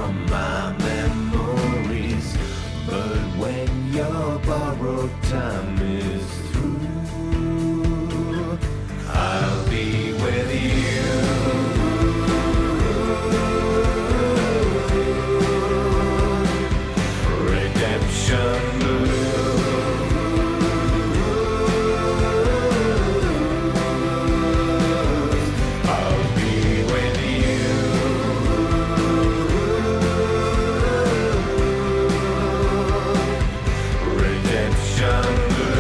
from my memories. But when your borrowed time is through, I'll be with you. Redemption blues. I'll be with you. Redemption blues.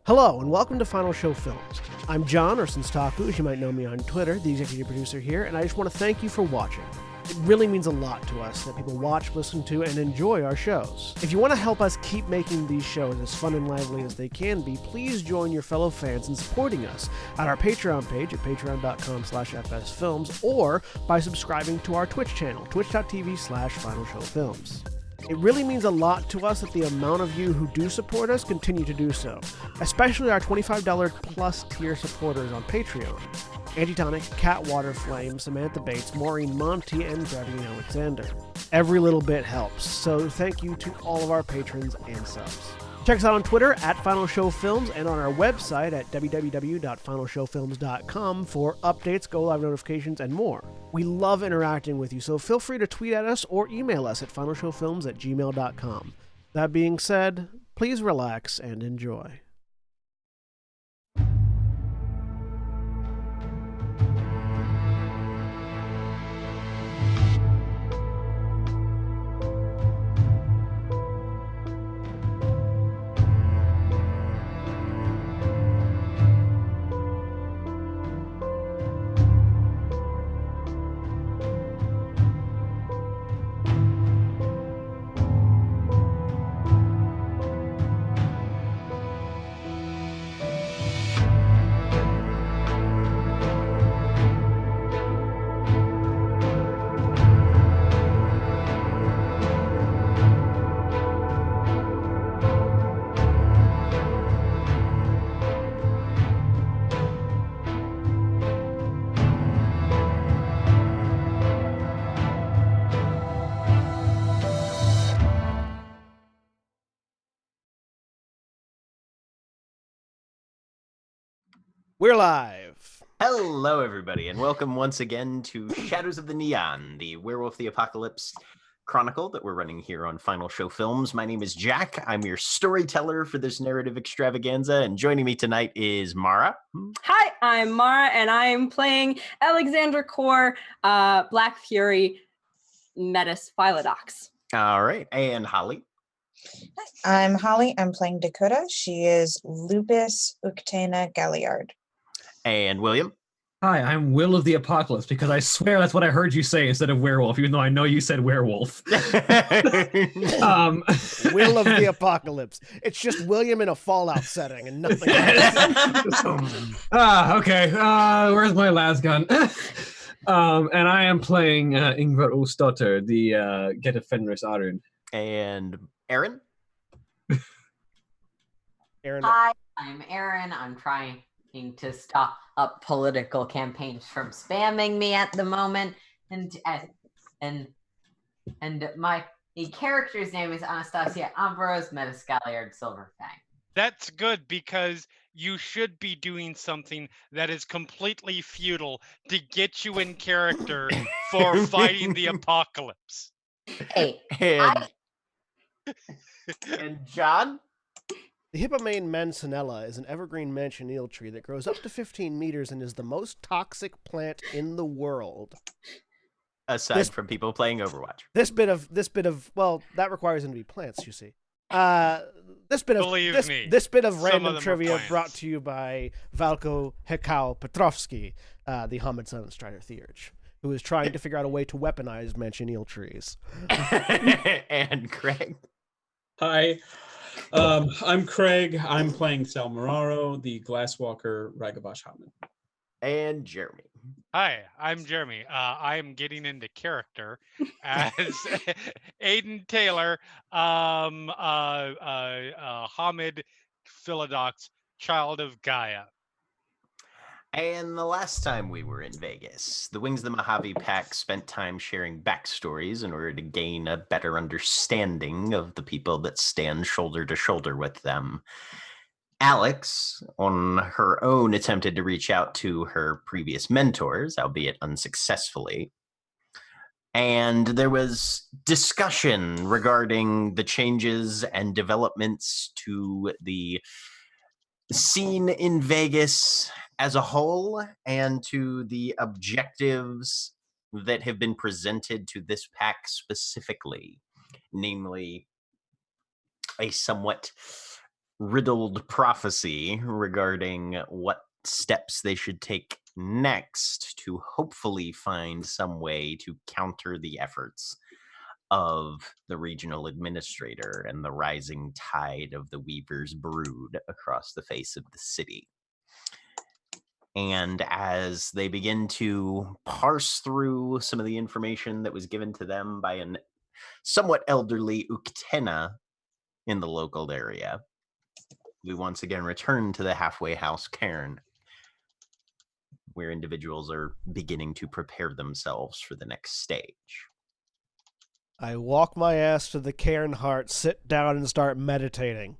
Hello, and welcome to Final Show Films. I'm John, or Taku, as you might know me on Twitter, the executive producer here, and I just want to thank you for watching. It really means a lot to us that people watch, listen to, and enjoy our shows. If you want to help us keep making these shows as fun and lively as they can be, please join your fellow fans in supporting us at our Patreon page at patreon.com/fsfilms or by subscribing to our Twitch channel, twitch.tv/finalshowfilms. It really means a lot to us that the amount of you who do support us continue to do so, especially our $25 plus tier supporters on Patreon. Antitonic, Cat Waterflame, Samantha Bates, Maureen Monty, and Gravine Alexander. Every little bit helps, so thank you to all of our patrons and subs. Check us out on Twitter at Final Show Films and on our website at www.finalshowfilms.com for updates, go-live notifications, and more. We love interacting with you, so feel free to tweet at us or email us at finalshowfilms@gmail.com. That being said, please relax and enjoy. We're live. Hello, everybody, and welcome once again to Shadows of the Neon, the Werewolf the Apocalypse chronicle that we're running here on Final Show Films. My name is Jack. I'm your storyteller for this narrative extravaganza, and joining me tonight is Mara. Hi, I'm Mara, and I'm playing Alexander Core, Black Fury, Metis Philodox. All right, and Holly. I'm Holly. I'm playing Dakota. She is Lupus Uctana Galliard. And William. Hi, I'm Will of the Apocalypse, because I swear that's what I heard you say instead of werewolf, even though I know you said werewolf. Will of the Apocalypse. It's just William in a Fallout setting and nothing else. Okay. Where's my last gun? And I am playing Ingvar Ostotter, the Get Fenris Arun. And Aaron. Aaron. Hi, I'm Aaron. I'm trying to stop up political campaigns from spamming me at the moment, and my character's name is Anastasia Ambrose Metascalliard Silverfang. That's good, because you should be doing something that is completely futile to get you in character for fighting the apocalypse. Hey, and John. The Hippomane manzanella is an evergreen manchineel tree that grows up to 15 meters and is the most toxic plant in the world. Aside from people playing Overwatch. This bit of well, that requires them to be plants, you see. This bit of random trivia brought to you by Valko Hekau Petrovsky, the Hamid Silent Strider Theurge, who is trying to figure out a way to weaponize manchineel trees. And Craig. Hi, I'm Craig. I'm playing Sal Moraro, the Glasswalker Ragabash Hamid. And Jeremy. Hi, I'm Jeremy. I am getting into character as Aiden Taylor, Hamid Philodox, child of Gaia. And the last time we were in Vegas, the Wings of the Mojave Pack spent time sharing backstories in order to gain a better understanding of the people that stand shoulder to shoulder with them. Alex, on her own, attempted to reach out to her previous mentors, albeit unsuccessfully. And there was discussion regarding the changes and developments to the scene in Vegas as a whole and to the objectives that have been presented to this pack specifically, namely a somewhat riddled prophecy regarding what steps they should take next to hopefully find some way to counter the efforts of the regional administrator and the rising tide of the Weaver's brood across the face of the city. And as they begin to parse through some of the information that was given to them by an somewhat elderly Uktena in the local area, we once again return to the halfway house cairn, where individuals are beginning to prepare themselves for the next stage. I walk my ass to the cairn heart, sit down, and start meditating.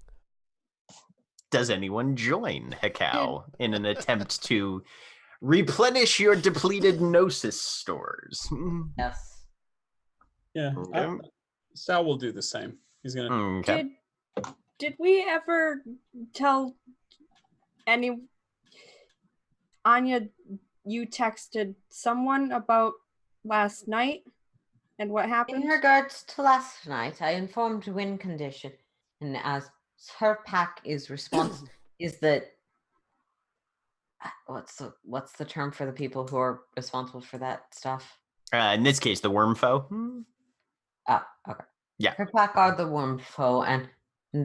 Does anyone join Hekau in an attempt to replenish your depleted Gnosis stores? Yes. Yeah. Okay. Sal will do the same. He's gonna. Okay. Did we ever tell any Anya you texted someone about last night and what happened? In regards to last night, I informed Win Condition, and as her pack is response is that what's the term for the people who are responsible for that stuff? In this case, the worm foe. Ah, okay. Yeah. Her pack are the worm foe and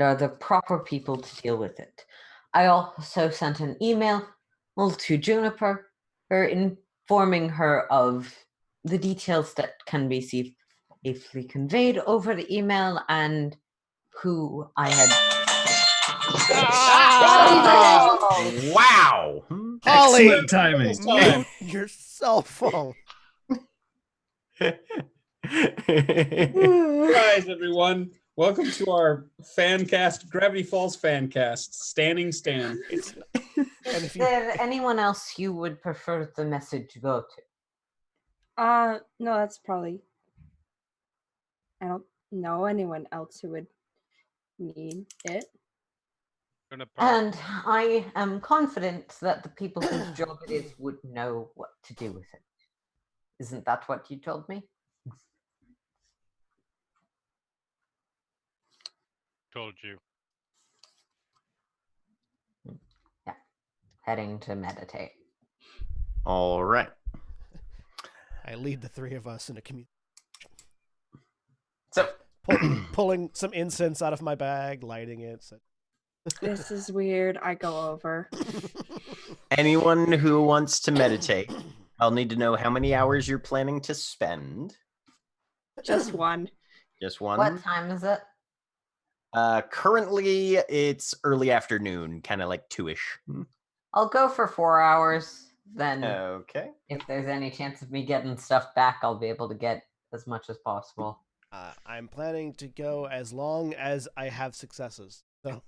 are the proper people to deal with it. I also sent an email to Juniper, informing her of the details that can be safely conveyed over the email and who I had. Wow! Holly, Excellent timing. mute your cell phone. Surprise, everyone! Welcome to our fan cast, Gravity Falls fan cast, Standing Stand. Is there anyone else you would prefer the message to go to? No, that's probably. I don't know anyone else who would need it. And I am confident that the people whose job it is would know what to do with it. Isn't that what you told me? Told you. Yeah. Heading to meditate. All right. I lead the three of us in a community. So, pulling some incense out of my bag, lighting it. So. This is weird. I go over. anyone who wants to meditate, I'll need to know how many hours you're planning to spend. Just one. Just one? What time is it? Currently, it's early afternoon, kind of like 2-ish. I'll go for 4 hours. Then, Okay. if there's any chance of me getting stuff back, I'll be able to get as much as possible. I'm planning to go as long as I have successes. So.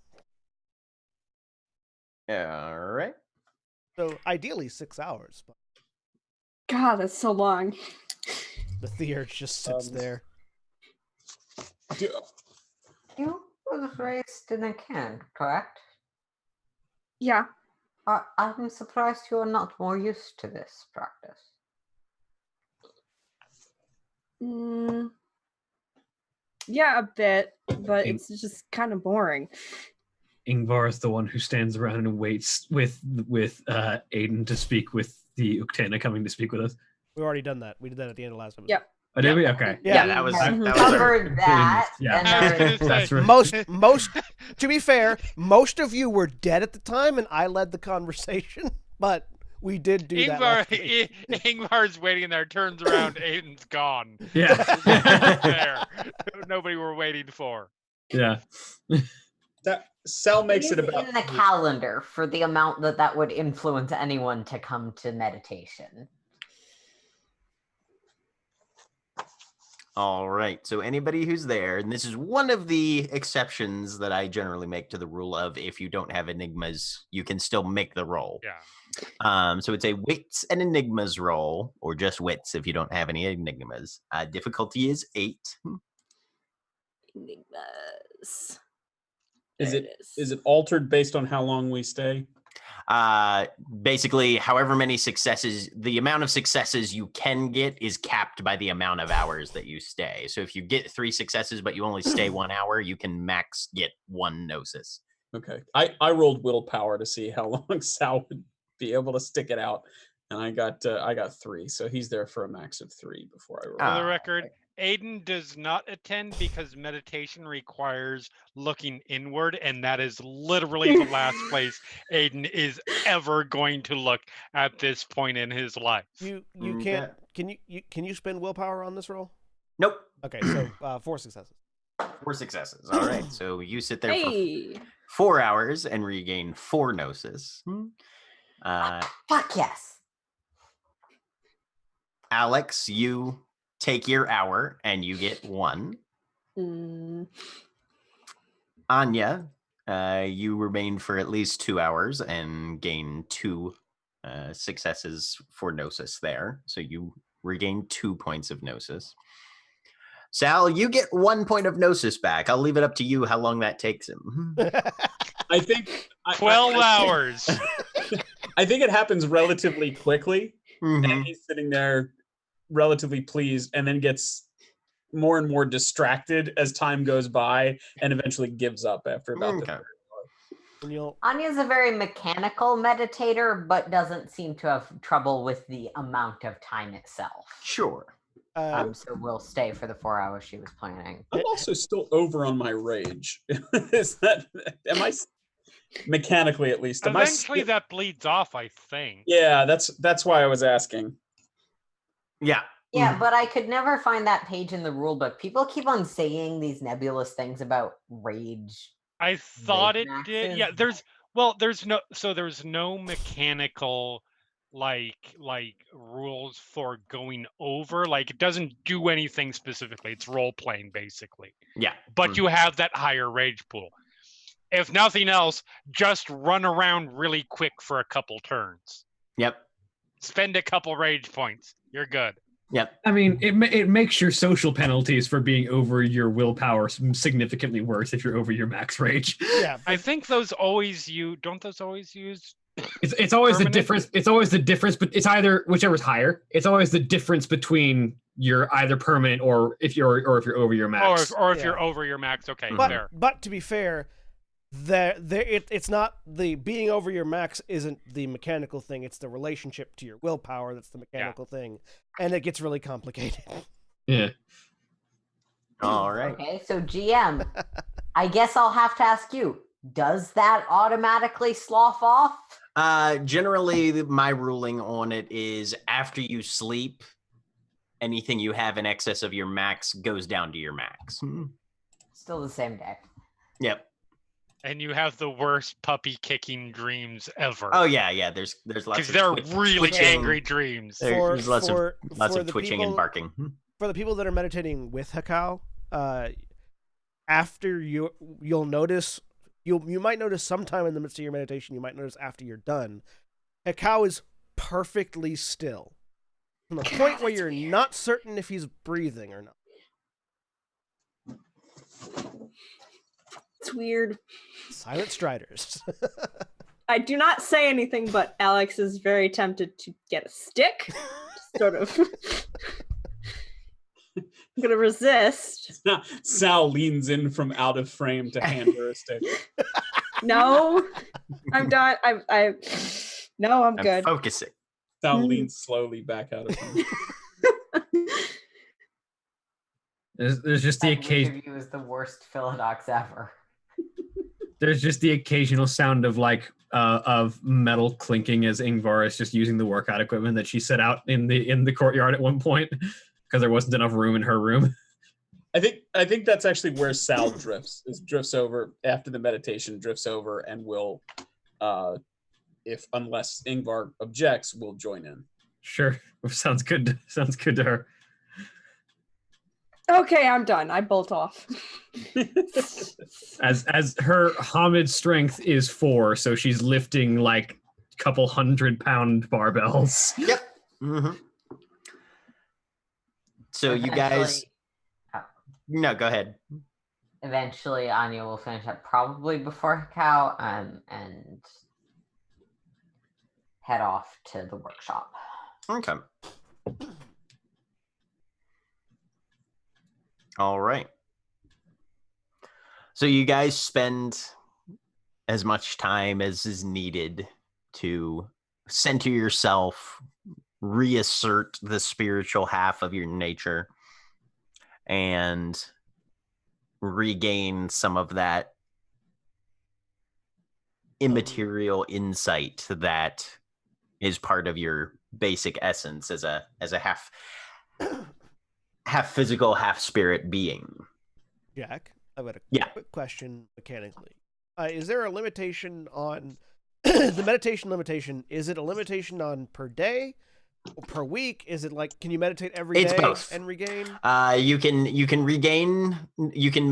All right. So ideally 6 hours. But God, that's so long. the theurge just sits there. You was raised in a cairn, correct? Yeah. I'm surprised you're not more used to this practice. Yeah, a bit, but it's just kind of boring. Ingvar is the one who stands around and waits with Aiden to speak with the Uktena coming to speak with us. We've already done that. We did that at the end of last episode. Yep. Oh, did we? Okay. Yeah, that was Covered that. Yeah. And That's right. Most, to be fair, most of you were dead at the time, and I led the conversation. But we did do that. Last week. Ingvar's waiting there, turns around, Aiden's gone. Yeah. There. Nobody we're waiting for. Yeah. That Sal makes it about in the calendar for the amount that would influence anyone to come to meditation. All right. So anybody who's there, and this is one of the exceptions that I generally make to the rule of if you don't have enigmas, you can still make the roll. Yeah. So it's a wits and enigmas roll, or just wits if you don't have any enigmas. Difficulty is 8. Enigmas. is There it it is it altered based on how long we stay? Basically, however many successes, the amount of successes you can get is capped by the amount of hours that you stay. So if you get 3 successes, but you only stay 1 hour, you can max get 1 gnosis. Okay. I rolled willpower to see how long Sal would be able to stick it out, and I got 3, so he's there for a max of 3 before I roll. For the record, Aiden does not attend because meditation requires looking inward, and that is literally the last place Aiden is ever going to look at this point in his life. You can't. Can you spend willpower on this roll? Nope. Okay, so 4 successes. 4 successes. All right. So you sit there Hey. for 4 hours and regain 4 gnosis. Fuck yes. Alex, you take your hour and you get 1. Anya, you remain for at least 2 hours and gain 2 successes for gnosis there. So you regain 2 points of gnosis. Sal, you get 1 point of gnosis back. I'll leave it up to you how long that takes him. I think 12 hours. I think it happens relatively quickly, Mhm. and he's sitting there relatively pleased, and then gets more and more distracted as time goes by, and eventually gives up after about the Okay. third. And you'll Anya's a very mechanical meditator, but doesn't seem to have trouble with the amount of time itself. Sure. So we'll stay for the 4 hours she was planning. I'm also still over on my rage. Is that? Am I mechanically at least? Am I Eventually that bleeds off, I think. Yeah, that's why I was asking. Yeah. Yeah, but I could never find that page in the rule book. People keep on saying these nebulous things about rage. I thought it Maxes? did. Yeah, there's no mechanical like rules for going over. Like, it doesn't do anything specifically. It's role playing basically. Yeah. But you have that higher rage pool. If nothing else, just run around really quick for a couple turns. Yep. Spend a couple rage points. You're good. Yep. I mean, it makes your social penalties for being over your willpower significantly worse if you're over your max rage. yeah. I think those always don't those always use It's always permanent? the difference. It's always the difference, but it's either whichever's higher. It's always the difference between you're either permanent or if you're over your max. Or if Yeah. you're over your max, okay, fair. But to be fair, it's not the being over your max isn't the mechanical thing. It's the relationship to your willpower that's the mechanical thing, and it gets really complicated. Yeah. All right. Okay, so GM, I guess I'll have to ask you, does that automatically slough off? Generally, my ruling on it is after you sleep, anything you have in excess of your max goes down to your max. Still the same day. Yep. And you have the worst puppy kicking dreams ever. Oh yeah. There's lots Because of they're really twitching. angry dreams. There's lots for of the twitching people- and barking. For the people that are meditating with Hakao, after you'll notice you might notice sometime in the midst of your meditation, you might notice after you're done, Hakao is perfectly still. From the point where you're not certain if he's breathing or not. It's weird. Silent Striders. I do not say anything, but Alex is very tempted to get a stick. Sort of. I'm gonna resist. Sal leans in from out of frame to hand her a stick. No, I'm done. No, I'm good. Focusing. Sal leans slowly back out of frame. There's just the And which occasion. of you is the worst Philodox ever? There's just the occasional sound of of metal clinking as Ingvar is just using the workout equipment that she set out in the courtyard at one point because there wasn't enough room in her room. I think that's actually where Sal drifts over after the meditation, drifts over and will, unless Ingvar objects, will join in. Sure, sounds good. Sounds good to her. Okay, I'm done. I bolt off. As her Hamid strength is 4, so she's lifting like a couple 100-pound barbells. Yep. Mm-hmm. So you guys. No, go ahead. Eventually, Anya will finish up probably before Hakao and head off to the workshop. Okay. All right. So you guys spend as much time as is needed to center yourself, reassert the spiritual half of your nature, and regain some of that immaterial insight that is part of your basic essence as a half physical, half spirit being. Jack, I've got a Yeah. quick question mechanically. Is there a limitation on the meditation limitation? Is it a limitation on per day or per week? Is it like, can you meditate every It's day both. and regain? You can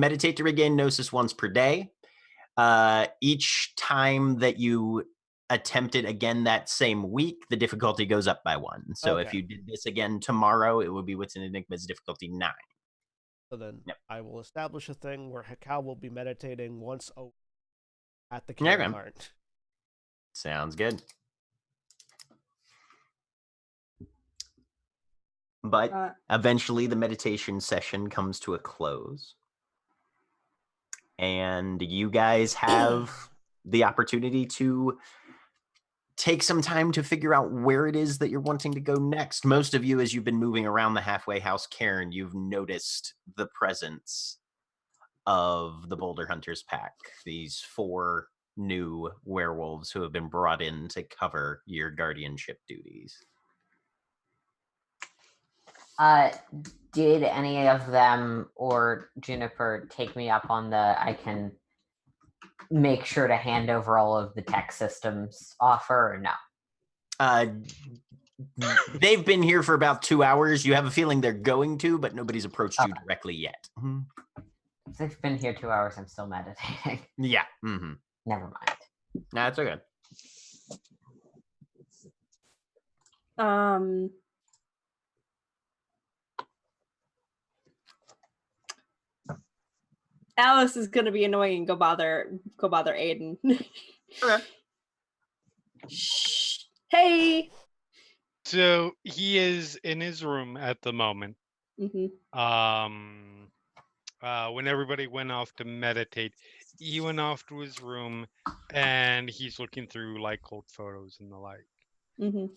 meditate to regain gnosis once per day. Each time that you attempt it again that same week, the difficulty goes up by 1. So if Okay. you did this again tomorrow, it would be what's in Enigma's difficulty 9. So then Yep. I will establish a thing where Hekau will be meditating once a week at the Okay. King Heart. Sounds good. But eventually the meditation session comes to a close. And you guys have the opportunity to take some time to figure out where it is that you're wanting to go next. Most of you, as you've been moving around the halfway house cairn, you've noticed the presence of the Boulder Hunters pack, these 4 new werewolves who have been brought in to cover your guardianship duties. Did any of them or Juniper take me up on the I can make sure to hand over all of the tech systems offer or no? They've been here for about 2 hours. You have a feeling they're going to, but nobody's approached you directly yet. If they've been here 2 hours, I'm still meditating. Yeah. Mm-hmm. Never mind. That's okay. Alice is gonna be annoying. Go bother Aiden. Okay. Shh. Hey. So he is in his room at the moment. Mm-hmm. When everybody went off to meditate, he went off to his room and he's looking through like old photos and the like. Mm-hmm.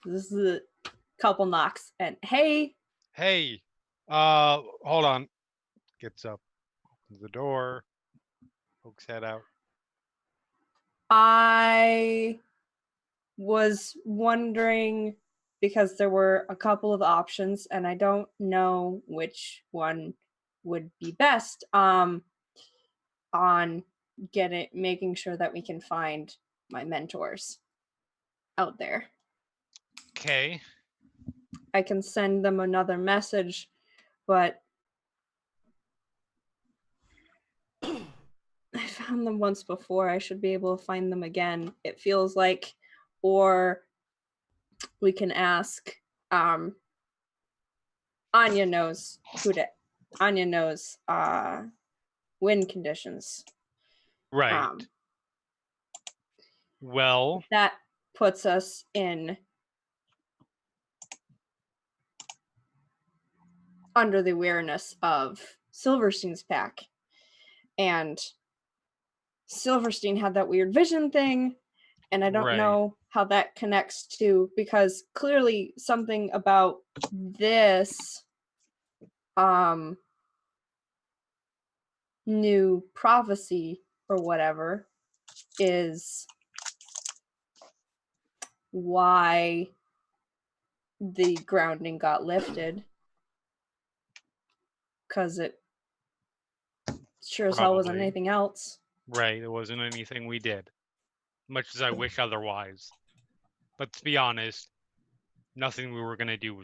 This is a couple knocks and hey. Hold on. Gets up, opens the door, pokes head out. I was wondering because there were a couple of options and I don't know which one would be best on making sure that we can find my mentors out there. Okay. I can send them another message, but I found them once before. I should be able to find them again, it feels like. Or we can ask Anya knows wind conditions. Right. Well, that puts us in under the awareness of Silverstein's pack. And Silverstein had that weird vision thing, and I don't know how that connects to, because clearly something about this new prophecy or whatever is why the grounding got lifted, because it sure as hell wasn't anything else. Right, it wasn't anything we did, much as I wish otherwise. But to be honest, nothing we were going to do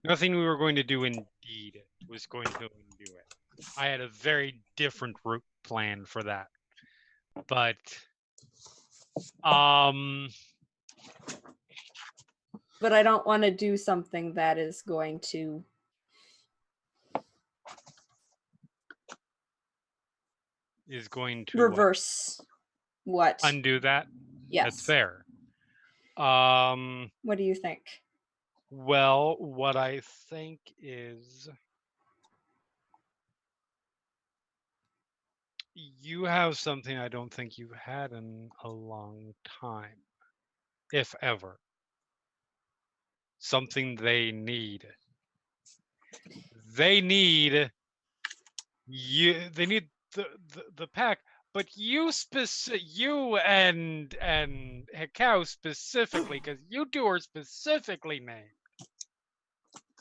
nothing we were going to do indeed was going to undo it. I had a very different route planned for that. But but I don't want to do something that is going to reverse what? Undo that? Yes. That's fair. What do you think? Well, what I think is you have something I don't think you've had in a long time, if ever. Something they need. They need you. They need the pack. But you and Hekau specifically, because you two are specifically named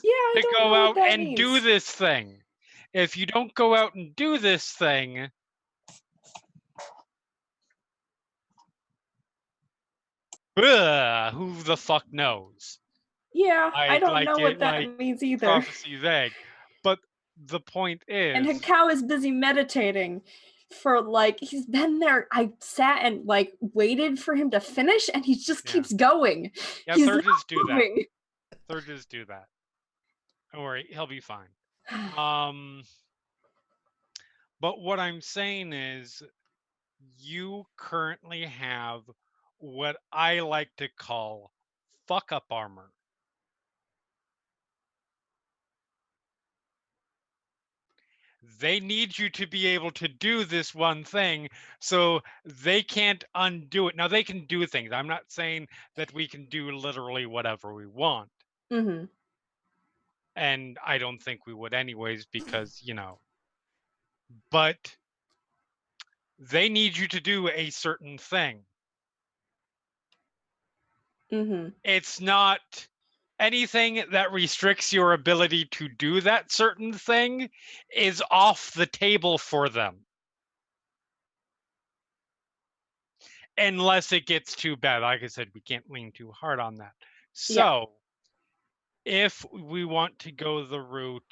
Yeah, I to don't go know what out that and do means. this thing. If you don't go out and do this thing, who the fuck knows? Yeah, I don't Like know what it, that like means either. prophecy vague. But the point And is, Hekau is busy meditating for like he's been there. I sat and like waited for him to finish, and he just Yeah. keeps going. yeah, He's surges not do that. moving. Surges do that. Don't worry, he'll be fine. But what I'm saying is, you currently have what I like to call fuck up armor. They need you to be able to do this one thing, so they can't undo it. Now they can do things. I'm not saying that we can do literally whatever we want. Mm-hmm. And I don't think we would anyways, because, but they need you to do a certain thing. Mm-hmm. It's not anything that restricts your ability to do that certain thing is off the table for them. Unless it gets too bad. Like I said, we can't lean too hard on that. So if we want to go the route,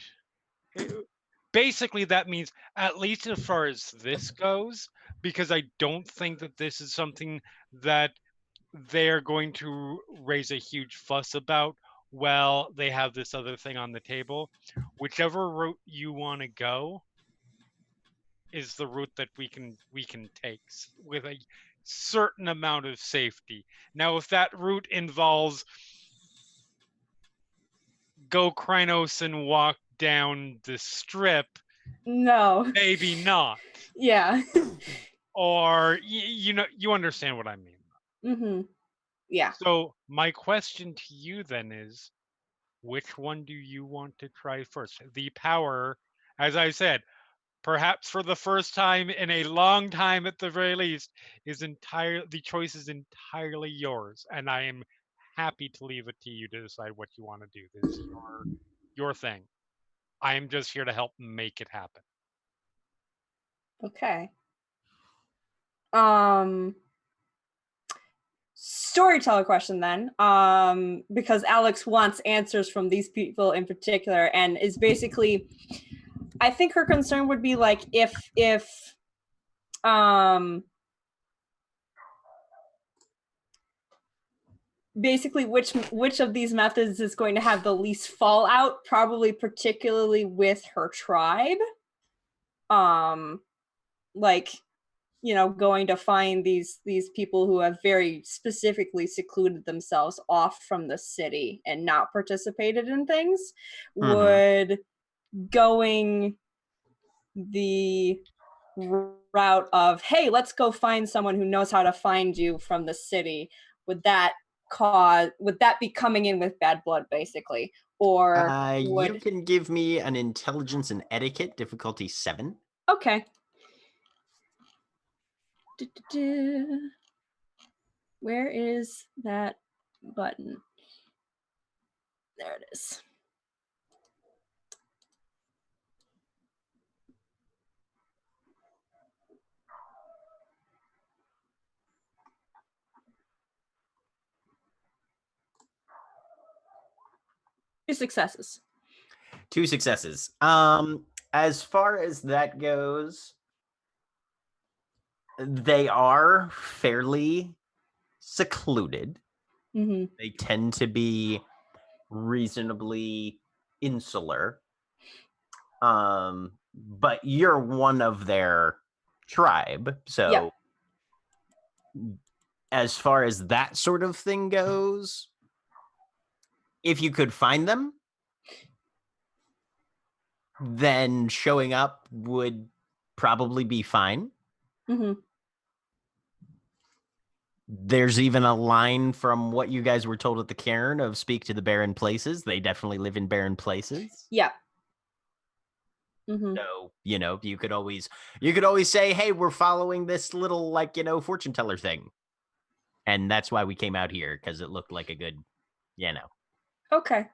basically that means, at least as far as this goes, because I don't think that this is something that they're going to raise a huge fuss about. Well, they have this other thing on the table. Whichever route you want to go is the route that we can take with a certain amount of safety. Now, if that route involves go Krynos and walk down the strip, No. maybe not. Yeah. Or you understand what I mean. Mm-hmm. Yeah. So my question to you then is, which one do you want to try first? The power, as I said, perhaps for the first time in a long time at the very least, the choice is entirely yours. And I am happy to leave it to you to decide what you want to do. This is your thing. I am just here to help make it happen. Okay. Storyteller question then, because Alex wants answers from these people in particular, and is basically, I think her concern would be like if basically which of these methods is going to have the least fallout, probably particularly with her tribe. Like, going to find these people who have very specifically secluded themselves off from the city and not participated in things, would going the route of, hey, let's go find someone who knows how to find you from the city, would that be coming in with bad blood, basically? Or you can give me an intelligence and etiquette, difficulty 7. Okay. Where is that button? There it is. Two successes. 2 successes. As far as that goes, they are fairly secluded. Mm-hmm. They tend to be reasonably insular. But you're one of their tribe, so as far as that sort of thing goes, if you could find them, then showing up would probably be fine. Mm-hmm. There's even a line from what you guys were told at the cairn of speak to the barren places. They definitely live in barren places. Yeah. Mm-hmm. So, you could always say, hey, we're following this little, fortune teller thing. And that's why we came out here, because it looked like a good, Okay.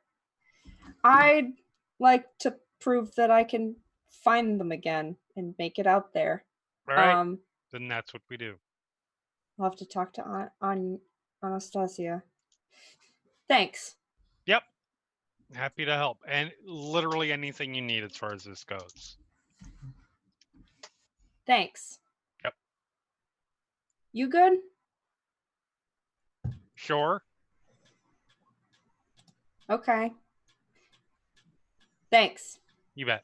I'd like to prove that I can find them again and make it out there. All right. Then that's what we do. I'll have to talk to Anastasia. Thanks. Yep. Happy to help. And literally anything you need as far as this goes. Thanks. Yep. You good? Sure. Okay. Thanks. You bet.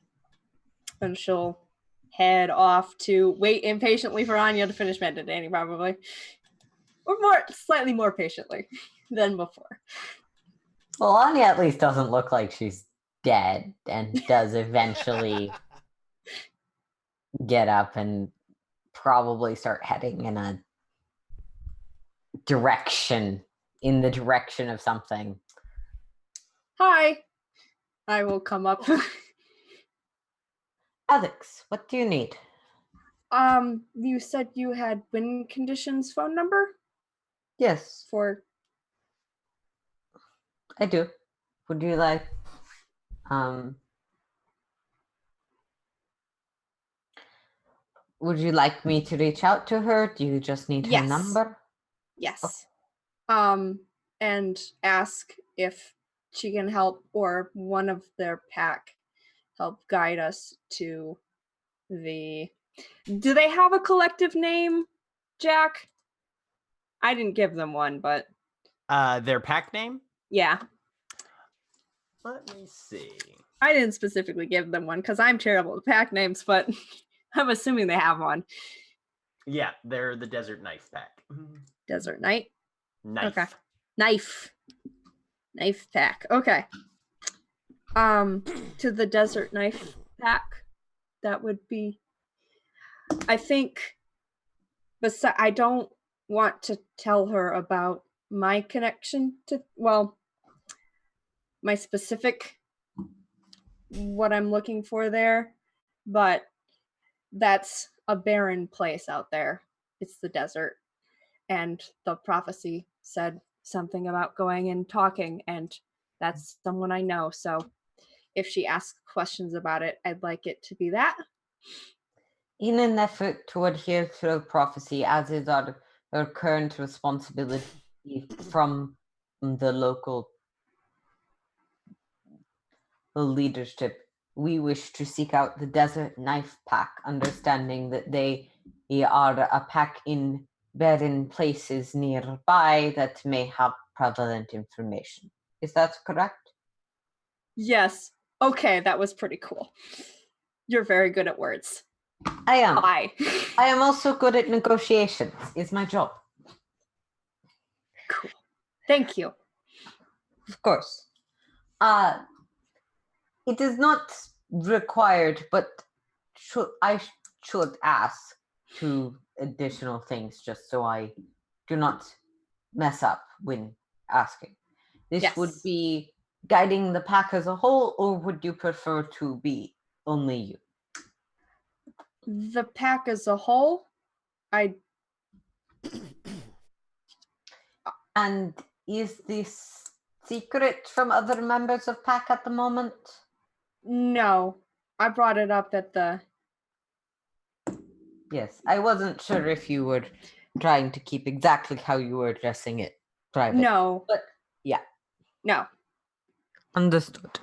And she'll head off to wait impatiently for Anya to finish meditating, probably. Or slightly more patiently than before. Well, Anya at least doesn't look like she's dead and does eventually get up and probably start heading in the direction of something. Hi. I will come up. Alex, what do you need? You said you had Wind Conditions phone number? Yes, For I do. Would you like would you like me to reach out to her? Do you just need her number? Yes. And ask if she can help or one of their pack help guide us to the... Do they have a collective name, Jack? I didn't give them one, but... Their pack name? Yeah. Let me see. I didn't specifically give them one because I'm terrible with pack names, but I'm assuming they have one. Yeah, they're the Desert Knife Pack. Desert Knight? Knife. Okay. Knife pack. Okay. To the Desert Knife pack, that would be... I think... I don't want to tell her about my connection to... Well, my specific... what I'm looking for there, but that's a barren place out there. It's the desert, and the prophecy said something about going and talking, and that's someone I know. So if she asks questions about it, I'd like it to be that. In an effort to adhere to the prophecy, as is our current responsibility from the local leadership, we wish to seek out the Desert Knife Pack, understanding that they are a pack in barren places nearby that may have prevalent information. Is that correct? Yes. Okay, that was pretty cool. You're very good at words. I am. Bye. I am also good at negotiations. It's my job. Cool. Thank you. Of course. It is not required, but I should ask 2 additional things just so I do not mess up when asking. This would be guiding the pack as a whole, or would you prefer to be only you? The pack as a whole, And is this secret from other members of pack at the moment? No. I brought it up at the... Yes, I wasn't sure if you were trying to keep exactly how you were addressing it private. No. But yeah. No. Understood.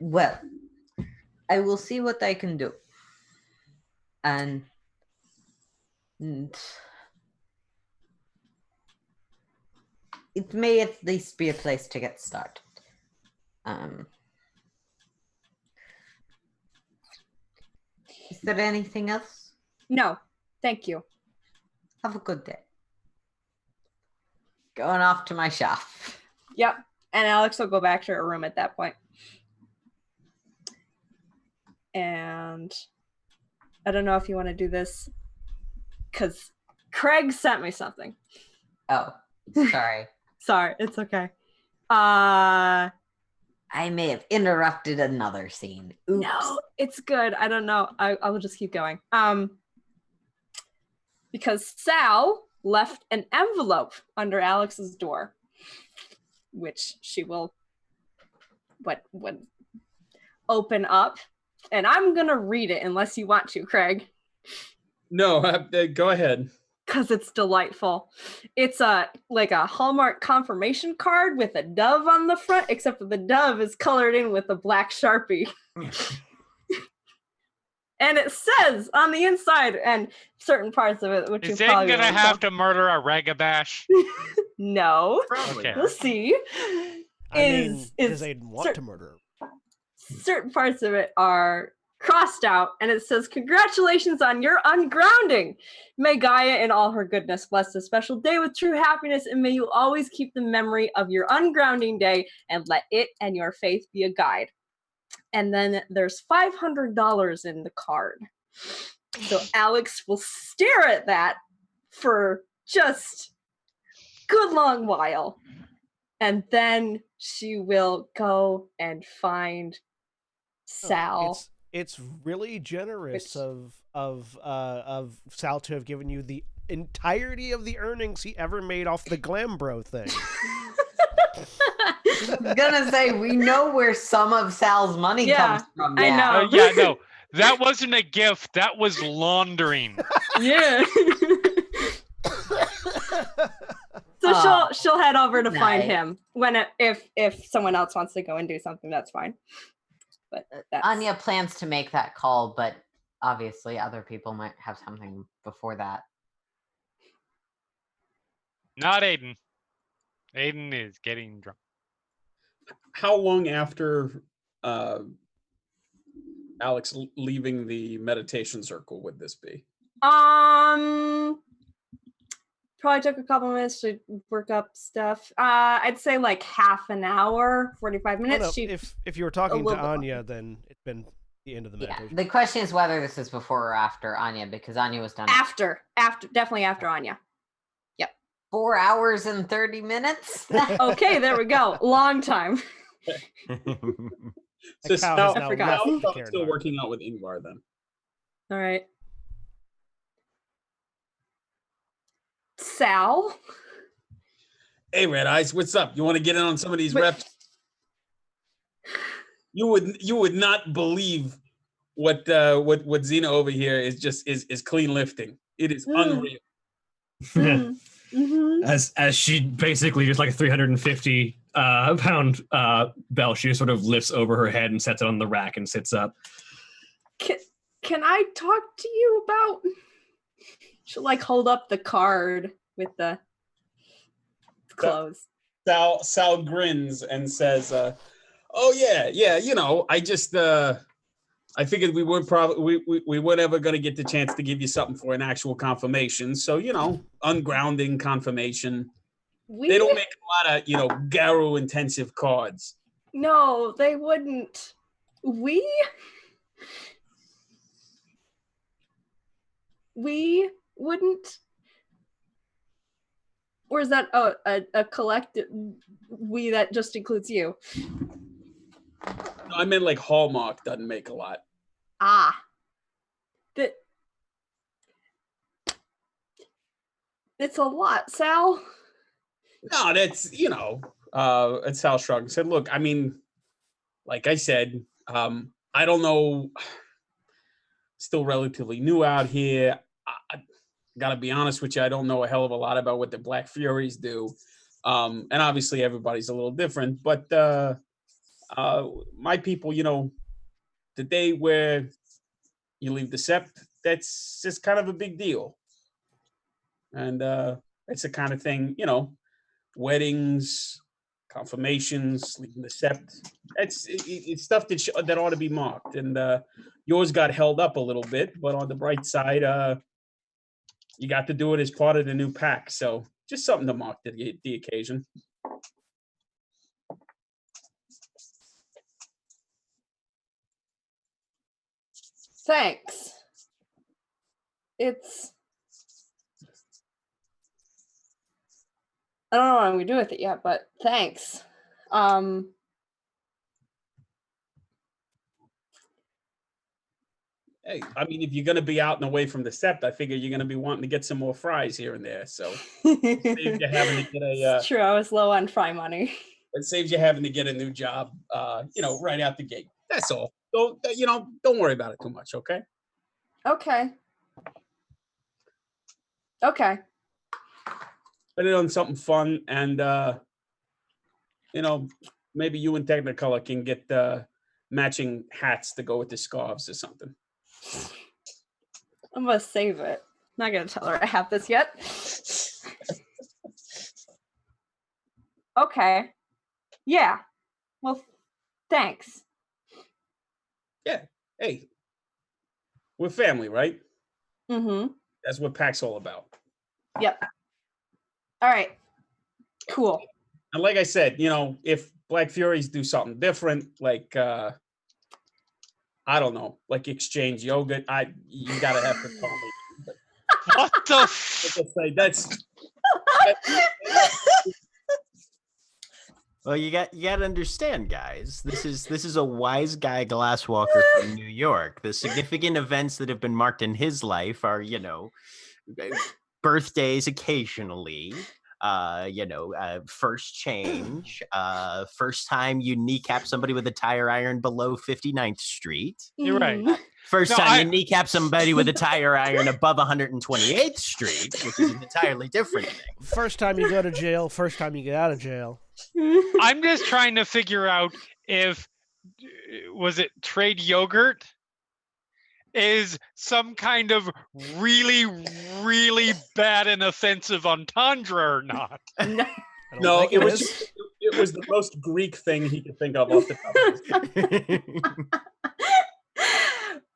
Well, I will see what I can do. And it may at least be a place to get started. Is there anything else? No. Thank you. Have a good day. Going off to my shop. Yep. And Alex will go back to her room at that point. And I don't know if you want to do this because Craig sent me something. Oh, sorry. Sorry, it's okay. I may have interrupted another scene. Oops. No, it's good. I don't know. I will just keep going. Because Sal left an envelope under Alex's door, which she will would open up, and I'm gonna read it unless you want to, Craig. No, go ahead. Because it's delightful. It's like a Hallmark confirmation card with a dove on the front, except that the dove is colored in with a black Sharpie. And it says on the inside, and certain parts of it, which is you Aiden probably gonna won't have know. to murder a Ragabash? No. Probably. Okay. We'll see. Does Aiden want to murder her? Certain parts of it are crossed out, and it says, "Congratulations on your ungrounding. May Gaia in all her goodness bless this special day with true happiness, and may you always keep the memory of your ungrounding day, and let it and your faith be a guide." And then there's $500 in the card. So Alex will stare at that for just good long while. And then she will go and find Sal. It's really generous of Sal to have given you the entirety of the earnings he ever made off the Glambro thing. I was gonna say, we know where some of Sal's money comes from. I know. Yeah, no, that wasn't a gift. That was laundering. Yeah. So she'll head over to find him if someone else wants to go and do something, that's fine. But Anya plans to make that call, but obviously other people might have something before that. Not Aiden. Aiden is getting drunk. How long after Alex leaving the meditation circle would this be? Probably took a couple minutes to work up stuff. I'd say like half an hour, 45 minutes. Oh, no. If you were talking to Anya, then it's been the end of the meditation. Yeah. The question is whether this is before or after Anya, because Anya was done. After, definitely after Anya. Yep. 4 hours and 30 minutes. Okay, there we go. Long time. So Sal's still still working out with Ingvar then. All right. Sal? Hey, Red Eyes, what's up? You want to get in on some of these reps? You would not believe what Xena over here is clean lifting. It is unreal. Mm-hmm. As she basically just like a 350 pound bell, she just sort of lifts over her head and sets it on the rack and sits up. Can I talk to you about? She'll like hold up the card with the clothes. Sal grins and says, "Oh yeah, you know, I just I figured we weren't we weren't ever gonna get the chance to give you something for an actual confirmation. So, you know, ungrounding confirmation. They don't make a lot of, you know, Garo intensive cards. No, they wouldn't. We wouldn't. Or is that a collective we that just includes you? No, I meant like Hallmark doesn't make a lot. It's a lot, Sal. No, that's, you know, and Sal shrugged and said, look, I mean, like I said, I don't know, still relatively new out here. I gotta be honest with you, I don't know a hell of a lot about what the Black Furies do. And obviously everybody's a little different, but my people, you know, the day where you leave the Sept, that's just kind of a big deal. And it's the kind of thing, you know, weddings, confirmations, leaving the Sept. It's stuff that ought to be marked. And yours got held up a little bit, but on the bright side, you got to do it as part of the new pack. So just something to mark the occasion. Thanks. It's I don't know what I'm gonna do with it yet, but thanks. Hey, I mean, if you're gonna be out and away from the sept, I figure you're gonna be wanting to get some more fries here and there. So it saves you having to get It's true, I was low on fry money. it saves you having to get a new job, right out the gate. That's all. Don't worry about it too much, okay? Okay. Okay. Spend it on something fun, and maybe you and Technicolor can get matching hats to go with the scarves or something. I'm gonna save it. Not gonna tell her I have this yet. Okay. Yeah. Well, thanks. Yeah. Hey, we're family, right? Mm-hmm. That's what PAC's all about. Yep. All right. Cool. And like I said, if Black Furies do something different, like I don't know, like exchange yogurt, you gotta have to tell me. What the? That's Well, you got to understand, guys. This is a wise guy glasswalker from New York. The significant events that have been marked in his life are, birthdays occasionally, first change, first time you kneecap somebody with a tire iron below 59th Street. You're right. First time you kneecap somebody with a tire iron above 128th Street, which is an entirely different thing. First time you go to jail, first time you get out of jail. I'm just trying to figure out if was it trade yogurt is some kind of really, really bad and offensive entendre or not. No, it was the most Greek thing he could think of off the top of his head.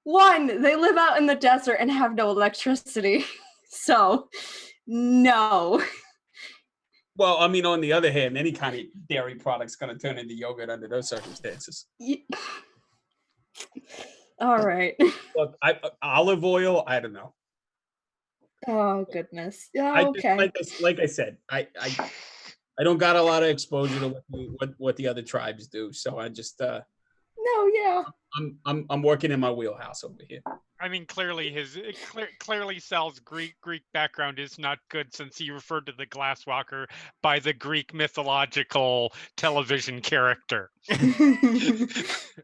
One, they live out in the desert and have no electricity. So, no. Well, I mean, on the other hand, any kind of dairy product's going to turn into yogurt under those circumstances. All right. Look, olive oil, I don't know. Oh, goodness. Okay. Like I said, I don't got a lot of exposure to what the other tribes do, so I just no, yeah. I'm working in my wheelhouse over here. I mean, clearly clearly Sal's Greek background is not good, since he referred to the Glasswalker by the Greek mythological television character,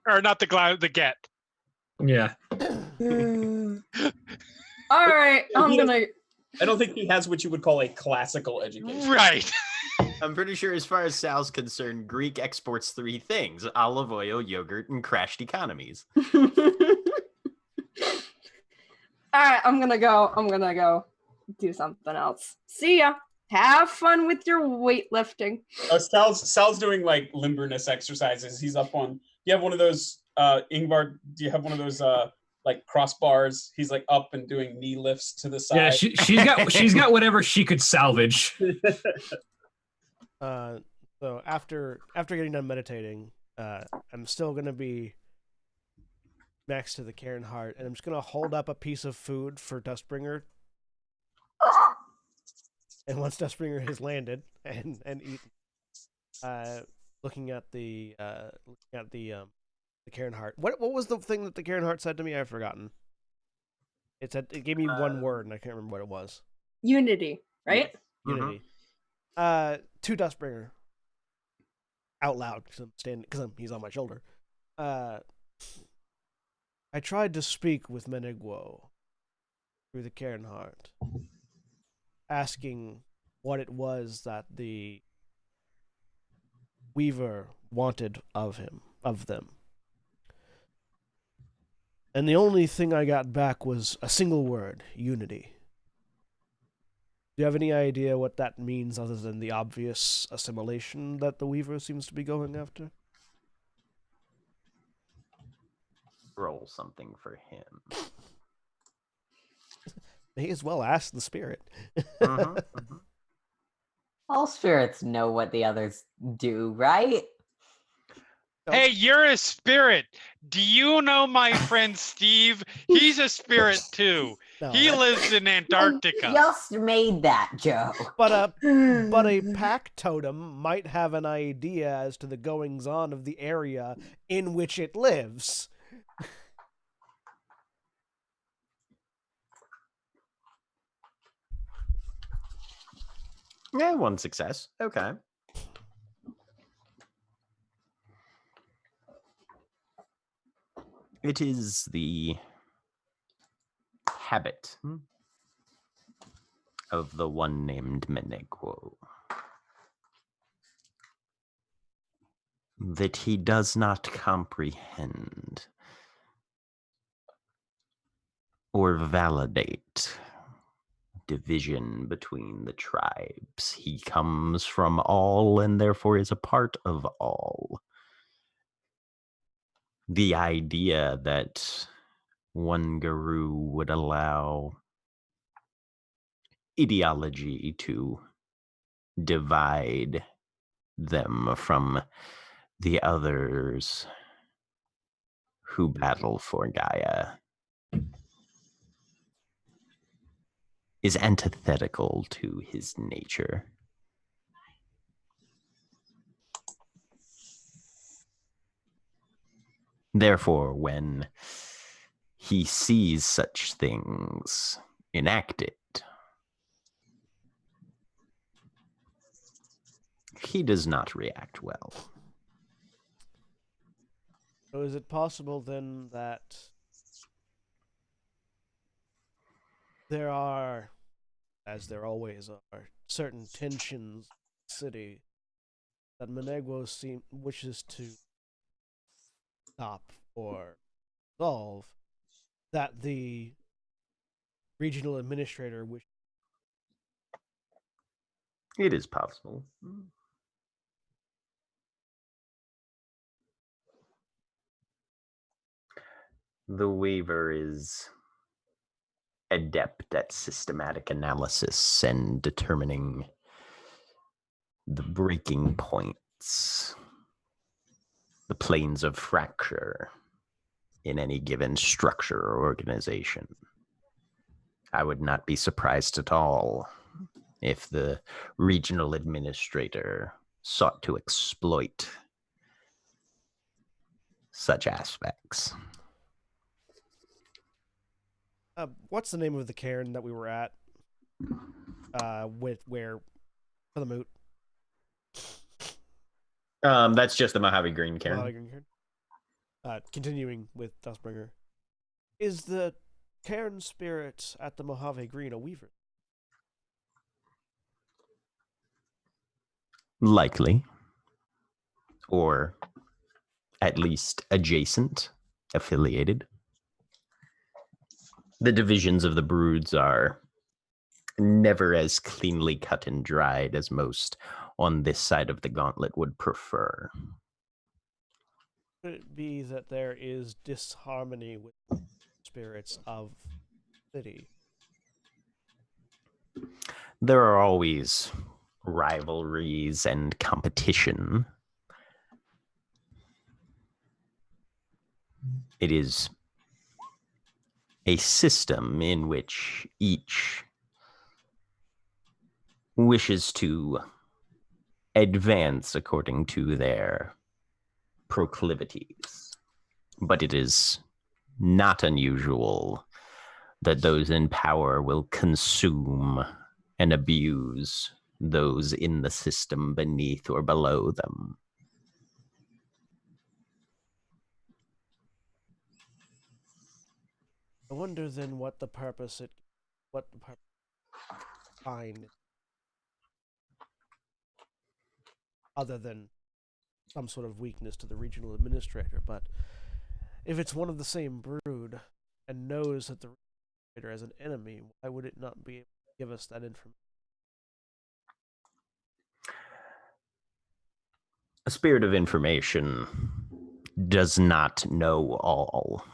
or not the Get. Yeah. All right, I don't think he has what you would call a classical education. Right. I'm pretty sure, as far as Sal's concerned, Greek exports three things: olive oil, yogurt, and crashed economies. All right, I'm gonna go do something else. See ya. Have fun with your weightlifting. Sal's doing like limberness exercises. He's up on. Do you have one of those, Ingvar? Do you have one of those like crossbars? He's like up and doing knee lifts to the side. Yeah, she's got whatever she could salvage. So after getting done meditating, I'm still gonna be next to the Karen Hart, and I'm just gonna hold up a piece of food for Dustbringer. And once Dustbringer has landed and eaten, looking at the Karen Hart. What was the thing that the Karen Hart said to me? I've forgotten. It gave me one word, and I can't remember what it was. Unity, right? Unity. To Dustbringer. Out loud, because he's on my shoulder. I tried to speak with Menigwo through the Karen Hart, asking what it was that the Weaver wanted of them. And the only thing I got back was a single word: unity. Do you have any idea what that means, other than the obvious assimilation that the Weaver seems to be going after? Roll something for him. May as well ask the spirit. All spirits know what the others do, right? Hey, you're a spirit. Do you know my friend Steve? He's a spirit too. No, He lives in Antarctica. Just made that joke. but a pack totem might have an idea as to the goings on of the area in which it lives. Yeah, one success. Okay. It is the habit of the one named Menegwo that he does not comprehend or validate division between the tribes. He comes from all and therefore is a part of all. The idea that one guru would allow ideology to divide them from the others who battle for Gaia is antithetical to his nature. Therefore, when he sees such things enacted, he does not react well. So is it possible then that there are, as there always are, certain tensions in the city that Menegwo wishes to stop or solve, that the regional administrator wishes? It is possible. The Weaver is adept at systematic analysis and determining the breaking points, the planes of fracture in any given structure or organization. I would not be surprised at all if the regional administrator sought to exploit such aspects. What's the name of the cairn that we were at? Where for the moot? That's just the Mojave Green Cairn. Mojave Green Cairn. Continuing with Dustbringer, is the cairn spirit at the Mojave Green a weaver? Likely. Or at least adjacent, affiliated. The divisions of the broods are never as cleanly cut and dried as most on this side of the gauntlet would prefer. Could it be that there is disharmony with spirits of the city? There are always rivalries and competition. It is a system in which each wishes to advance according to their proclivities. But it is not unusual that those in power will consume and abuse those in the system beneath or below them. I wonder then what the purpose find, other than some sort of weakness to the regional administrator. But if it's one of the same brood and knows that the administrator has an enemy, why would it not be able to give us that information? A spirit of information does not know all.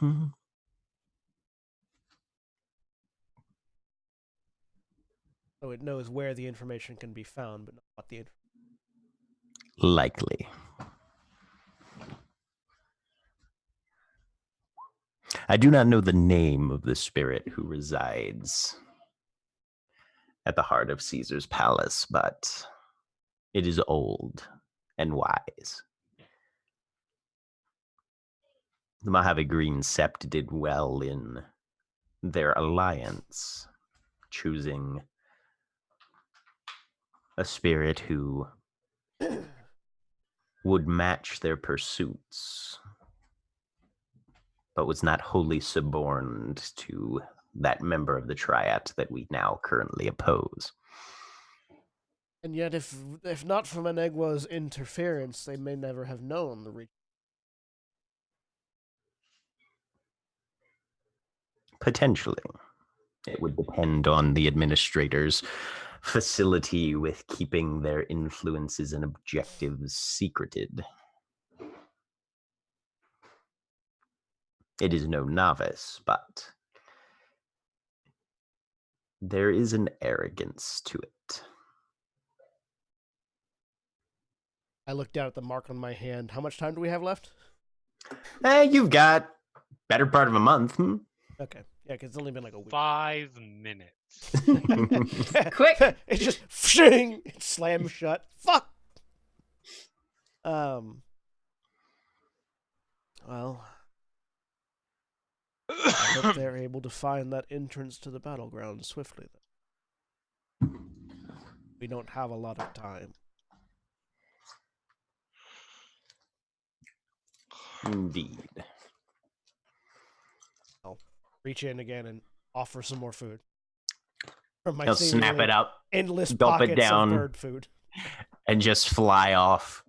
So it knows where the information can be found, but not what the Likely. I do not know the name of the spirit who resides at the heart of Caesar's palace, but it is old and wise. The Mojave Green Sept did well in their alliance, choosing a spirit who would match their pursuits, but was not wholly suborned to that member of the triad that we now currently oppose. And yet, if not for Manegwa's interference, they may never have known the region. Potentially. It would depend on the administrator's facility with keeping their influences and objectives secreted. It is no novice, but there is an arrogance to it. I look down at the mark on my hand. How much time do we have left? You've got better part of a month. Okay. Yeah, because it's only been like a week. 5 minutes. Quick. It's just shing, it slams shut. Fuck. Well, I hope they're able to find that entrance to the battleground swiftly. Then we don't have a lot of time. Indeed. I'll reach in again and offer some more food. From my He'll snap seemingly it up, endless gulp it pockets down. of bird food. and just fly off,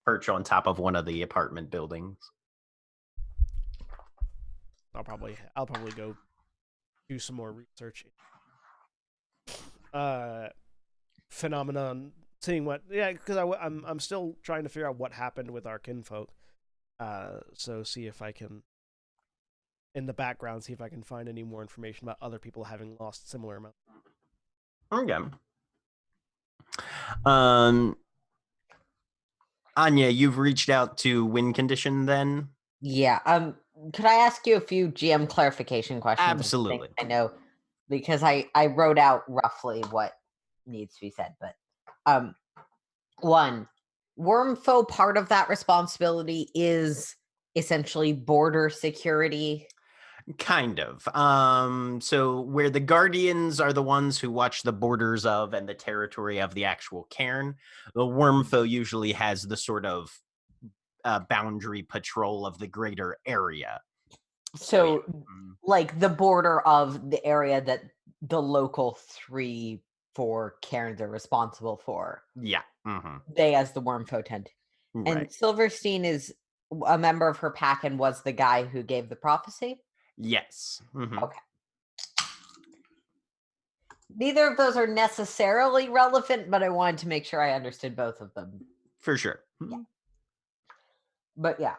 perch on top of one of the apartment buildings. I'll probably go do some more research. Phenomenon, seeing what, because I'm still trying to figure out what happened with our kinfolk. So see if I can, in the background, see if I can find any more information about other people having lost similar amounts. Okay. Anya, you've reached out to win condition then? Yeah. Could I ask you a few GM clarification questions? Absolutely. I know, because I wrote out roughly what needs to be said, but one, Wormfoe, part of that responsibility is essentially border security. Kind of. So where the Guardians are the ones who watch the borders of and the territory of the actual cairn, the Wormfoe usually has the sort of boundary patrol of the greater area. So, like the border of the area that the local 3-4 cairns are responsible for. Yeah. Mm-hmm. They, as the Wormfoe, tend. Right. And Silverstein is a member of her pack and was the guy who gave the prophecy. Yes. Mm-hmm. Okay. Neither of those are necessarily relevant, but I wanted to make sure I understood both of them. For sure. Yeah. But yeah,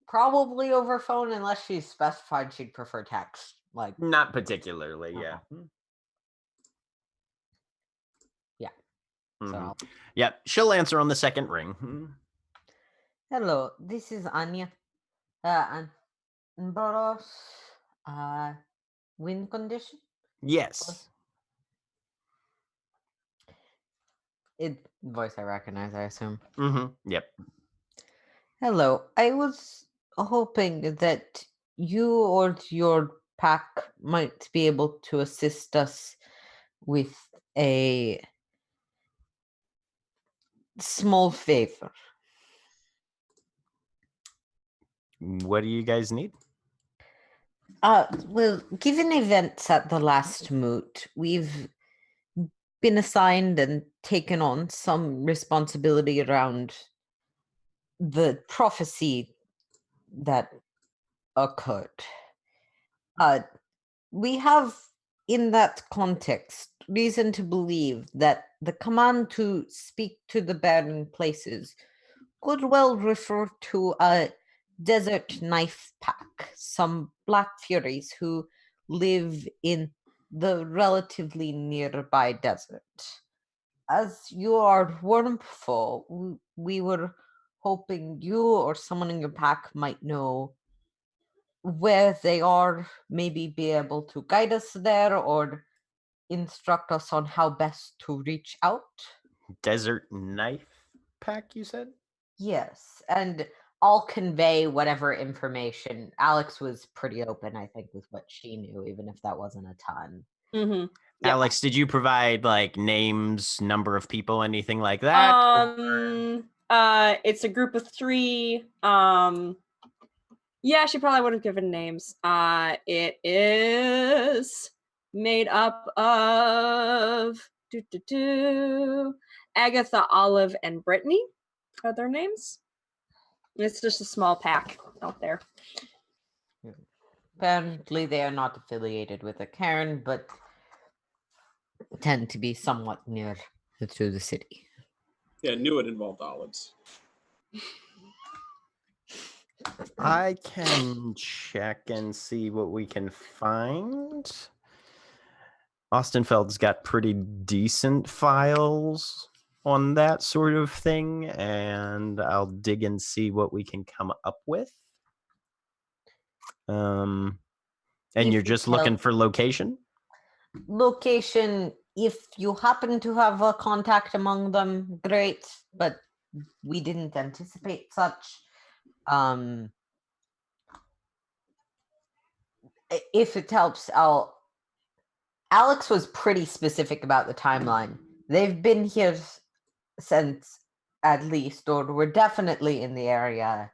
probably over phone unless she specified she'd prefer text. Like, not particularly, yeah. Yeah. Mm-hmm. So, yeah, she'll answer on the second ring. hello, this is Anya. And Boros, win condition? Yes. Voice I recognize, I assume. Mm-hmm. Yep. Hello, I was hoping that you or your pack might be able to assist us with a small favor. What do you guys need? Well, given events at the last moot, we've been assigned and taken on some responsibility around the prophecy that occurred. We have, in that context, reason to believe that the command to speak to the barren places could well refer to a desert knife pack, some black furies who live in the relatively nearby desert. As you are Wormfoe, we were hoping you or someone in your pack might know where they are, maybe be able to guide us there or instruct us on how best to reach out? Desert knife pack, you said? Yes, and I'll convey whatever information. Alex was pretty open, I think, with what she knew, even if that wasn't a ton. Mm-hmm. Alex, did you provide like names, number of people, anything like that? It's a group of 3. Yeah, she probably would have given names. It is made up of Agatha, Olive, and Brittany are their names. It's just a small pack out there. Apparently, they are not affiliated with a cairn, but tend to be somewhat near to the city. Yeah, knew it involved olives. I can check and see what we can find. Austinfeld's got pretty decent files on that sort of thing, and I'll dig and see what we can come up with. And you're just looking for location? Location, if you happen to have a contact among them, great, but we didn't anticipate such. If it helps, Alex was pretty specific about the timeline. They've been here since at least, or were definitely in the area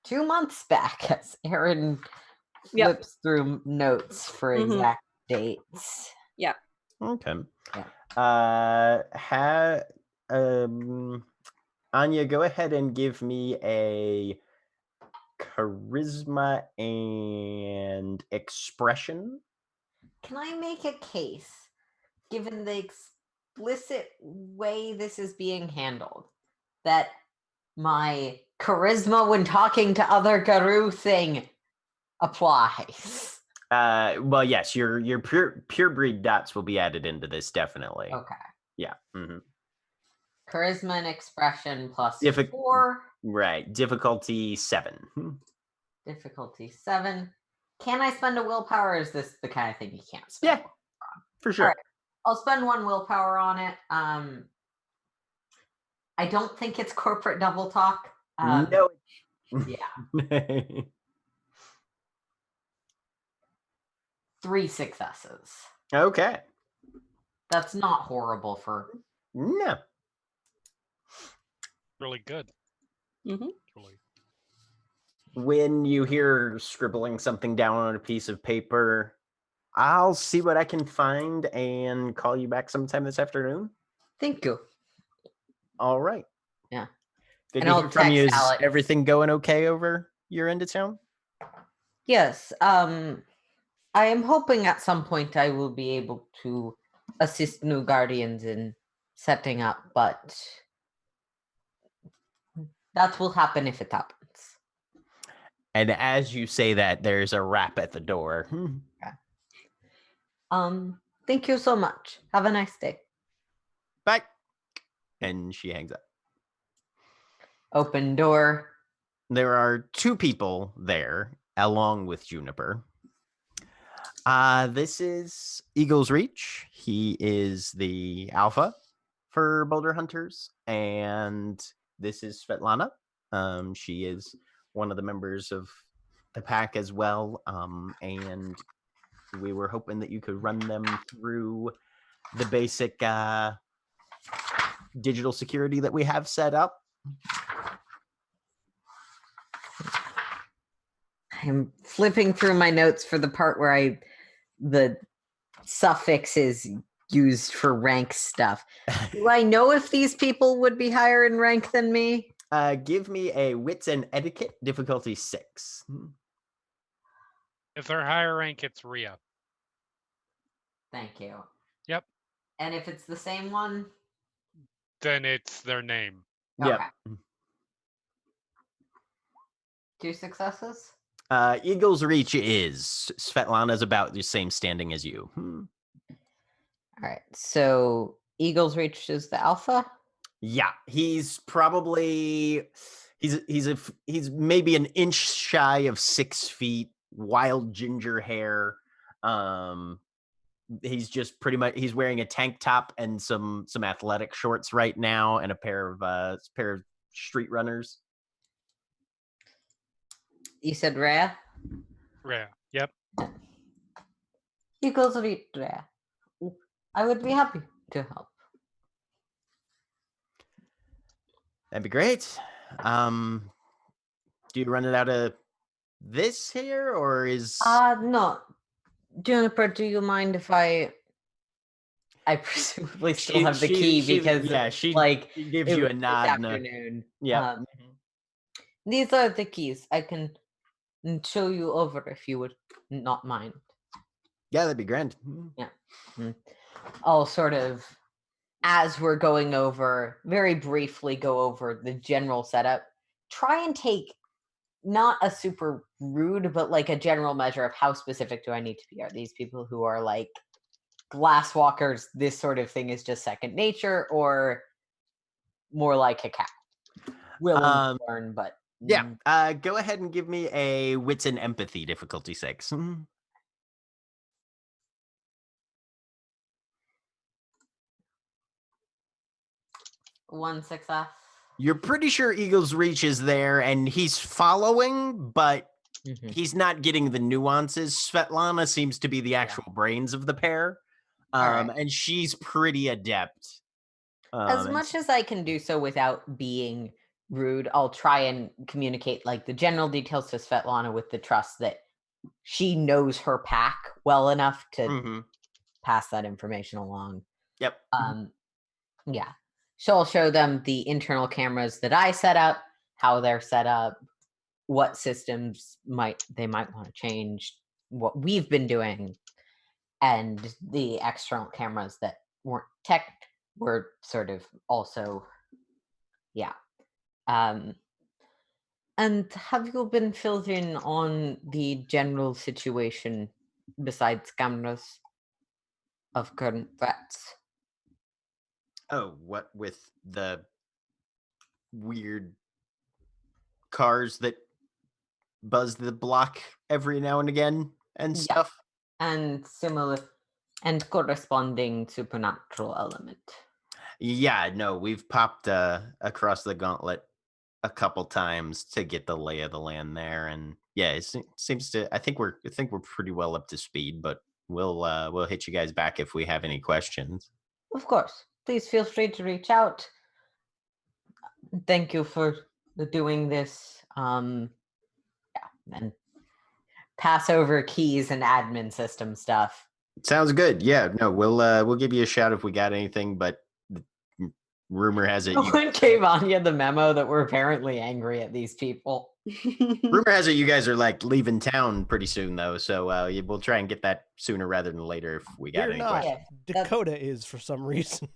2 months back, as Aaron flips through notes for exact dates. Yeah. Okay. Yeah. Anya, go ahead and give me a charisma and expression. Can I make a case, given the explicit way this is being handled, that my charisma when talking to other Garou thing applies? Well, yes, your pure breed dots will be added into this, definitely. Okay. Yeah. Mm-hmm. Charisma and expression plus 4. Right. Difficulty 7. Difficulty 7. Can I spend a willpower, or is this the kind of thing you can't spend? Yeah, for sure. All right. I'll spend 1 willpower on it. I don't think it's corporate double talk. No. Yeah. 3 successes. Okay. That's not horrible for... No. Really good. Mm-hmm. Really. When you hear scribbling something down on a piece of paper, I'll see what I can find and call you back sometime this afternoon. Thank you. All right. Yeah. Good And to I'll hear from you. Is text Alex. everything going okay over your end of town? Yes. I am hoping at some point I will be able to assist new guardians in setting up, but that will happen if it happens. And as you say that, there's a rap at the door. Thank you so much. Have a nice day. Bye. And she hangs up. Open door. There are 2 people there, along with Juniper. This is Eagle's Reach. He is the alpha for Boulder Hunters. And this is Svetlana. She is one of the members of the pack as well. And we were hoping that you could run them through the basic digital security that we have set up. I'm flipping through my notes for the part where the suffix is used for rank stuff. Do I know if these people would be higher in rank than me? Give me a wits and etiquette, difficulty 6. If they're higher rank, it's Rhea. Thank you. Yep. And if it's the same one? Then it's their name. Yep. Okay. 2 successes? Eagle's Reach is. Svetlana's about the same standing as you. All right. So Eagle's Reach is the alpha? Yeah, he's He's maybe an inch shy of 6 feet, wild ginger hair. He's just pretty much he's wearing a tank top and some athletic shorts right now, and a pair of street runners. You said Rhea? Rhea. Yep. Equals read Rhea. I would be happy to help. That'd be great. Do you run it out of this here, or is No. Juniper, do you mind if I presumably still have the key because she gives it you was a this nod. afternoon. Yeah. These are the keys. I can show you over if you would not mind. Yeah, that'd be grand. Yeah. I'll sort of, as we're going over, very briefly go over the general setup. Try and take not a super rude, but like a general measure of how specific do I need to be? Are these people who are like glass walkers, this sort of thing is just second nature, or more like a cat? Willing to learn, but yeah. Go ahead and give me a wits and empathy difficulty 6. One success. You're pretty sure Eagle's Reach is there, and he's following, but he's not getting the nuances. Svetlana seems to be the actual brains of the pair, and she's pretty adept. As much as I can do so without being rude, I'll try and communicate like the general details to Svetlana with the trust that she knows her pack well enough to pass that information along. Yep. Yeah. So I'll show them the internal cameras that I set up, how they're set up, what systems they might want to change, what we've been doing, and the external cameras that were sort of also, yeah. And have you been filled in on the general situation besides cameras of current threats? Oh, what with the weird cars that buzz the block every now and again and stuff? And similar and corresponding supernatural element. Yeah, no, we've popped across the gauntlet a couple times to get the lay of the land there, and yeah, it seems to. I think we're pretty well up to speed, but we'll hit you guys back if we have any questions. Of course, please feel free to reach out. Thank you for doing this. And pass over keys and admin system stuff. Sounds good. Yeah, no, we'll give you a shout if we got anything, but rumor has it When came on you the memo that we're apparently angry at these people. Rumor has it you guys are like leaving town pretty soon though, so we'll try and get that sooner rather than later if we got any questions. Dakota is for some reason.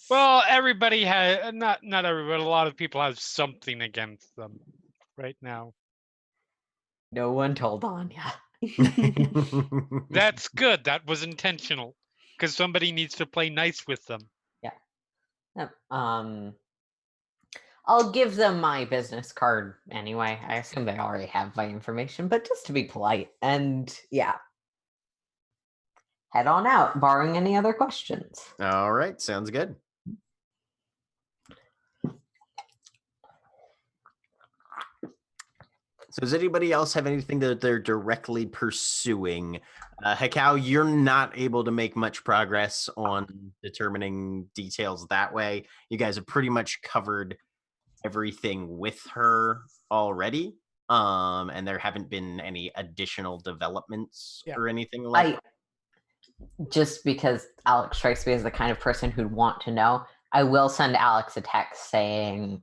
Well, everybody has not everybody, a lot of people have something against them right now. No one told Anya. That's good. That was intentional. Because somebody needs to play nice with them. Yeah. I'll give them my business card anyway. I assume they already have my information, but just to be polite. And yeah. Head on out, barring any other questions. All right, sounds good. So does anybody else have anything that they're directly pursuing? Hekau, you're not able to make much progress on determining details that way. You guys have pretty much covered everything with her already. And there haven't been any additional developments or anything like that. Just because Alex strikes me as the kind of person who'd want to know, I will send Alex a text saying,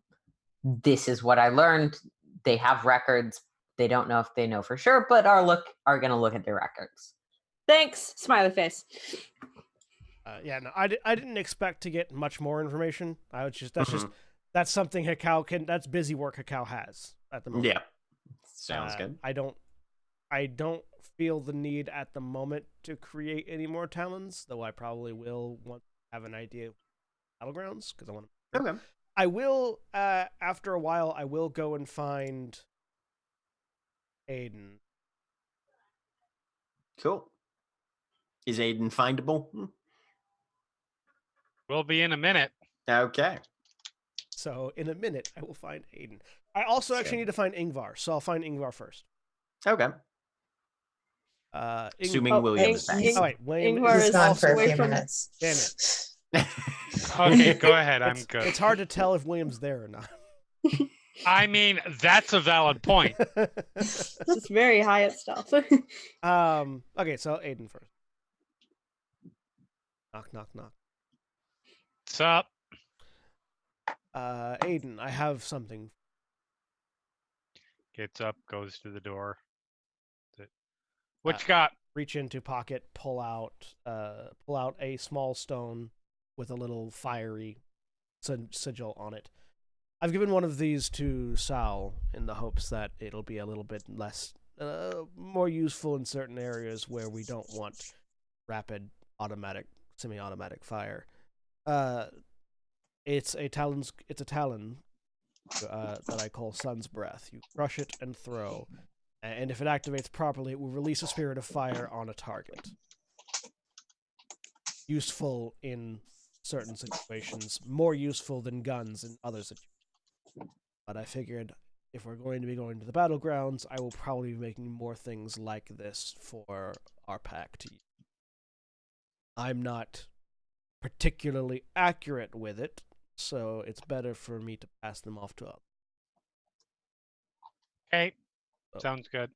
this is what I learned. They have records. They don't know if they know for sure, but are going to look at their records. Thanks, smiley face. Yeah, no, I didn't expect to get much more information. I was just that's something Hekau that's busy work Hekau has at the moment. Yeah, sounds good. I don't feel the need at the moment to create any more talons, though I probably will want to have an idea of battlegrounds because I want to. Okay. I will, after a while, I will go and find Aiden. Cool. Is Aiden findable? We'll be in a minute. Okay. So in a minute, I will find Aiden. I also actually need to find Ingvar, so I'll find Ingvar first. Okay. Assuming William's back. Oh wait, William Ingvar He's is gone for a away few from- minutes. Damn it. Okay, go ahead. I'm good. It's hard to tell if William's there or not. I mean, that's a valid point. Just very high at stuff. Okay, so Aiden first. Knock, knock, knock. What's up? Aiden, I have something. Gets up, goes to the door. What you got? Reach into pocket, pull out a small stone with a little fiery sigil on it. I've given one of these to Sal in the hopes that it'll be a little bit less, more useful in certain areas where we don't want rapid, automatic, semi-automatic fire. It's a talon that I call Sun's Breath. You crush it and throw, and if it activates properly, it will release a spirit of fire on a target. Useful in certain situations, more useful than guns in other situations. But I figured if we're going to be going to the battlegrounds, I will probably be making more things like this for our pack to use. I'm not particularly accurate with it, so it's better for me to pass them off to others. Okay, sounds good.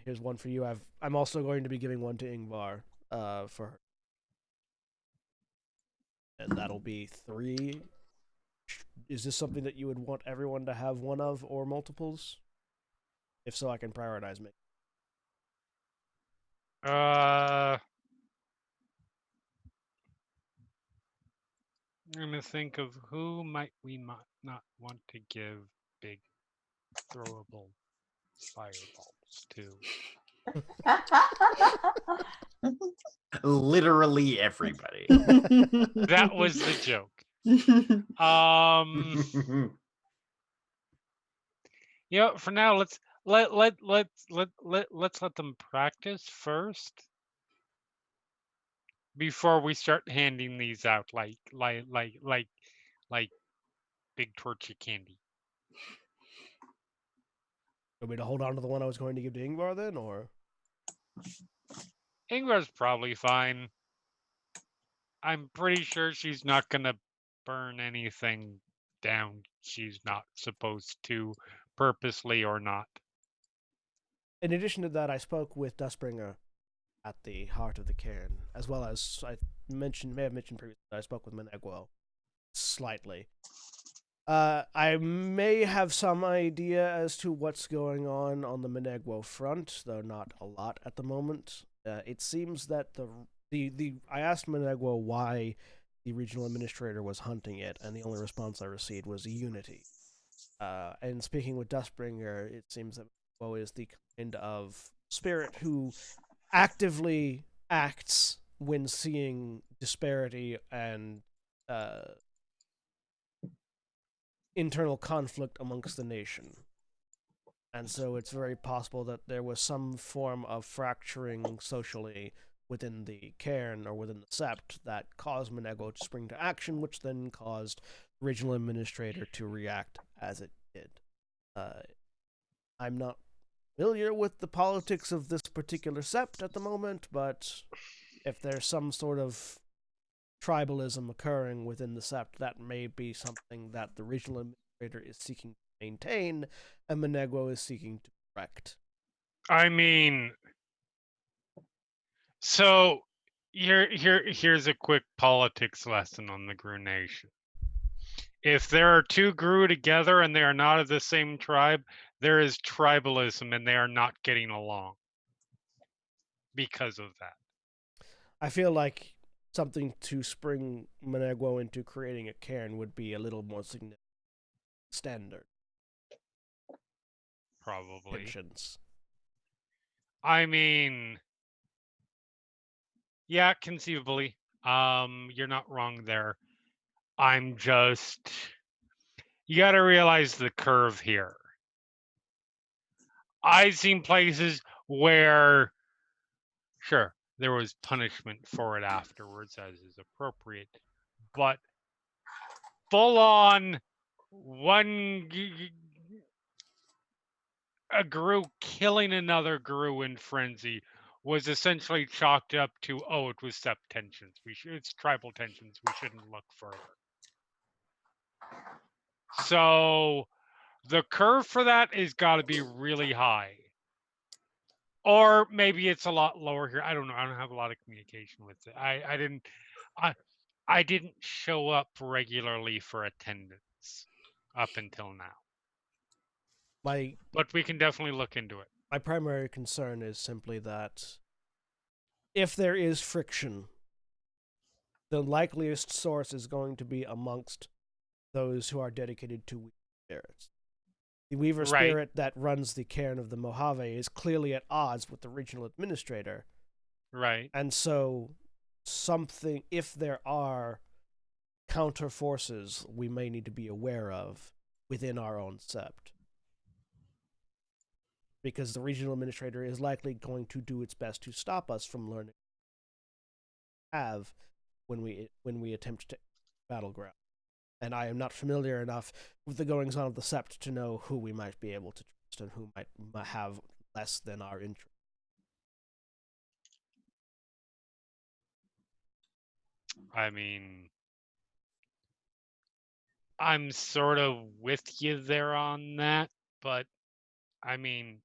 Here's one for you. I'm also going to be giving one to Ingvar for her. And that'll be 3. Is this something that you would want everyone to have one of or multiples? If so, I can prioritize me. I'm gonna think of who might we not want to give big throwable fireballs to. Literally everybody. That was the joke. For now, let's let them practice first before we start handing these out like big torch of candy. Want me to hold on to the one I was going to give to Ingvar then, or? Ingvar's probably fine. I'm pretty sure she's not gonna burn anything down she's not supposed to, purposely or not. In addition to that, I spoke with Dustbringer at the heart of the cairn, as well as I may have mentioned previously, I spoke with Menegwo slightly. I may have some idea as to what's going on the Menegwo front, though not a lot at the moment. It seems that I asked Menegwo why the regional administrator was hunting it, and the only response I received was unity. And speaking with Dustbringer, it seems that Menegwo is the kind of spirit who actively acts when seeing disparity and internal conflict amongst the nation. And so it's very possible that there was some form of fracturing socially within the cairn or within the sept that caused Menegwo to spring to action, which then caused the regional administrator to react as it did. I'm not familiar with the politics of this particular sept at the moment, but if there's some sort of tribalism occurring within the sept, that may be something that the regional administrator is seeking to maintain, and Menegwo is seeking to correct. I mean, so here's a quick politics lesson on the Gru Nation. If there are two Gru together and they are not of the same tribe, there is tribalism and they are not getting along because of that. I feel like something to spring Menegwo into creating a cairn would be a little more significant. Standard. Probably. Tensions. I mean, yeah, conceivably. You're not wrong there. I'm just you got to realize the curve here. I've seen places where, sure, there was punishment for it afterwards, as is appropriate, but full on a Gru killing another Gru in frenzy was essentially chalked up to, oh, it was sept tensions. It's tribal tensions. We shouldn't look further. So the curve for that is got to be really high. Or maybe it's a lot lower here. I don't know. I don't have a lot of communication with it. I didn't show up regularly for attendance up until now. But we can definitely look into it. My primary concern is simply that if there is friction, the likeliest source is going to be amongst those who are dedicated to Weaver spirits. The Weaver spirit that runs the cairn of the Mojave is clearly at odds with the regional administrator. Right. And so if there are counter forces we may need to be aware of within our own sept. Because the regional administrator is likely going to do its best to stop us from learning when we attempt to battleground. And I am not familiar enough with the goings on of the sept to know who we might be able to trust and who might have less than our interest. I mean, I'm sort of with you there on that, but I mean,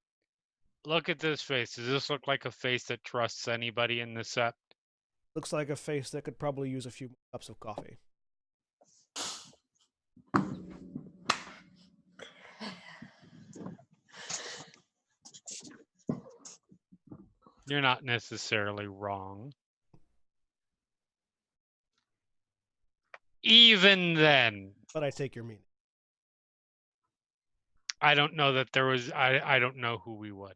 look at this face. Does this look like a face that trusts anybody in the sept? Looks like a face that could probably use a few cups of coffee. You're not necessarily wrong. Even then. But I take your meaning. I don't know that there was, I don't know who we would.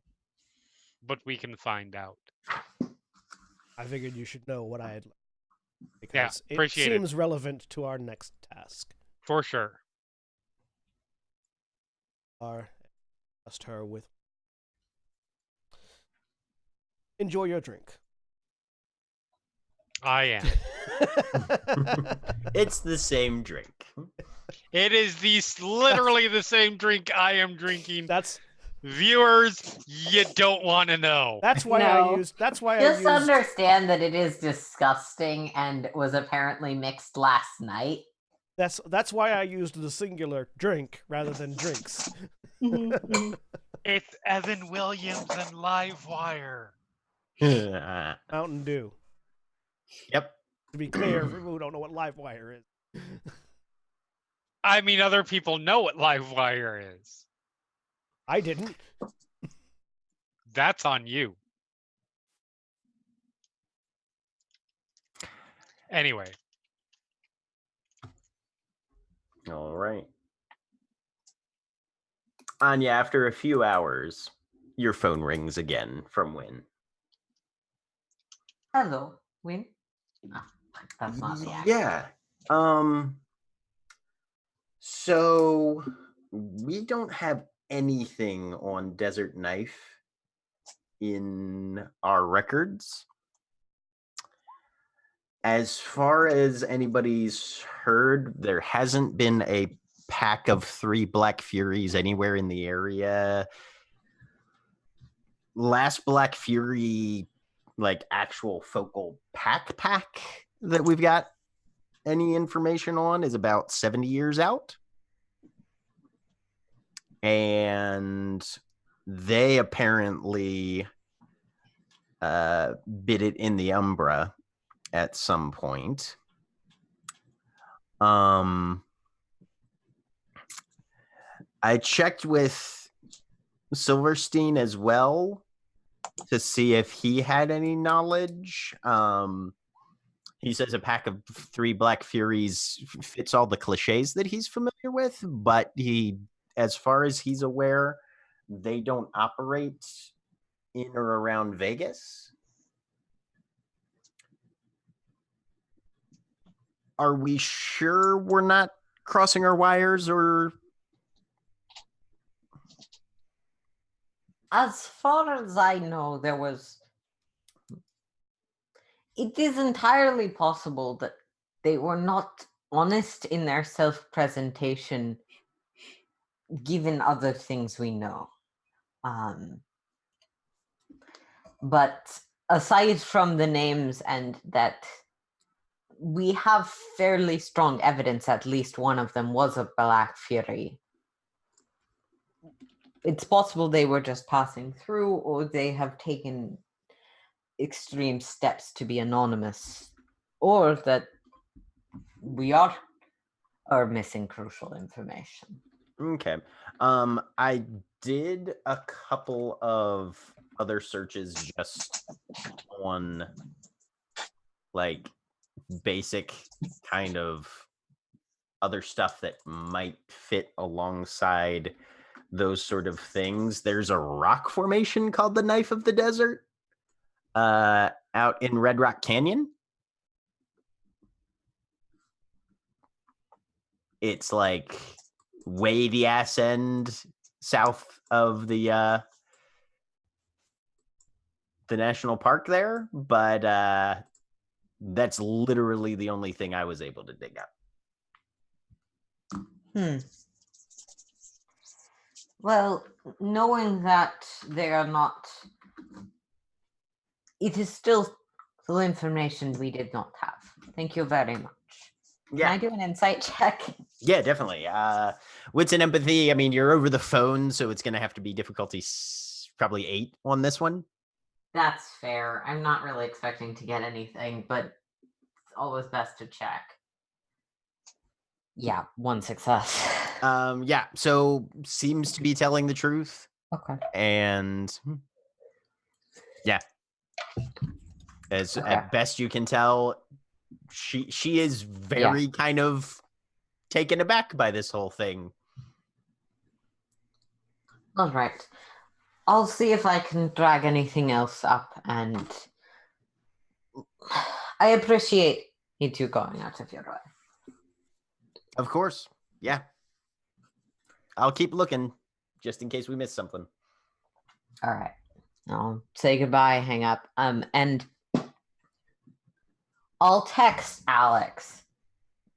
But we can find out. I figured you should know what I had. Because it seems relevant to our next task. For sure. Trust her with. Enjoy your drink. I am. It's the same drink. It is literally the same drink I am drinking. That's viewers, you don't want to know. That's why I used. That's why Just understand that it is disgusting and was apparently mixed last night. That's why I used the singular drink rather than drinks. It's Evan Williams and Livewire. Mountain Dew. Yep. To be clear, for people who don't know what Livewire is. I mean, other people know what Livewire is. I didn't. That's on you. Anyway. All right. Anya, after a few hours, your phone rings again from Win. Hello, Win. Oh, that's not the accent. Yeah. So we don't have anything on Desert Knife in our records. As far as anybody's heard, there hasn't been a pack of 3 Black Furies anywhere in the area. Last Black Fury, like actual focal pack that we've got any information on is about 70 years out. And they apparently bid it in the Umbra at some point. I checked with Silverstein as well to see if he had any knowledge. He says a pack of 3 Black Furies fits all the cliches that he's familiar with, but as far as he's aware, they don't operate in or around Vegas. Are we sure we're not crossing our wires, or As far as I know, it is entirely possible that they were not honest in their self-presentation, given other things we know. But aside from the names and that, we have fairly strong evidence at least one of them was a Black Fury. It's possible they were just passing through, or they have taken extreme steps to be anonymous, or that we are missing crucial information. okay. I did a couple of other searches just on like basic kind of other stuff that might fit alongside those sort of things. There's a rock formation called the Knife of the Desert out in Red Rock Canyon. It's like way the ass end south of the national park there, but that's literally the only thing I was able to dig up. Well, knowing that they are not, it is still information we did not have. Thank you very much. Yeah. Can I do an insight check? Yeah, definitely. Wits and empathy. I mean, you're over the phone, so it's going to have to be difficulty probably 8 on this one. That's fair. I'm not really expecting to get anything, but it's always best to check. Yeah, 1 success. Yeah, so seems to be telling the truth. Okay. And yeah, at best you can tell, she is very kind of taken aback by this whole thing. All right. I'll see if I can drag anything else up, and I appreciate you two going out of your way. Of course. Yeah. I'll keep looking just in case we miss something. All right. I'll say goodbye, hang up. And I'll text Alex.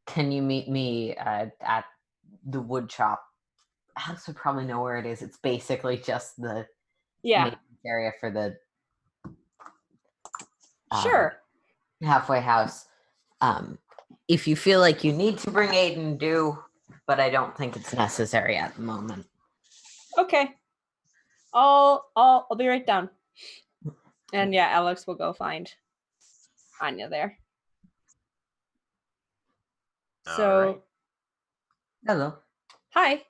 Can you meet me at the wood shop? Alex would probably know where it is. It's basically just the area for the sure halfway house. If you feel like you need to bring Aiden, do, but I don't think it's necessary at the moment. Okay. I'll be right down. And yeah, Alex will go find Anya there. So right. Hello. Hi.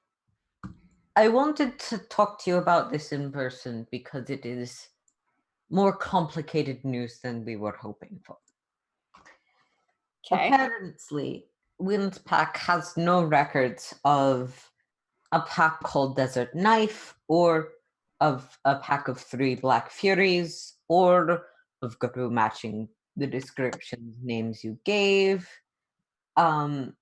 I wanted to talk to you about this in person because it is more complicated news than we were hoping for. Okay. Apparently, Wynn's pack has no records of a pack called Desert Knife, or of a pack of 3 Black Furies, or of Guru matching the description names you gave. The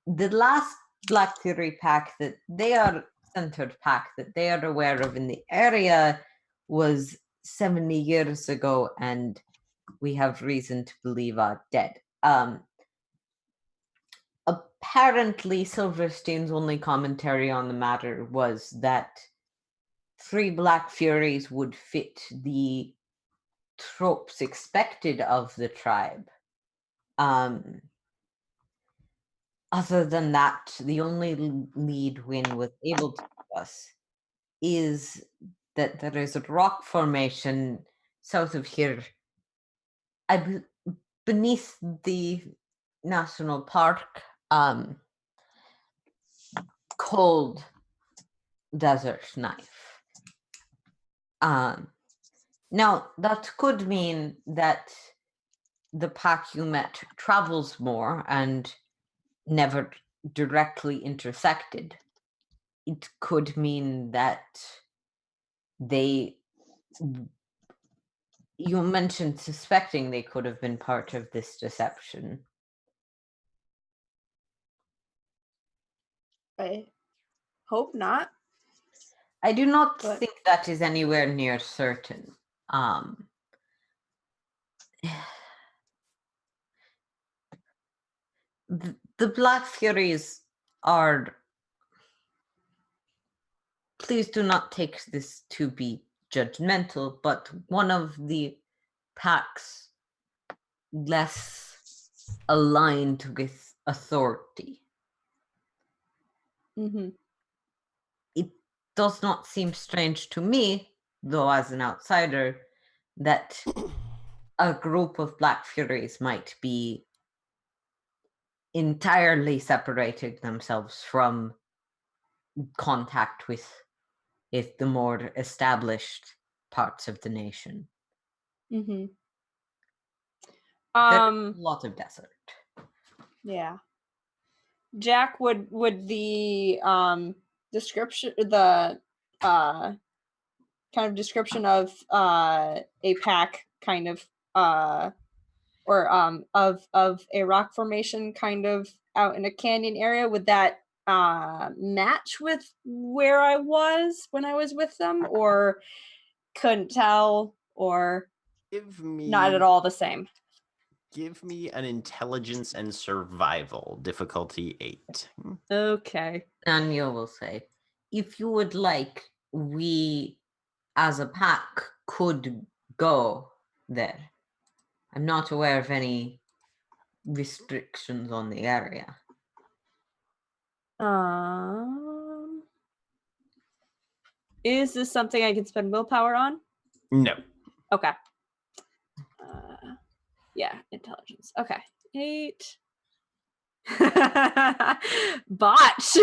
last Black Fury pack that they are centered pack that they are aware of in the area was 70 years ago, and we have reason to believe are dead. Apparently, Silverstein's only commentary on the matter was that 3 Black Furies would fit the tropes expected of the tribe. Other than that, the only lead Wynn was able to give us is that there is a rock formation south of here, beneath the national park, called Desert Knife. Now, that could mean that the pack you met travels more and never directly intersected. It could mean that you mentioned suspecting they could have been part of this deception. I hope not. I do not But- think that is anywhere near certain. The Black Furies are. Please do not take this to be judgmental, but one of the packs less aligned with authority. Mm-hmm. It does not seem strange to me, though, as an outsider, that a group of Black Furies might be entirely separating themselves from contact with the more established parts of the nation. Mm-hmm. There's a lot of desert. Yeah. Jack, would the description, the kind of description of a pack kind of or of a rock formation kind of out in a canyon area, would that match with where I was when I was with them, or couldn't tell, or not at all the same? Give me an intelligence and survival, difficulty 8. Okay. Daniel will say, if you would like, we as a pack could go there. I'm not aware of any restrictions on the area. Is this something I can spend willpower on? No. Okay. Yeah, intelligence. Okay. 8. Botch.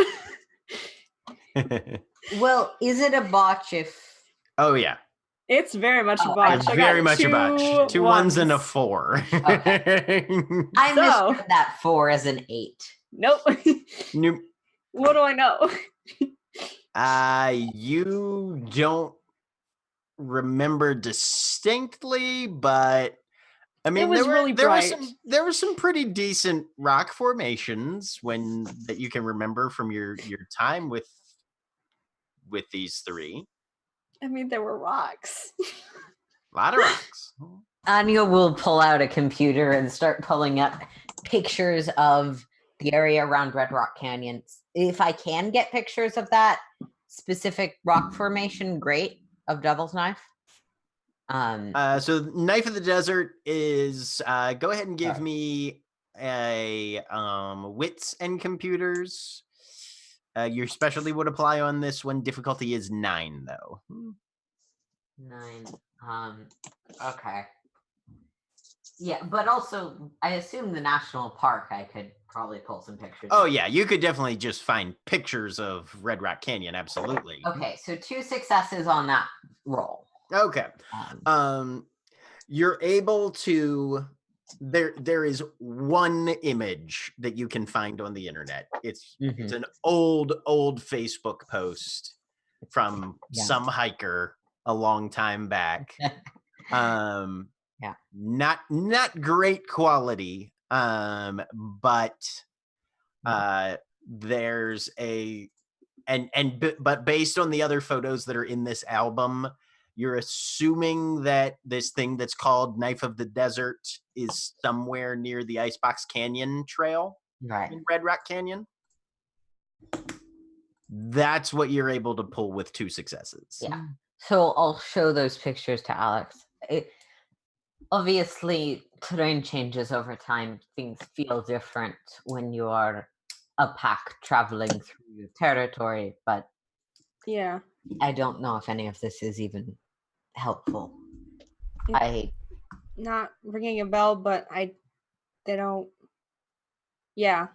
Well, is it a botch if... Oh, yeah. It's very much a Oh, botch. I Very got much a botch. 2 ones and a ones. 4. I So- misread that 4 as an 8. Nope. Nope. What do I know? You don't remember distinctly, but I mean, was really bright. there were some pretty decent rock formations that you can remember from your time with these 3. I mean, there were rocks. A lot of rocks. Anya will pull out a computer and start pulling up pictures of the area around Red Rock Canyon. If I can get pictures of that specific rock formation, great, of Devil's Knife. So Knife of the Desert is go ahead and give me a wits and computers. Your specialty would apply on this one. Difficulty is 9 though. 9. Okay. Yeah, but also I assume the national park I could probably pull some pictures. Oh yeah, you could definitely just find pictures of Red Rock Canyon, absolutely. Okay, so 2 successes on that roll. Okay. You're able to there is one image that you can find on the internet. It's an old Facebook post from some hiker a long time back. Not great quality, but there's but based on the other photos that are in this album, you're assuming that this thing that's called Knife of the Desert is somewhere near the Icebox Canyon Trail in Red Rock Canyon. That's what you're able to pull with 2 successes. Yeah. So I'll show those pictures to Alex. Obviously, terrain changes over time. Things feel different when you are a pack traveling through your territory, but yeah, I don't know if any of this is even helpful. Not ringing a bell, but they don't. Yeah,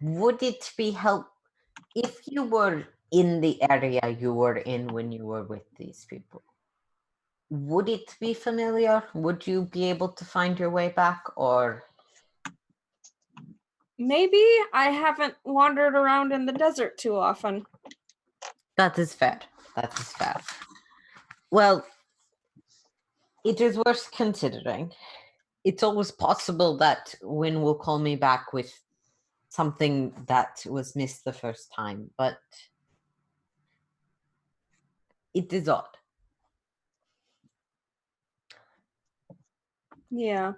Would it be help if you were in the area you were in when you were with these people? Would it be familiar? Would you be able to find your way back, or? Maybe. I haven't wandered around in the desert too often. That is fair. Well, it is worth considering. it's always possible that Win will call me back with something that was missed the first time, but it is odd. Yeah.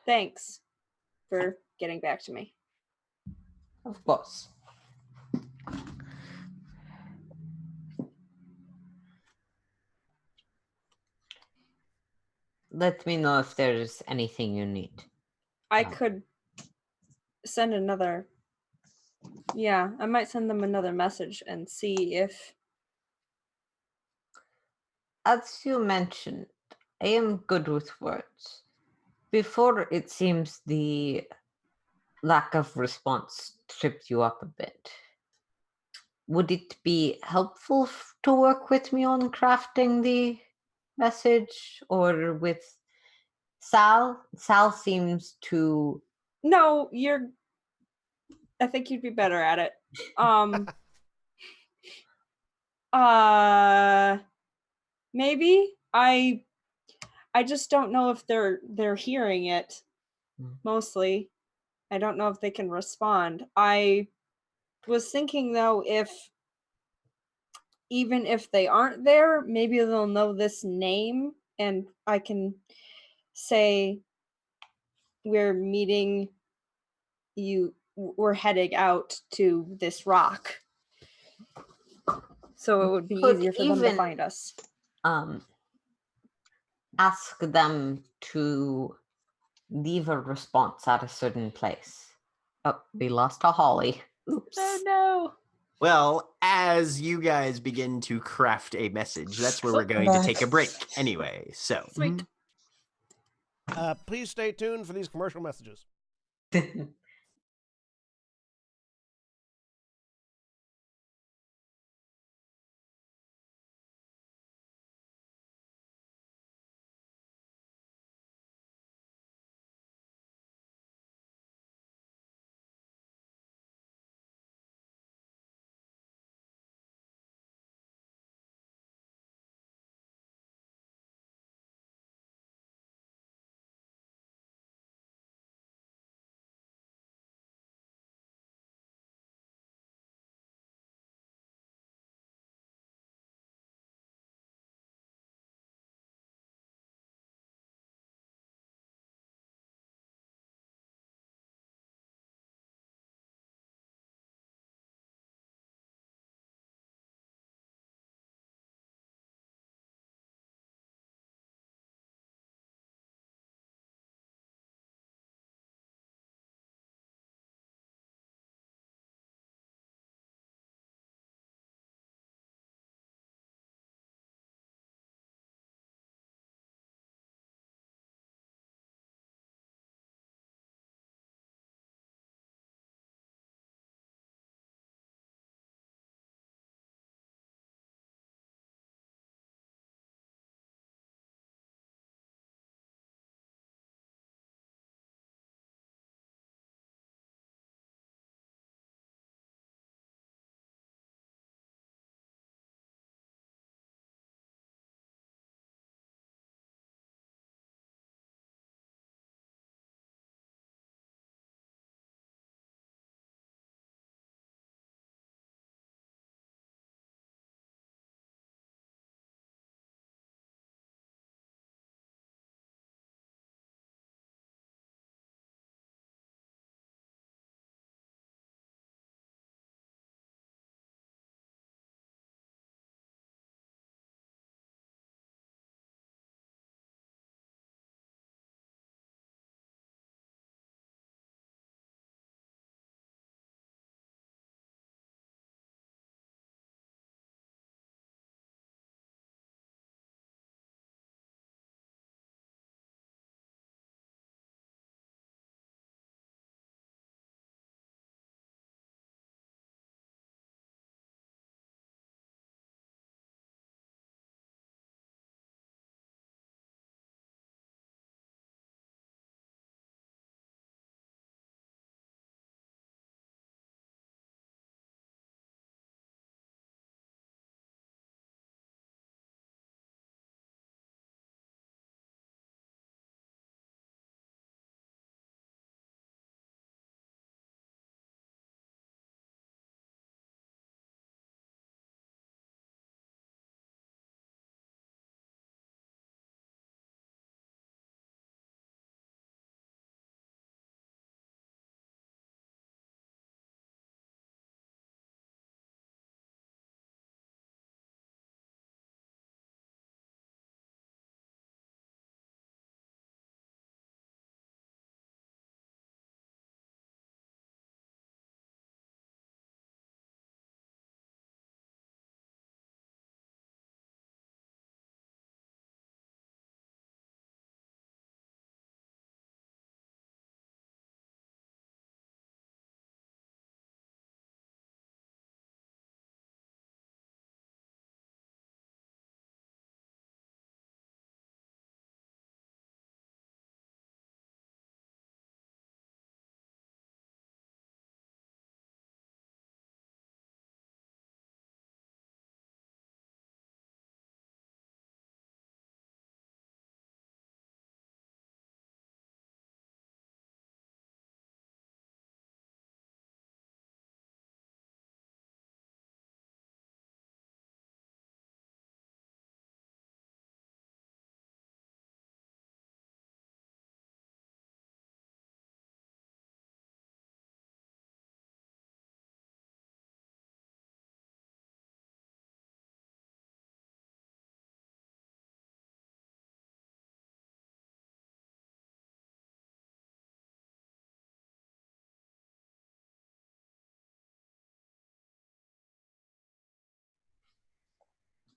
Thanks for getting back to me. Of course. Let me know if there's anything you need. I could send another. Yeah, I might send them another message and see if. As you mentioned, I am good with words. Before, it seems the lack of response tripped you up a bit. Would it be helpful to work with me on crafting the message, or with Sal? Sal seems to. No, you're. I think you'd be better at it. Maybe I just don't know if they're hearing it. Mostly, I don't know if they can respond. I was thinking though, if even if they aren't there, maybe they'll know this name, and I can say we're meeting you. We're heading out to this rock, so it would be Could easier for them to even, find us. Ask them to leave a response at a certain place. Oh, we lost a Holly. Oops. Oh no. Well, as you guys begin to craft a message, that's where we're going to take a break anyway. So, Sweet. Please stay tuned for these commercial messages.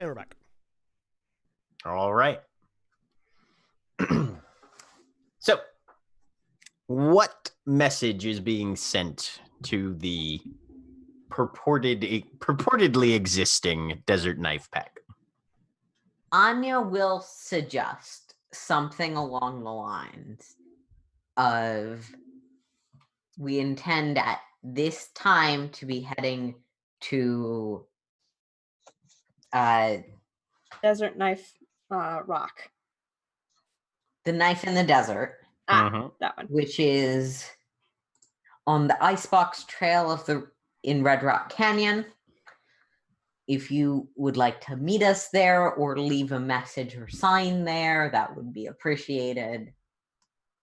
And we're back. All right. So, what message is being sent to the purportedly existing Desert Knife Pack? Anya will suggest something along the lines of, we intend at this time to be heading to Desert Knife Rock. the Knife in the Desert, That one. which is on the Icebox Trail in Red Rock Canyon. If you would like to meet us there or leave a message or sign there, that would be appreciated.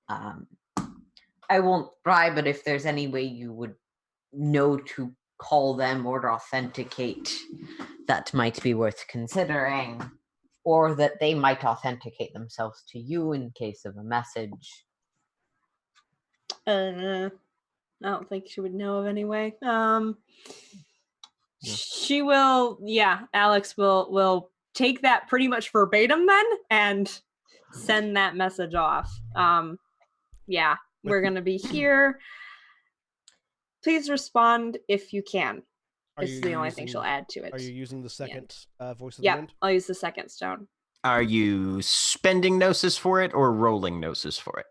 I won't try, but if there's any way you would know to call them or to authenticate, that might be worth considering. Or that they might authenticate themselves to you in case of a message. I don't think she would know of any way. She will, Alex will take that pretty much verbatim then and send that message off. We're going to be here. Please respond if you can. It's the only thing she'll add to it. Are you using the second voice of the Yeah, wind? I'll use the second stone. Are you spending Gnosis for it or rolling Gnosis for it?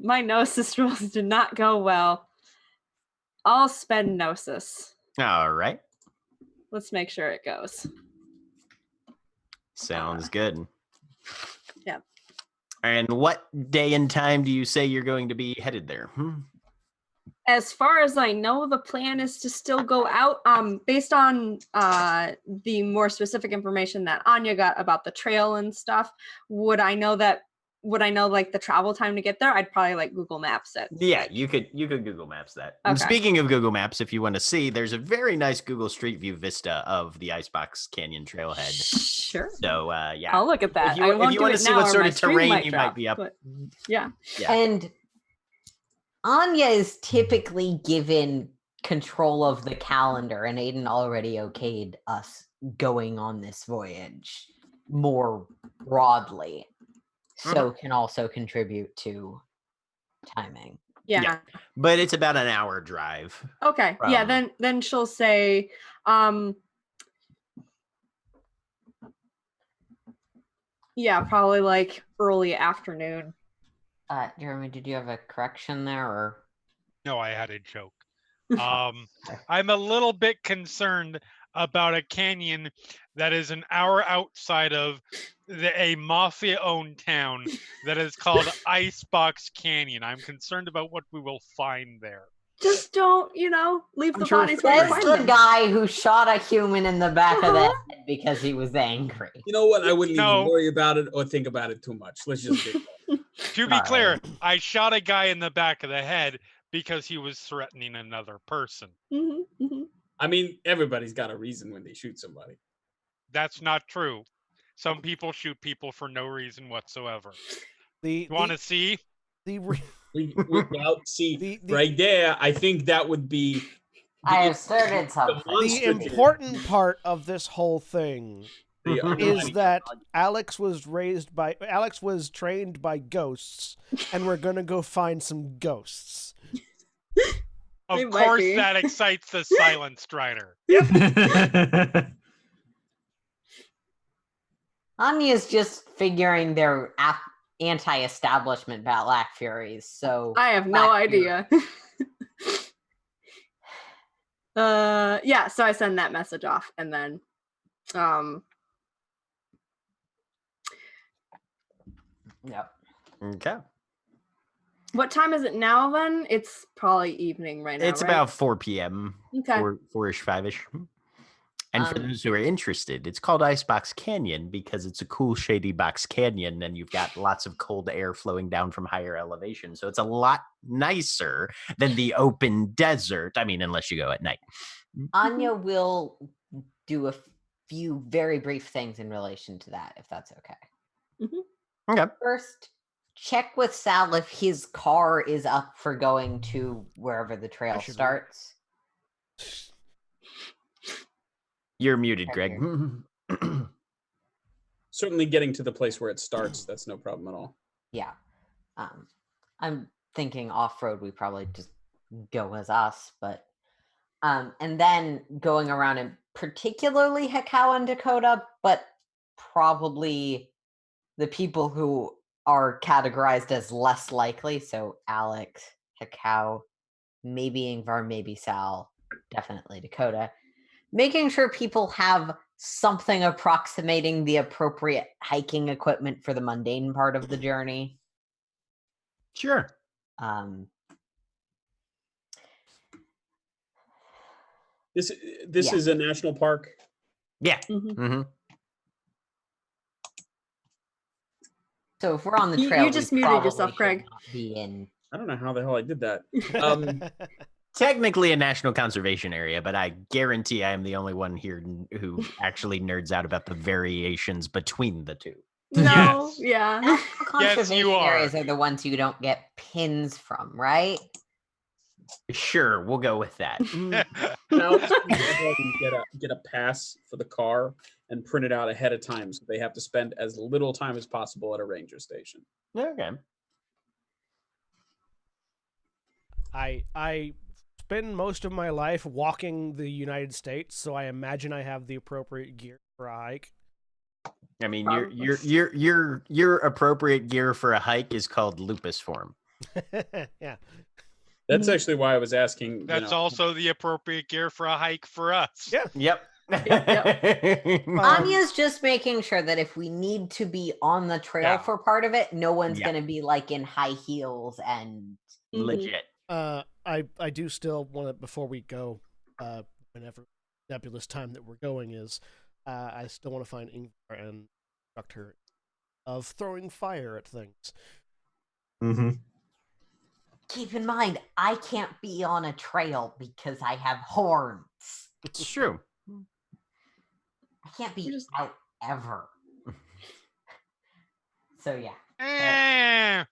My Gnosis rolls did not go well. I'll spend Gnosis. All right. Let's make sure it goes. Sounds good. Yeah. And what day and time do you say you're going to be headed there? As far as I know, the plan is to still go out. Based on the more specific information that Anya got about the trail and stuff, would I know like the travel time to get there? I'd probably like Google Maps it. Yeah, you could Google Maps that. And Okay. speaking of Google Maps, if you want to see, there's a very nice Google Street View vista of the Icebox Canyon trailhead. Sure. So yeah, I'll look at that. If you want to see what sort of terrain you might be up. Yeah. And Anya is typically given control of the calendar, and Aiden already okayed us going on this voyage more broadly, so can also contribute to timing. Yeah. But it's about an hour drive. Okay. Yeah. Then she'll say, yeah, probably like early afternoon. Jeremy, did you have a correction there, or? No, I had a joke. I'm a little bit concerned about a canyon that is an hour outside of a mafia-owned town that is called Icebox Canyon. I'm concerned about what we will find there. Just don't, leave the bodies where you That's find the them. guy who shot a human in the back of the head because he was angry. You know what? I wouldn't even worry about it or think about it too much. Let's just get going. To be clear, I shot a guy in the back of the head because he was threatening another person. I mean, everybody's got a reason when they shoot somebody. That's not true. Some people shoot people for no reason whatsoever. You want to see? Right there, I think that would be. I have started something. The important part of this whole thing is that Alex was trained by ghosts, and we're gonna go find some ghosts. Of course, that excites the Silent Strider. Yep. Anya's just figuring they're anti-establishment Black Furies, so I have no idea. So I send that message off, and then Yep. Okay. What time is it now then? It's probably evening right now. It's right? about 4 p.m. Okay. 4-ish, 5-ish. And for those who are interested, it's called Icebox Canyon because it's a cool, shady box canyon, and you've got lots of cold air flowing down from higher elevation. So it's a lot nicer than the open desert. I mean, unless you go at night. Anya will do a few very brief things in relation to that, if that's okay. Okay. First, check with Sal if his car is up for going to wherever the trail starts. You're muted, Greg. Certainly getting to the place where it starts, that's no problem at all. Yeah. I'm thinking off-road, we probably just go as us, but and then going around in particularly Hekau and Dakota, but probably the people who are categorized as less likely. So Alex, Hekau, maybe Ingvar, maybe Sal, definitely Dakota. Making sure people have something approximating the appropriate hiking equipment for the mundane part of the journey. Sure. This Yeah. is a national park. Yeah. Mhm. So if we're on the You trail, just we muted probably yourself, should Craig. not be in. I don't know how the hell I did that. Technically a national conservation area, but I guarantee I am the only one here who actually nerds out about the variations between the two. No, Yes. yeah. National Yes, conservation you are. areas are the ones you don't get pins from, right? Sure, we'll go with that. Now, just go ahead and get a pass for the car and print it out ahead of time, so they have to spend as little time as possible at a ranger station. Okay. I spend most of my life walking the United States, so I imagine I have the appropriate gear for a hike. I mean, your appropriate gear for a hike is called lupus form. Yeah. That's actually why I was asking. That's also the appropriate gear for a hike for us. Yeah. Yep. Anya's just making sure that if we need to be on the trail Yeah. for part of it, no one's Yeah. going to be like in high heels and Legit. I do still want to, before we go, whenever nebulous time that we're going is, I still want to find Ingvar and instruct her of throwing fire at things. Mm-hmm. keep in mind, I can't be on a trail because I have horns. It's true. I can't be out ever. So yeah.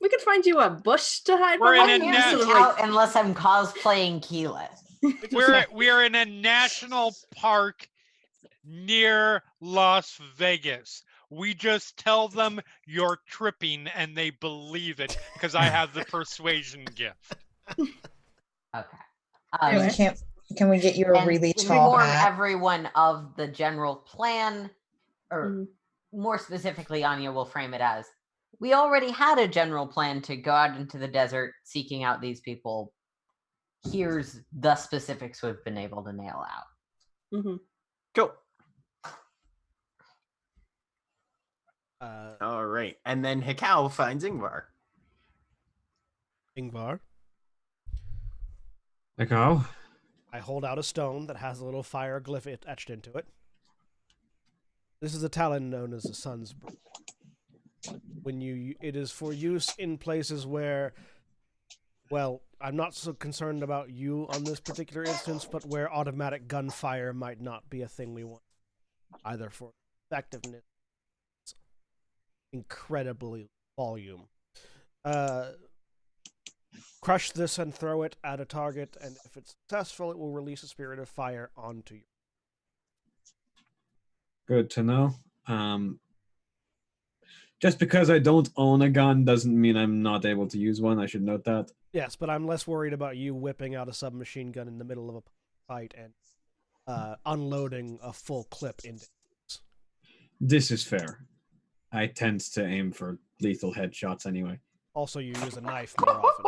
We could find you a bush to hide We're behind. in a I can't be out unless I'm cosplaying Keyleth. We are in a national park near Las Vegas. We just tell them you're tripping and they believe it because I have the persuasion gift. Okay. Can we get you a And really to tall inform hat? everyone of the general plan, or more specifically, Anya will frame it as, we already had a general plan to go out into the desert seeking out these people. Here's the specifics we've been able to nail out. Cool. All right. And then Hekau finds Ingvar. Ingvar, Hekau? I hold out a stone that has a little fire glyph etched into it. This is a talon known as the Sun's Brew. It is for use in places where, well, I'm not so concerned about you on this particular instance, but where automatic gunfire might not be a thing we want, either for effectiveness, incredibly volume. Crush this and throw it at a target, and if it's successful, it will release a spirit of fire onto you. Good to know. Just because I don't own a gun doesn't mean I'm not able to use one. I should note that. Yes, but I'm less worried about you whipping out a submachine gun in the middle of a fight and unloading a full clip into it. This is fair. I tend to aim for lethal headshots anyway. Also, you use a knife more often.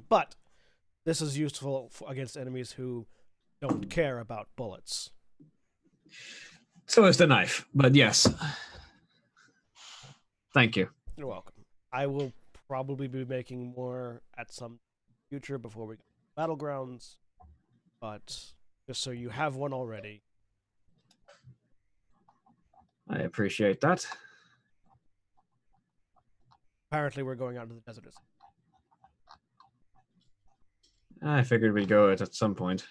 But this is useful against enemies who don't care about bullets. So is the knife, but yes. Thank you. You're welcome. I will probably be making more at some future before we go to Battlegrounds, but just so you have one already. I appreciate that. Apparently we're going out into the desert. I figured we'd go at some point.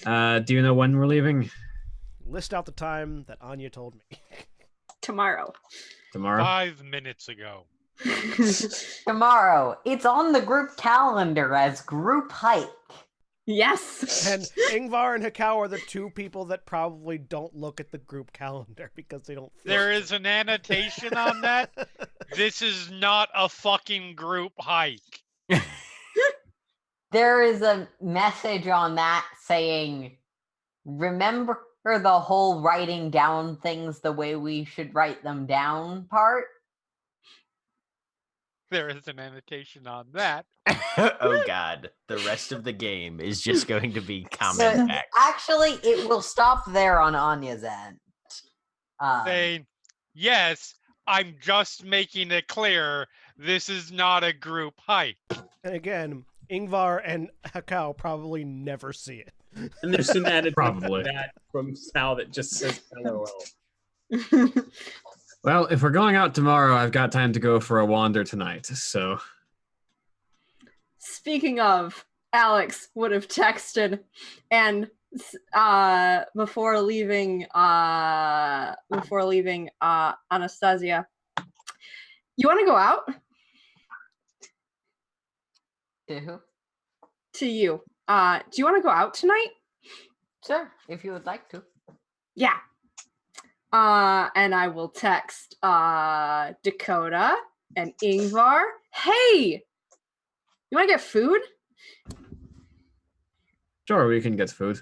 Do you know when we're leaving? List out the time that Anya told me. Tomorrow. Tomorrow? 5 minutes ago. Tomorrow. It's on the group calendar as group hike. Yes. And Ingvar and Hakao are the two people that probably don't look at the group calendar because they don't. There is an annotation on that. This is not a fucking group hike. There is a message on that saying, remember the whole writing down things the way we should write them down part? There is an annotation on that. Oh God, the rest of the game is just going to be comment back. Actually, it will stop there on Anya's end. Saying, yes, I'm just making it clear this is not a group hike. And again, Ingvar and Hakao probably never see it. And there's an added Probably. that from Sal that just says LOL. Well, if we're going out tomorrow, I've got time to go for a wander tonight. So Speaking of, Alex would have texted and before leaving Anastasia, you want to go out? To who? To you. Do you want to go out tonight? Sure, if you would like to. Yeah. And I will text Dakota and Ingvar. Hey, you want to get food? sure, we can get food.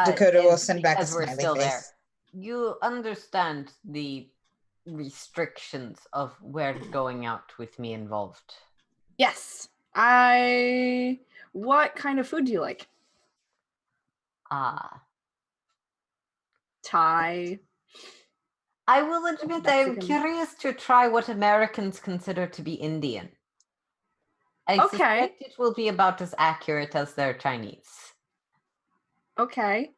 Dakota will and send back a because we're smiley still there. face. You understand the restrictions of where going out with me involved. Yes. What kind of food do you like? Thai. I will admit I'm Mexican. curious to try what Americans consider to be Indian. I Okay. suspect it will be about as accurate as their Chinese. Okay.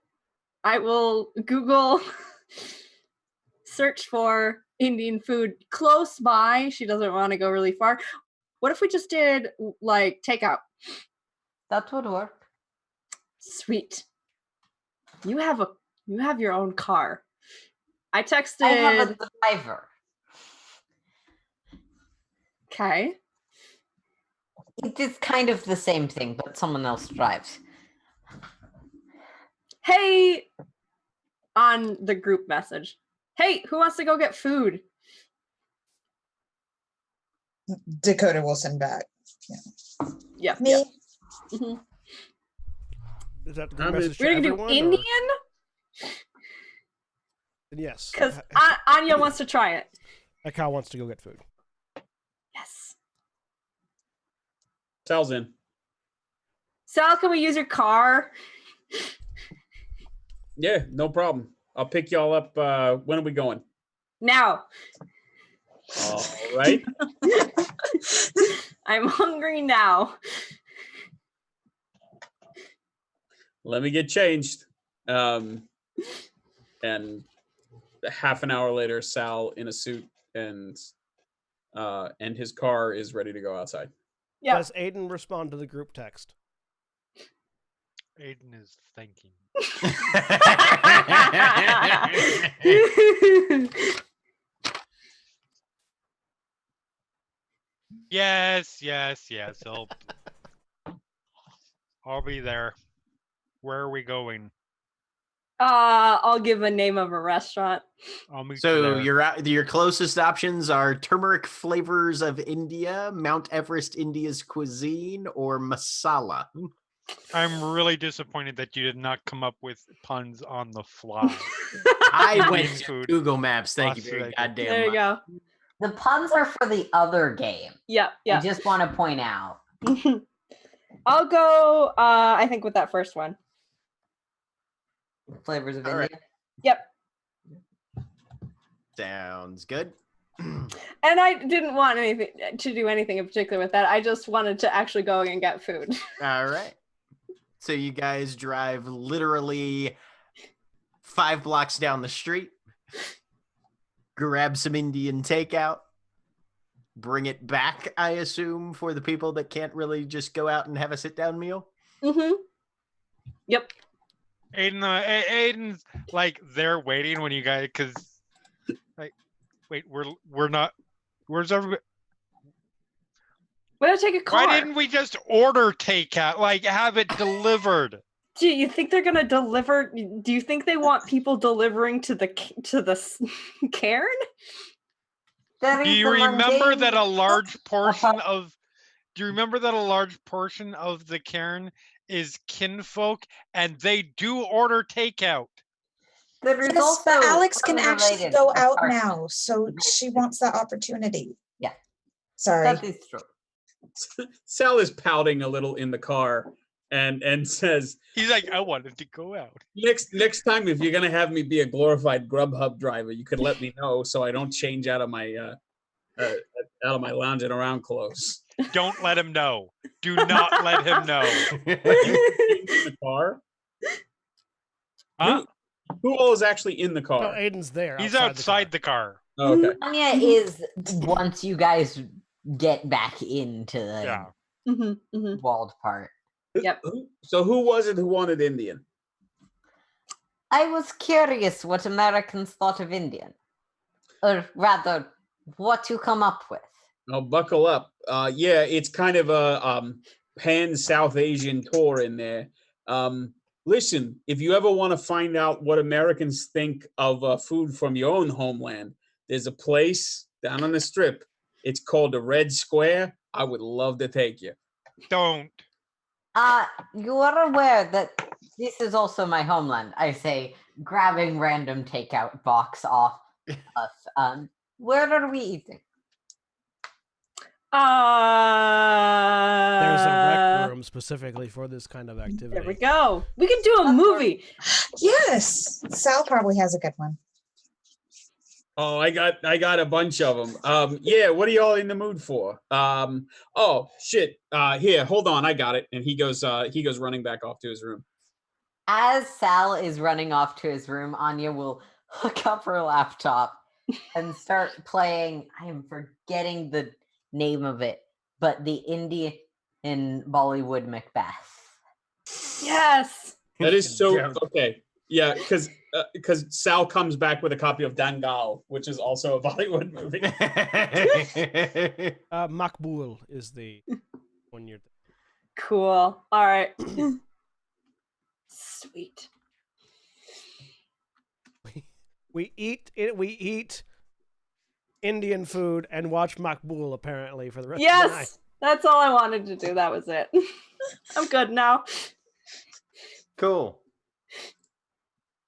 I will Google search for Indian food close by. She doesn't want to go really far. What if we just did like takeout? That would work. Sweet. You have your own car. I texted. I have a driver. Okay. It is kind of the same thing, but someone else drives. Hey, on the group message. Hey, who wants to go get food? Dakota will send back. Yep. Me? Yep. Mhm. Is that the I'm message to We're gonna do everyone? Indian Yes. because Anya wants to try it. Hakao wants to go get food. Yes. Sal's in. Sal, can we use your car? Yeah, no problem. I'll pick y'all up. When are we going? Now. All right. I'm hungry now. Let me get changed. And half an hour later, Sal in a suit and his car is ready to go outside. Yeah. Does Aiden respond to the group text? Aiden is thinking. Yes. I'll be there. Where are we going? I'll give a name of a restaurant. I'll meet you So there. your closest options are turmeric flavors of India, Mount Everest India's cuisine, or masala. I'm really disappointed that you did not come up with puns on the fly. I went Indian to food. Google Maps. Thank you Las very Vegas. goddamn There you much. go. The puns are for the other game. Yep. I Yep. just want to point out. I'll go. I think with that first one. Flavors of All India. right. Yep. Sounds good. And I didn't want to do anything in particular with that. I just wanted to actually go and get food. All right. So you guys drive literally 5 blocks down the street, grab some Indian takeout, bring it back, I assume, for the people that can't really just go out and have a sit-down meal. Mm-hmm. Yep. Aiden's like there waiting when you guys, because like, wait, we're not. Where's everybody? Why not take a car? Why didn't we just order takeout? Like, have it delivered? Do you think they're gonna deliver? Do you think they want people delivering to the cairn? That Do is you the remember mundane- that a large portion of? Do you remember that a large portion of the cairn is kinfolk, and they do order takeout? There is Yes, also but Alex can actually unrelated go out apart- now, so she wants that opportunity. Yeah. Sorry. That is true. Sal is pouting a little in the car and says, He's like, I wanted to go out. next time, if you're gonna have me be a glorified Grubhub driver, you could let me know so I don't change out of my lounging around clothes. Don't let him know. Do not let him know. In the car? Huh? Who all is actually in the No, car? Aiden's there. He's the car. outside the car. Oh, okay. Anya is once you guys get back into the Yeah. walled part. Yep. So who was it who wanted Indian? I was curious what Americans thought of Indian. Or rather, what you come up with. Oh, buckle up. Yeah, it's kind of a pan South Asian tour in there. Listen, if you ever want to find out what Americans think of food from your own homeland, there's a place down on the strip. It's called the Red Square. I would love to take you. Don't. You are aware that this is also my homeland. I say, grabbing random takeout box off us. Where are we eating? There's a rec room specifically for this kind of activity. There we go. We can do a movie. Yes, Sal probably has a good one. Oh, I got a bunch of them. Yeah, what are y'all in the mood for? Oh shit. Here, hold on, I got it. And he goes running back off to his room. As Sal is running off to his room, Anya will hook up her laptop and start playing. I am forgetting the name of it, but the Indian Bollywood Macbeth. Yes. That is so Yeah. okay. Yeah, because Sal comes back with a copy of Dangal, which is also a Bollywood movie. Makbul is the one you're. Cool. All right. Sweet. We eat Indian food and watch Makbul apparently for the rest of the night. Yes. That's all I wanted to do. That was it. I'm good now. Cool.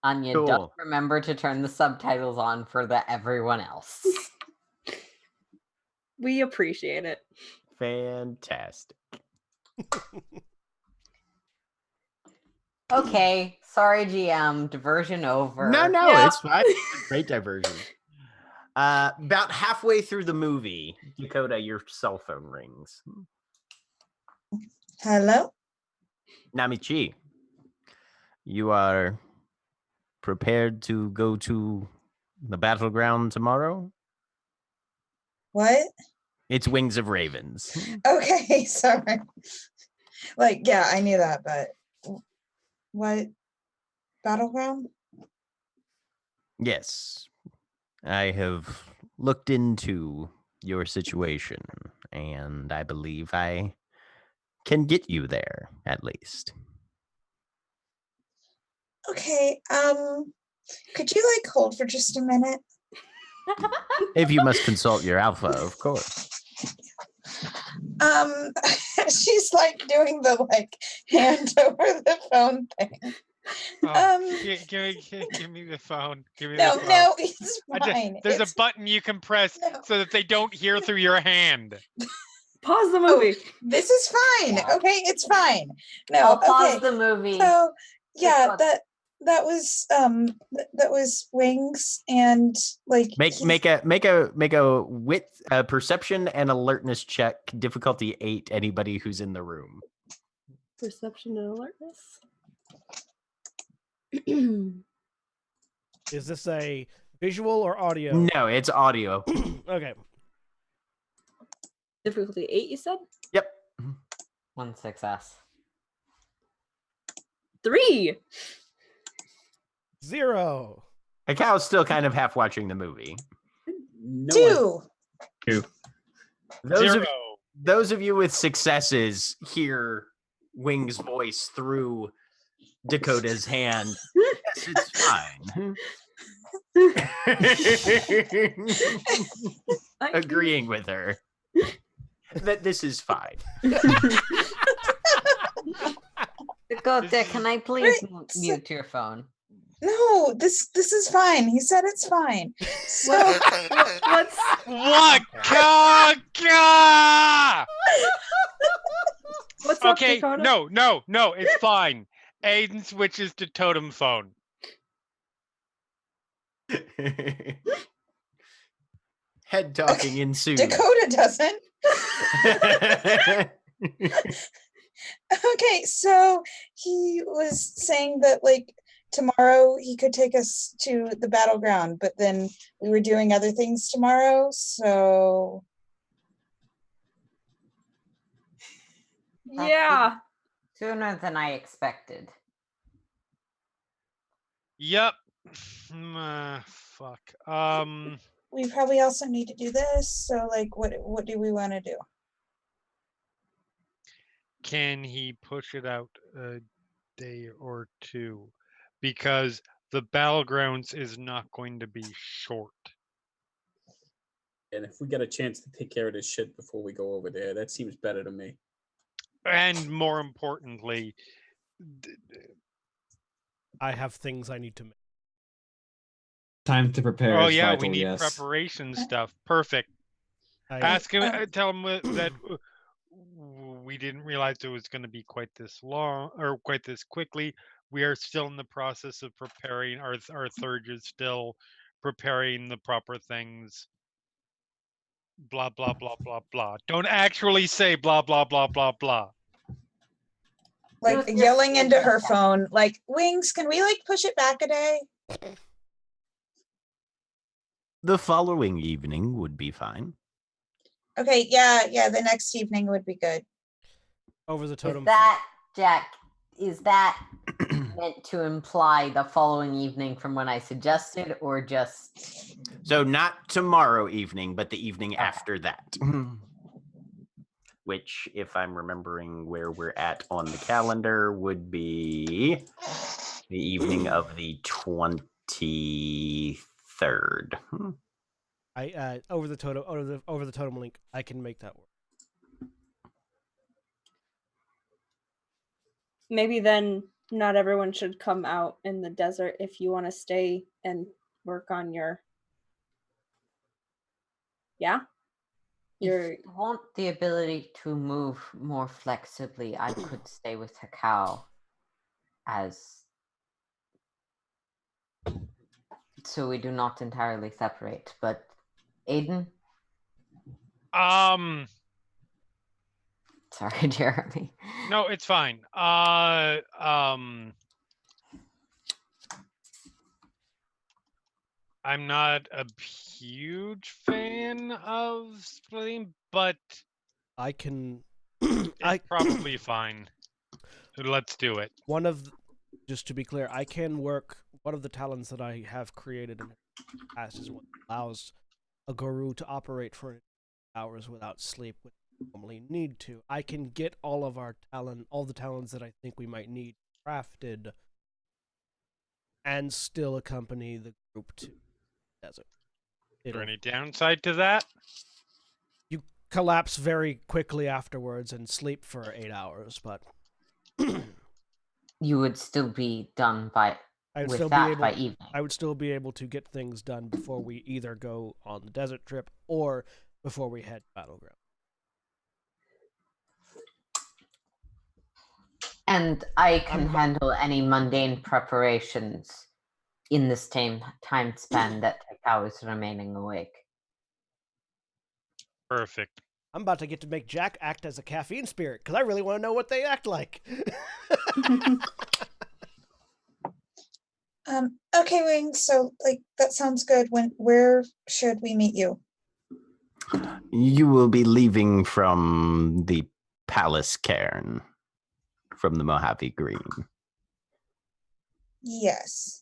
Anya, Cool. don't remember to turn the subtitles on for everyone else. We appreciate it. Fantastic. Okay, sorry, GM. Diversion over. No, Yeah. it's fine. It's a great diversion. About halfway through the movie, Dakota, your cell phone rings. Hello? Namichi, you are prepared to go to the battleground tomorrow? What? It's Wings of Ravens. Okay, sorry. Like, yeah, I knew that, but what? Battleground? Yes. I have looked into your situation, and I believe I can get you there, at least. Okay, could you like hold for just a minute? If you must consult your alpha, of course. She's like doing the like hand over the phone thing. Give me the phone. Give me No, the phone. no, it's fine. There's It's- a button you can press No. so that they don't hear through your hand. Pause the movie. This is fine. Yeah. Okay, it's fine. No, I'll pause okay. the movie. So yeah, thought- that was Wings and like Make a wit perception and alertness check, difficulty 8. Anybody who's in the room. Perception and alertness. Is this a visual or audio? No, it's audio. Okay. Difficulty 8, you said? Yep. 1 success. 3. 0. Akao's still kind of half watching the movie. No one- 2. Those Zero. Those of you with successes hear Wing's voice through Dakota's hand. Yes, it's fine. Agreeing with her that this is fine. Dakota, can I please mute your phone? No, this is fine. He said it's fine. So What's What? what's up, Okay, Dakota? no, it's fine. Aiden switches to totem phone. Head talking ensues. Dakota doesn't. Okay, so he was saying that like tomorrow he could take us to the battleground, but then we were doing other things tomorrow, so Yeah. Sooner than I expected. Yep. Fuck. we probably also need to do this. So like what do we want to do? Can he push it out a day or two? Because the battlegrounds is not going to be short. And if we get a chance to take care of this shit before we go over there, that seems better to me. And more importantly, I have things I need to make. Time to prepare. oh is yeah, vital, we need yes. preparation stuff. Perfect. Ask him. Tell him that we didn't realize it was going to be quite this long or quite this quickly. We are still in the process of preparing. Our third is still preparing the proper things. Blah blah blah blah blah. Don't actually say blah blah blah blah blah. Like was just yelling into her that. phone, like, Wings, can we like push it back a day? The following evening would be fine. Okay, yeah, the next evening would be good. Over the totem. Is that, Jack, is that meant to imply the following evening from when I suggested, or just... So not tomorrow evening, but the evening after that. Which, if I'm remembering where we're at on the calendar, would be the evening of the 23rd. I over the totem link, I can make that work. Maybe then not everyone should come out in the desert if you want to stay and work on your If you want the ability to move more flexibly, I could stay with Takao so we do not entirely separate. But Aiden? Sorry, Jeremy. No, it's fine. I'm not a huge fan of splitting, but I can. it's probably fine. Let's do it. Just to be clear, I can work. One of the talents that I have created in the past is what allows a guru to operate for hours without sleep when they normally need to. I can get all the talents that I think we might need crafted, and still accompany the group to the desert. Is there any downside to that? You collapse very quickly afterwards and sleep for 8 hours, but You would still be done by evening. I would still be able to get things done before we either go on the desert trip or before we head battleground. And I can handle any mundane preparations in the same time span that Takao is remaining awake. Perfect. I'm about to get to make Jack act as a caffeine spirit because I really want to know what they act like. Okay, Wings, so like that sounds good. Where should we meet you? You will be leaving from the Palace Cairn, from the Mojave Green. Yes.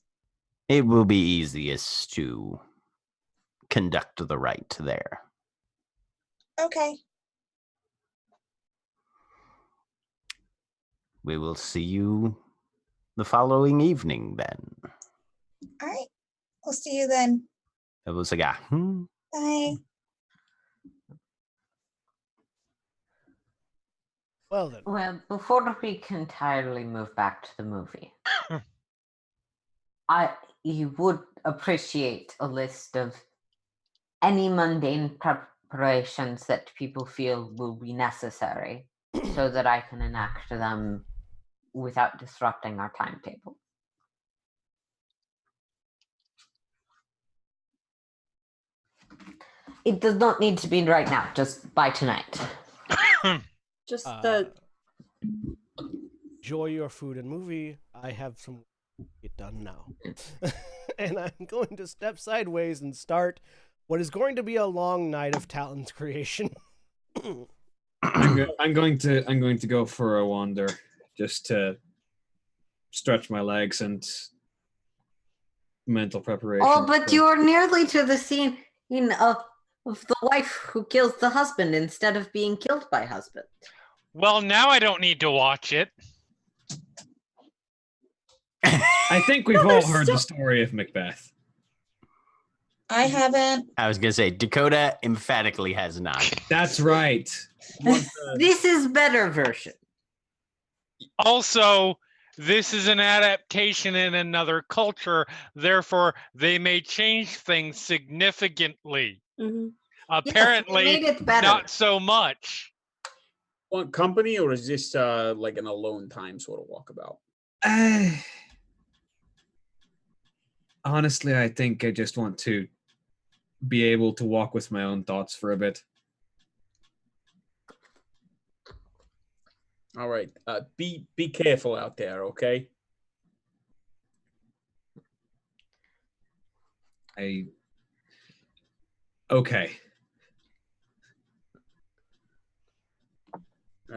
It will be easiest to conduct the rite there. Okay. We will see you the following evening then. All right. We'll see you then. It was like, Bye. Well then. Well, before we can entirely move back to the movie, you would appreciate a list of any mundane preparations that people feel will be necessary so that I can enact them without disrupting our timetable. It does not need to be right now, just by tonight. Just enjoy your food and movie. I have some get done now. And I'm going to step sideways and start what is going to be a long night of Talon's creation. I'm going to go for a wander just to stretch my legs and mental preparation. Oh, but you're nearly to the scene of the wife who kills the husband instead of being killed by husband. Well, now I don't need to watch it. I think we've all heard the story of Macbeth. I haven't. I was gonna say Dakota emphatically has not. That's right. This is better version. Also, this is an adaptation in another culture, therefore they may change things significantly. Apparently, made it better. not so much. Want company, or is this like an alone time sort of walkabout? Honestly, I think I just want to be able to walk with my own thoughts for a bit. All right. Be careful out there, okay? Okay.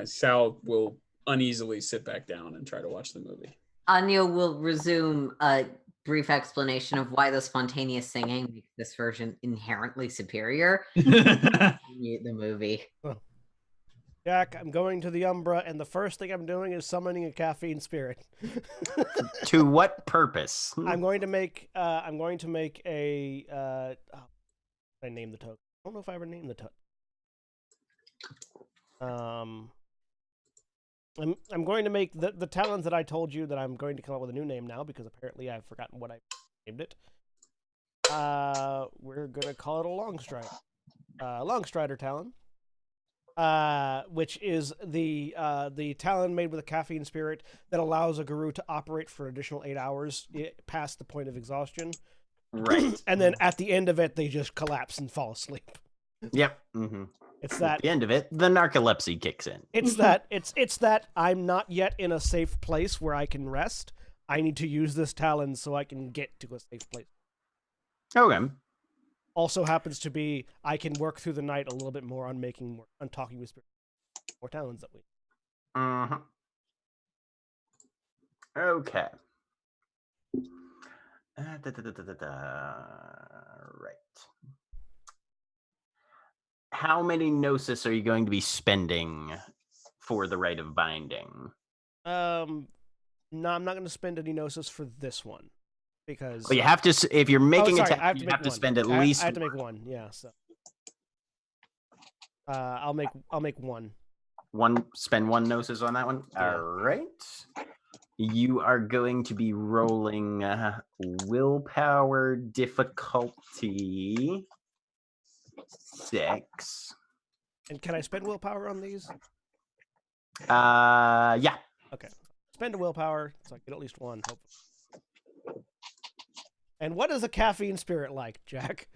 Sal will uneasily sit back down and try to watch the movie. Anya will resume a brief explanation of why the spontaneous singing makes this version inherently superior. Mute the movie. Jack, I'm going to the Umbra, and the first thing I'm doing is summoning a caffeine spirit. To what purpose? I'm going to make a. I named the token. I don't know if I ever named the token. I'm going to make the talons that I told you that I'm going to come up with a new name now because apparently I've forgotten what I named it. We're gonna call it a Longstrider. Longstrider Talon. Which is the talon made with a caffeine spirit that allows a guru to operate for an additional 8 hours past the point of exhaustion. Right. And then at the end of it, they just collapse and fall asleep. Yep. Mm-hmm. It's that. At the end of it, the narcolepsy kicks in. It's that. It's that I'm not yet in a safe place where I can rest. I need to use this talon so I can get to a safe place. Okay. Also happens to be I can work through the night a little bit more on on talking with spirits. More talons that week. Uh-huh. Okay. Right. How many gnosis are you going to be spending for the rite of binding? No, I'm not going to spend any gnosis for this one because. Well, you have to. If you're making sorry, a, you have to spend at least. I have to make one. Yeah. So. I'll make one. Spend one gnosis on that one. Yeah. All right. You are going to be rolling willpower difficulty 6. And can I spend willpower on these? Yeah. Okay. Spend a willpower so I get at least one. Hopefully. And what is a caffeine spirit like, Jack?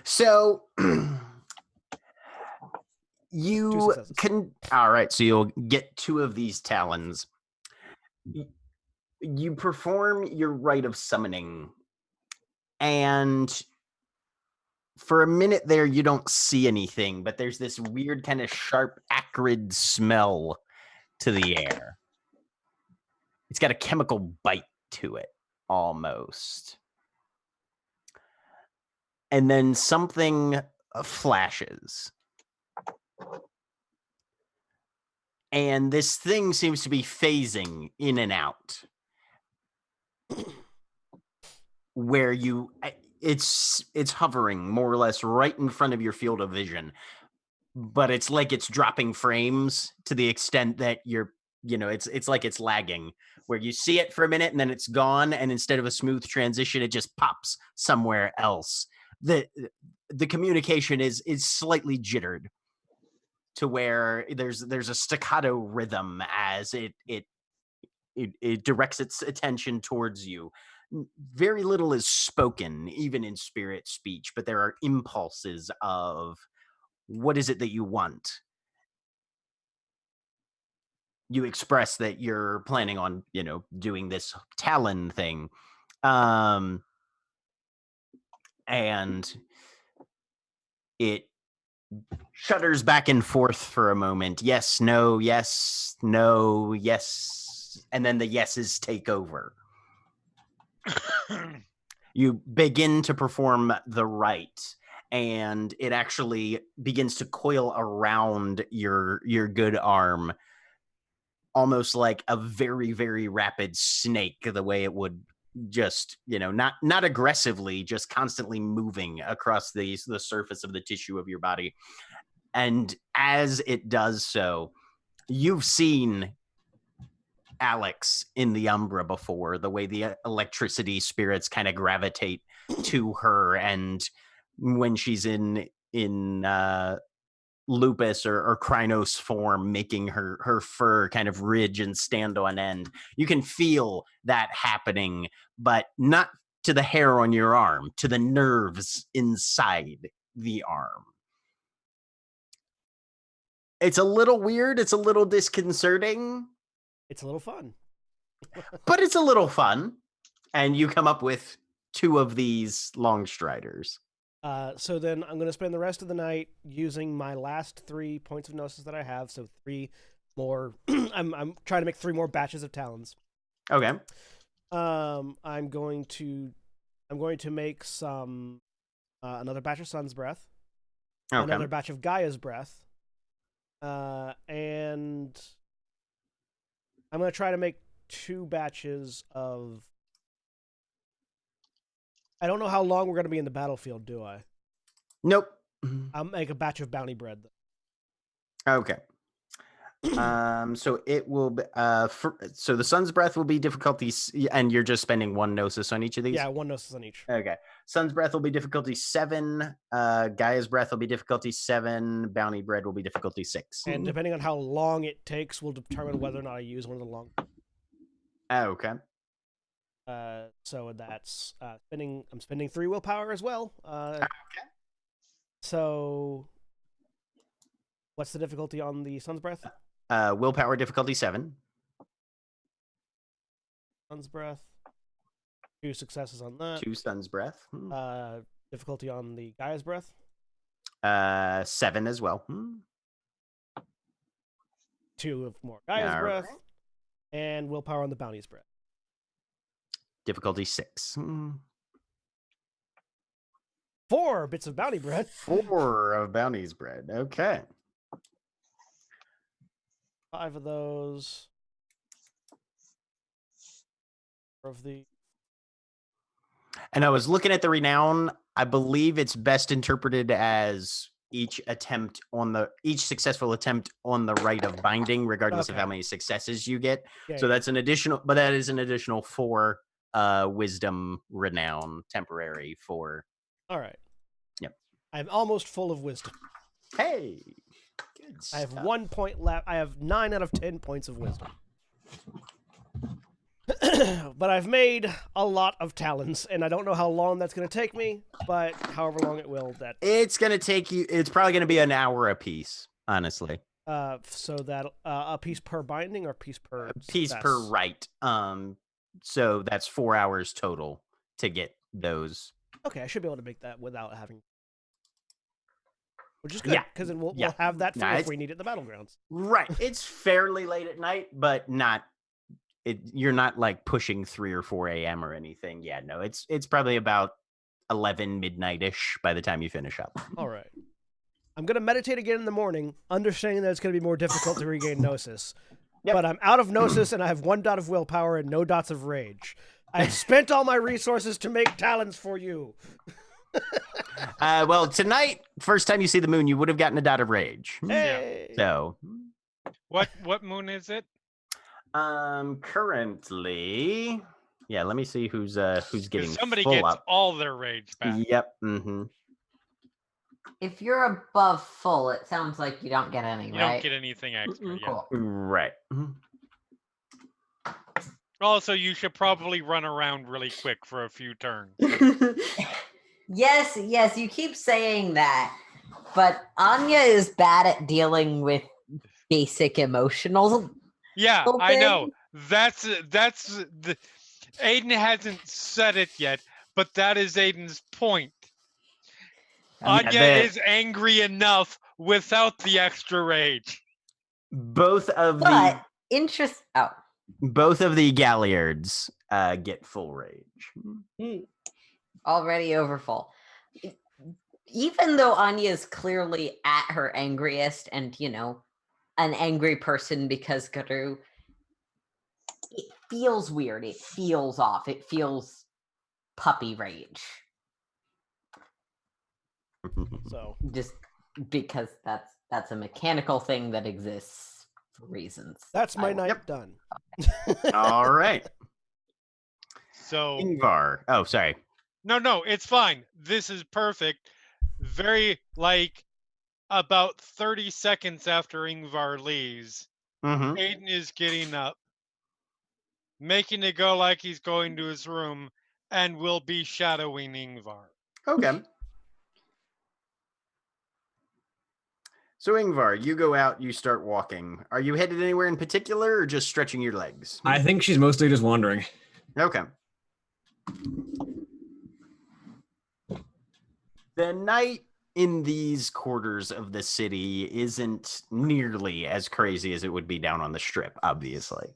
So you can. All right. So you'll get 2 of these talons. You perform your rite of summoning, and for a minute there, you don't see anything, but there's this weird kind of sharp, acrid smell to the air. It's got a chemical bite to it, almost. And then something flashes. And this thing seems to be phasing in and out. Where it's hovering more or less right in front of your field of vision. But it's like it's dropping frames to the extent that it's like it's lagging, where you see it for a minute and then it's gone, and instead of a smooth transition, it just pops somewhere else. The communication is slightly jittered to where there's a staccato rhythm as it directs its attention towards you. Very little is spoken, even in spirit speech, but there are impulses of what is it that you want. You express that you're planning on, doing this Talon thing. And it shudders back and forth for a moment. Yes, no, yes, no, yes. And then the yeses take over. You begin to perform the rite, and it actually begins to coil around your good arm, almost like a very, very rapid snake, the way it would just, not aggressively, just constantly moving across the surface of the tissue of your body. And as it does so, you've seen Alex in the Umbra before, the way the electricity spirits kind of gravitate to her, and when she's in lupus or Krynos form, making her fur kind of ridge and stand on end. You can feel that happening, but not to the hair on your arm, to the nerves inside the arm. It's a little weird. It's a little disconcerting. It's a little fun. But it's a little fun. And you come up with 2 of these long striders. So then I'm going to spend the rest of the night using my last 3 points of gnosis that I have. So 3 more. I'm trying to make 3 more batches of talons. Okay. I'm going to make some another batch of Sun's Breath. Okay. Another batch of Gaia's Breath. And I'm going to try to make 2 batches of... I don't know how long we're going to be in the battlefield, do I? Nope. I'll make a batch of bounty bread. Okay. So it will be, so the Sun's Breath will be difficulties, and you're just spending 1 gnosis on each of these? Yeah, 1 gnosis on each. Okay. Sun's Breath will be difficulty 7. Gaia's Breath will be difficulty 7. Bounty Bread will be difficulty 6. And depending on how long it takes, will determine whether or not I use one of the long. Okay. So that's I'm spending 3 willpower as well. Okay. So what's the difficulty on the Sun's Breath? Willpower difficulty 7. Sun's Breath. 2 successes on that. 2 Sun's Breath. Difficulty on the Gaia's Breath. 7 as well. 2 of more Gaia's Breath. Right. And willpower on the Bounty's Breath. Difficulty 6. 4 bits of bounty bread. 4 of bounty's bread. Okay. 5 of those. 4 of the. And I was looking at the renown. I believe it's best interpreted as each successful attempt on the rite of binding, regardless of how many successes you get. Yeah, so that's an additional, but that is an additional 4 wisdom renown temporary for. All right. Yep. I'm almost full of wisdom. Hey. Good I have stuff. 1 point left. I have 9 out of 10 points of wisdom. But I've made a lot of talons, and I don't know how long that's going to take me, but however long it will, it's going to take you. It's probably going to be an hour a piece, honestly. So that a piece per binding or piece per per rite. So that's 4 hours total to get those. Okay, I should be able to make that without having. Which is good, because then we'll have that free if we need it in the battlegrounds. Right. It's fairly late at night, but not. You're not like pushing 3 or 4 a.m. or anything. Yeah, no, it's probably about 11 midnight-ish by the time you finish up. All right. I'm going to meditate again in the morning, understanding that it's going to be more difficult to regain Gnosis. Yep. But I'm out of Gnosis, and I have 1 dot of willpower and no dots of rage. I've spent all my resources to make talons for you. Well, tonight, first time you see the moon, you would have gotten a dot of rage. Hey! So, What moon is it? currently, yeah, let me see who's getting 'Cause somebody full gets up. all their rage back. Yep. Mm-hmm. If you're above full, it sounds like you don't get any, You right? don't get anything extra. Yeah. Cool. Right. Also, you should probably run around really quick for a few turns. Yes, you keep saying that, but Anya is bad at dealing with basic emotional. Yeah, Open. I know. That's the Aiden hasn't said it yet, but that is Aiden's point. Anya is angry enough without the extra rage. Both of But the Galliards get full rage. Already over full. Even though Anya is clearly at her angriest and, an angry person because Guru, it feels weird. It feels off. It feels puppy rage. So Just because that's a mechanical thing that exists for reasons. that's my night done. All right. So Ingvar. Oh, sorry. No, it's fine. This is perfect. Very about 30 seconds after Ingvar leaves, Mm-hmm. Aiden is getting up, making it go like he's going to his room, and will be shadowing Ingvar. Okay. So, Ingvar, you go out, you start walking. Are you headed anywhere in particular or just stretching your legs? I think she's mostly just wandering. Okay. The night in these quarters of the city isn't nearly as crazy as it would be down on the strip, obviously.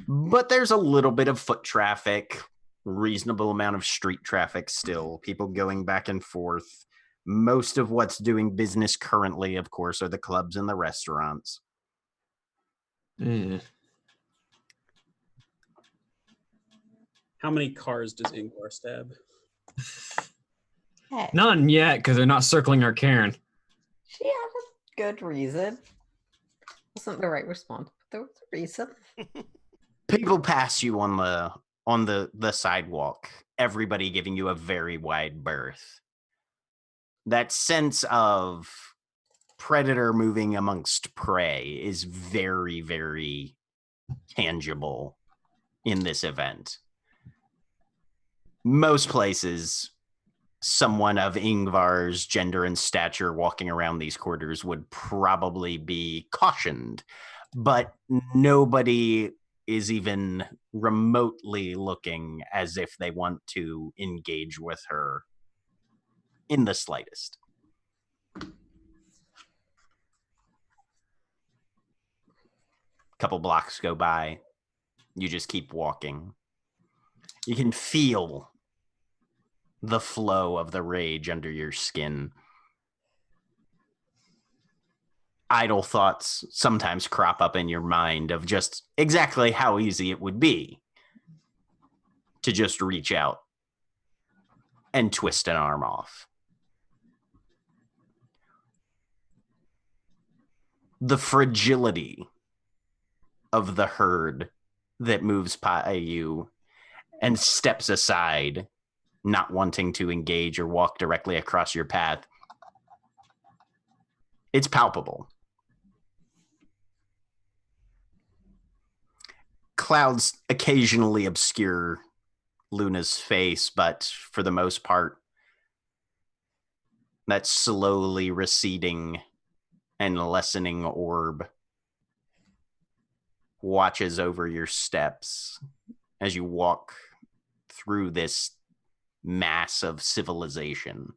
But there's a little bit of foot traffic, reasonable amount of street traffic still, people going back and forth. Most of what's doing business currently, of course, are the clubs and the restaurants. How many cars does Ingvar stab? Hey, None yet, because they're not circling our cairn. she had a good reason. Wasn't the right response, but there was a reason. People pass you on the sidewalk, everybody giving you a very wide berth. That sense of predator moving amongst prey is very, very tangible in this event. Most places, someone of Ingvar's gender and stature walking around these quarters would probably be cautioned, but nobody is even remotely looking as if they want to engage with her in the slightest. Couple blocks go by. You just keep walking. You can feel the flow of the rage under your skin. Idle thoughts sometimes crop up in your mind of just exactly how easy it would be to just reach out and twist an arm off. The fragility of the herd that moves by you and steps aside, not wanting to engage or walk directly across your path, it's palpable. Clouds occasionally obscure Luna's face, but for the most part, that slowly receding and lessening orb watches over your steps as you walk through this mass of civilization.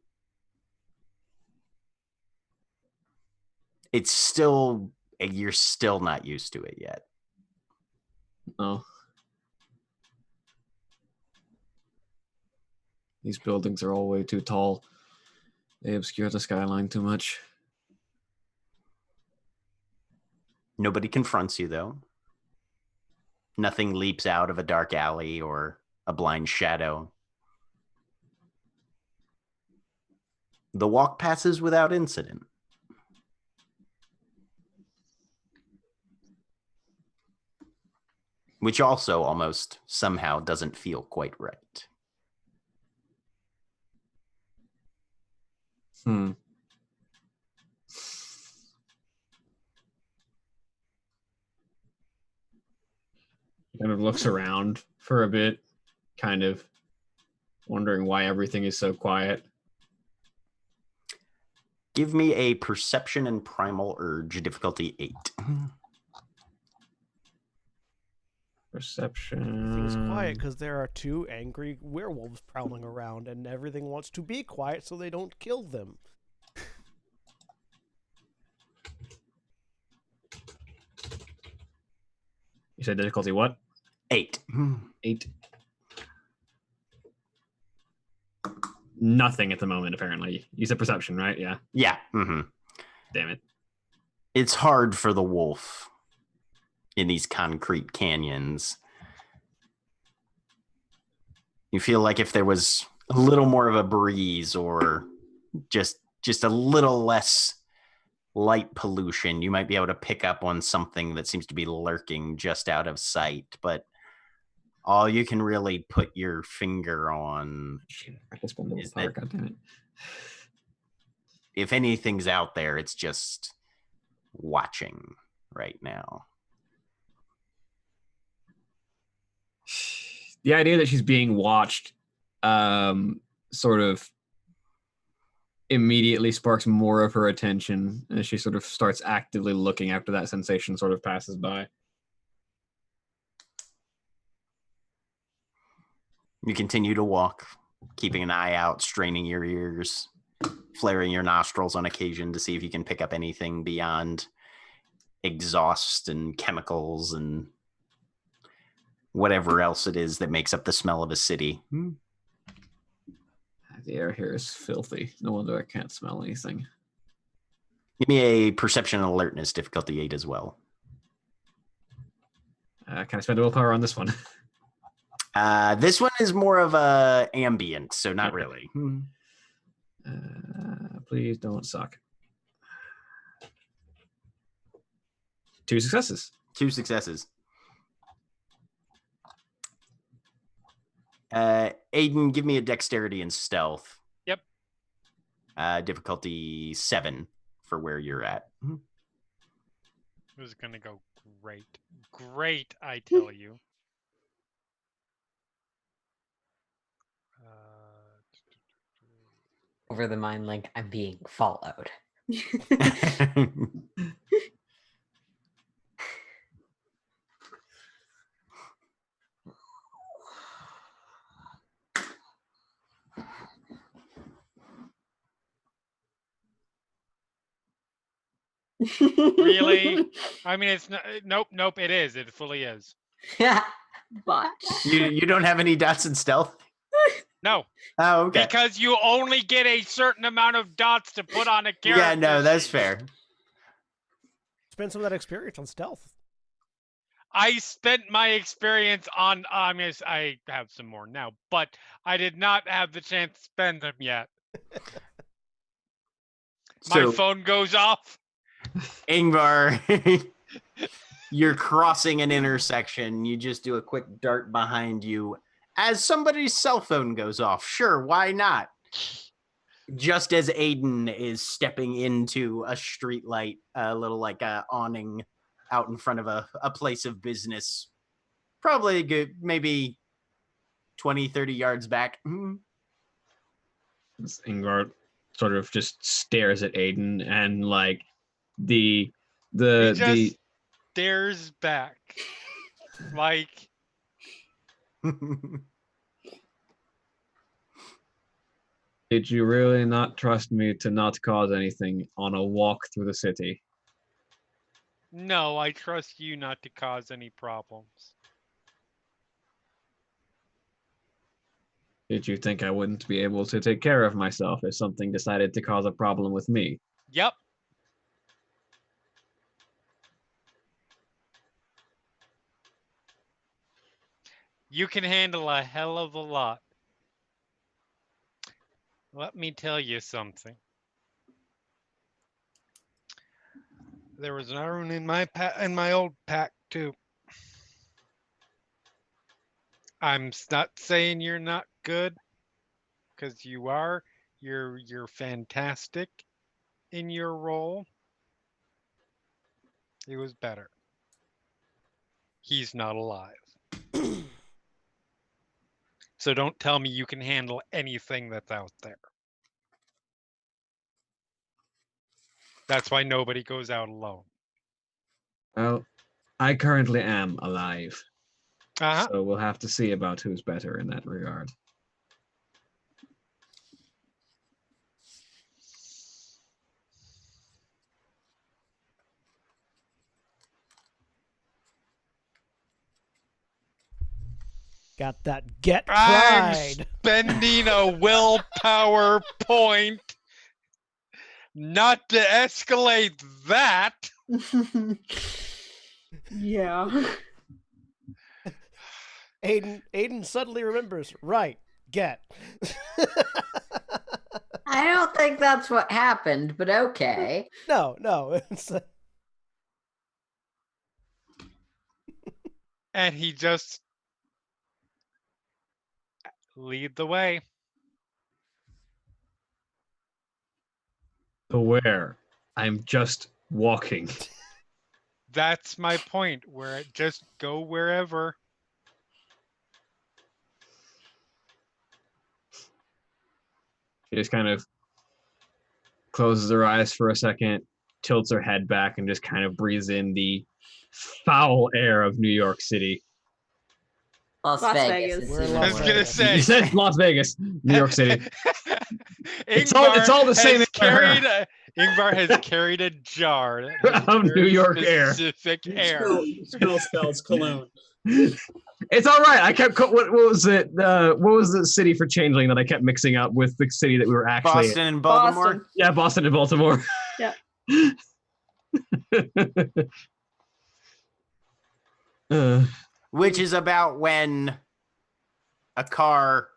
It's still, you're still not used to it yet. Oh. These buildings are all way too tall. They obscure the skyline too much. Nobody confronts you, though. Nothing leaps out of a dark alley or a blind shadow. The walk passes without incident. Which also almost somehow doesn't feel quite right. He kind of looks around for a bit, kind of wondering why everything is so quiet. Give me a perception and primal urge, difficulty 8. Perception. Everything's quiet because there are 2 angry werewolves prowling around, and everything wants to be quiet so they don't kill them. You said difficulty what? 8. 8. Nothing at the moment, apparently. You said perception, right? Yeah. Yeah. Damn it. It's hard for the wolf in these concrete canyons. You feel like if there was a little more of a breeze or just a little less light pollution, you might be able to pick up on something that seems to be lurking just out of sight. But all you can really put your finger on is that if anything's out there, it's just watching right now. The idea that she's being watched sort of immediately sparks more of her attention as she sort of starts actively looking after that sensation sort of passes by. You continue to walk, keeping an eye out, straining your ears, flaring your nostrils on occasion to see if you can pick up anything beyond exhaust and chemicals and whatever else it is that makes up the smell of a city. The air here is filthy. No wonder I can't smell anything. Give me a perception and alertness, difficulty 8 as well. Can I spend a willpower on this one? This one is more of a ambient, so not really. Please don't suck. 2 successes. 2 successes. Aiden, give me a dexterity and stealth. Yep. Difficulty 7 for where you're at. This is gonna go great. Great, I tell you. Over the mind like I'm being followed. Really? I mean, it's not, nope, it is. It fully is. Yeah. But you don't have any dots in stealth? No. Oh, okay. Because you only get a certain amount of dots to put on a character. Yeah, no, that's sheet. fair. Spend some of that experience on stealth. I spent my experience on, I mean, I have some more now, but I did not have the chance to spend them yet. My phone goes off. Ingvar, you're crossing an intersection. You just do a quick dart behind you as somebody's cell phone goes off. Sure, why not? Just as Aiden is stepping into a street light, a little like a awning out in front of a place of business, probably good, maybe 20, 30 yards back. Ingvar sort of just stares at Aiden and like He just stares back. Like Did you really not trust me to not cause anything on a walk through the city? no, I trust you not to cause any problems. Did you think I wouldn't be able to take care of myself if something decided to cause a problem with me? Yep. You can handle a hell of a lot. Let me tell you something. There was another one in my old pack too. I'm not saying you're not good, because you are. You're fantastic in your role. He was better. He's not alive. So don't tell me you can handle anything that's out there. That's why nobody goes out alone. Well, I currently am alive. Uh-huh. So we'll have to see about who's better in that regard. Got that get I'm pride. spending a willpower point not to escalate that. Yeah. Aiden suddenly remembers. Right. Get. I don't think that's what happened, but okay. No. It's And he just lead the way. So where? I'm just walking. That's my point. Where just go wherever. She just kind of closes her eyes for a second, tilts her head back, and just kind of breathes in the foul air of New York City. Las Las Vegas. Vegas. is We're in I was Las the gonna Vegas. say. You said Las Vegas, New York City. It's Ingvar all the same has air. Ingvar has carried a jar that has Of New very York air. specific air. Smell spells cologne. It's all right. I kept. What was it? What was the city for Changeling that I kept mixing up with the city that we were actually? Boston and Baltimore. Boston. Yeah, Boston and Baltimore. Yeah. Which is about when a car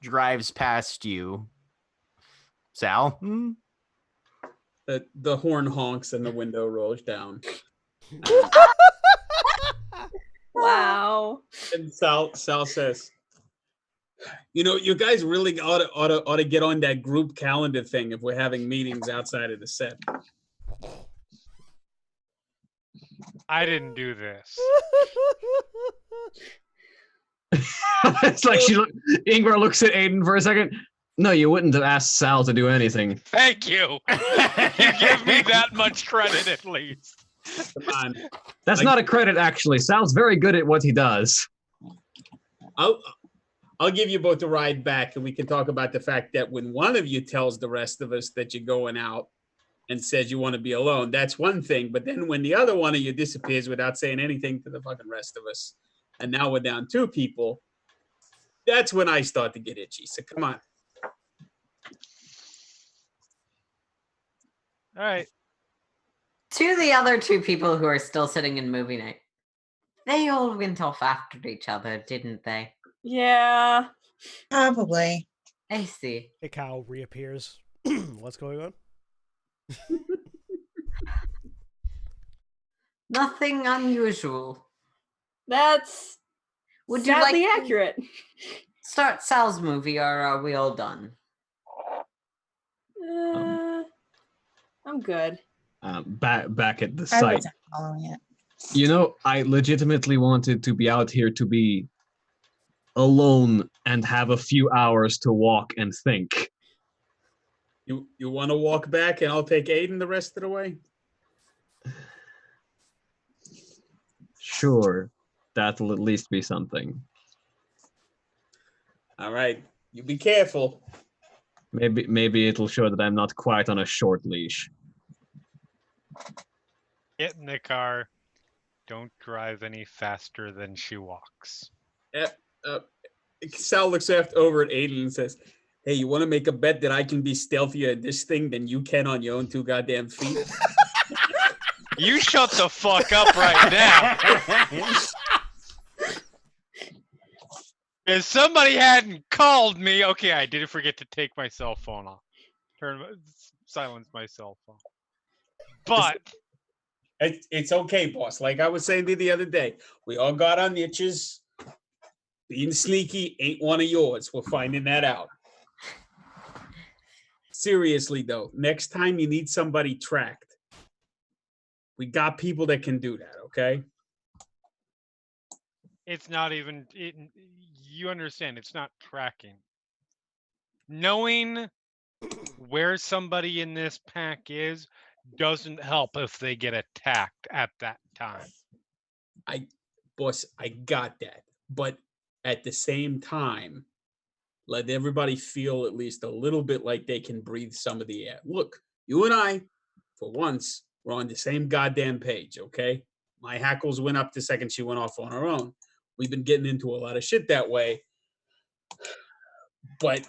drives past you. Sal? The horn honks and the window rolls down. Wow. And Sal says, "You know, you guys really ought to get on that group calendar thing if we're having meetings outside of the set." I didn't do this. It's like Ingvar looks at Aiden for a second. No, you wouldn't have asked Sal to do anything. Thank you. You give me that much credit at least. Come on. That's not a credit, actually. Sal's very good at what he does. I'll give you both a ride back, and we can talk about the fact that when one of you tells the rest of us that you're going out and says you want to be alone, that's one thing. But then when the other one of you disappears without saying anything to the fucking rest of us, and now we're down 2 people, that's when I start to get itchy. So come on. All right. To the other 2 people who are still sitting in movie night, they all went off after each other, didn't they? Yeah. Probably. I see. A cow reappears. What's going on? Nothing unusual. That's Would you like sadly to accurate. start Sal's movie, or are we all done? I'm good. Back at the I site. wasn't following it. You know, I legitimately wanted to be out here to be alone and have a few hours to walk and think. You want to walk back, and I'll take Aiden the rest of the way? Sure, that'll at least be something. All right. You be careful. Maybe it'll show that I'm not quite on a short leash. Get in the car. Don't drive any faster than she walks. Sal looks over at Aiden and says, "Hey, you want to make a bet that I can be stealthier at this thing than you can on your own 2 goddamn feet?" You shut the fuck up right now. If somebody hadn't called me, okay, I didn't forget to take my cell phone off. Silence my cell phone. But It's okay, boss. Like I was saying to you the other day, we all got our niches. Being sneaky ain't one of yours. We're finding that out. Seriously, though, next time you need somebody tracked, we got people that can do that, okay? it's not even. You understand? It's not tracking. Knowing where somebody in this pack is doesn't help if they get attacked at that time. Boss, I got that. But at the same time, let everybody feel at least a little bit like they can breathe some of the air. Look, you and I, for once, we're on the same goddamn page, okay? My hackles went up the second she went off on her own. We've been getting into a lot of shit that way. But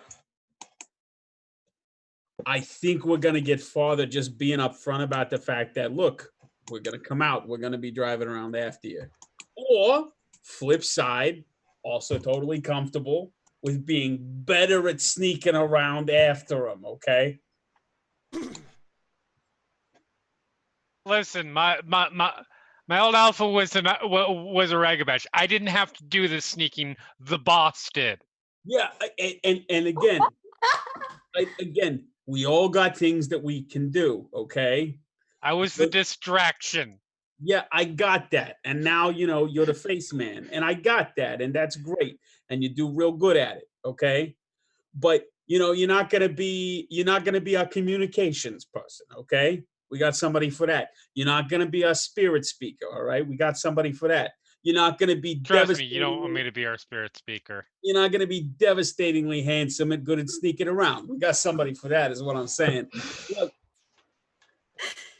I think we're going to get farther just being upfront about the fact that, look, we're going to come out. We're going to be driving around after you. Or, flip side, also totally comfortable with being better at sneaking around after them, okay? Listen, my old alpha was a ragabash. I didn't have to do the sneaking. The boss did. Yeah, and again, we all got things that we can do, okay? I was the distraction. Yeah, I got that. And now, you're the face man. And I got that. And that's great. And you do real good at it, okay? But, you're not going to be our communications person, okay? We got somebody for that. You're not going to be our spirit speaker, all right? We got somebody for that. You're not going to be Trust me, you don't want me to be our spirit speaker. You're not going to be devastatingly handsome and good at sneaking around. We got somebody for that, is what I'm saying. Look,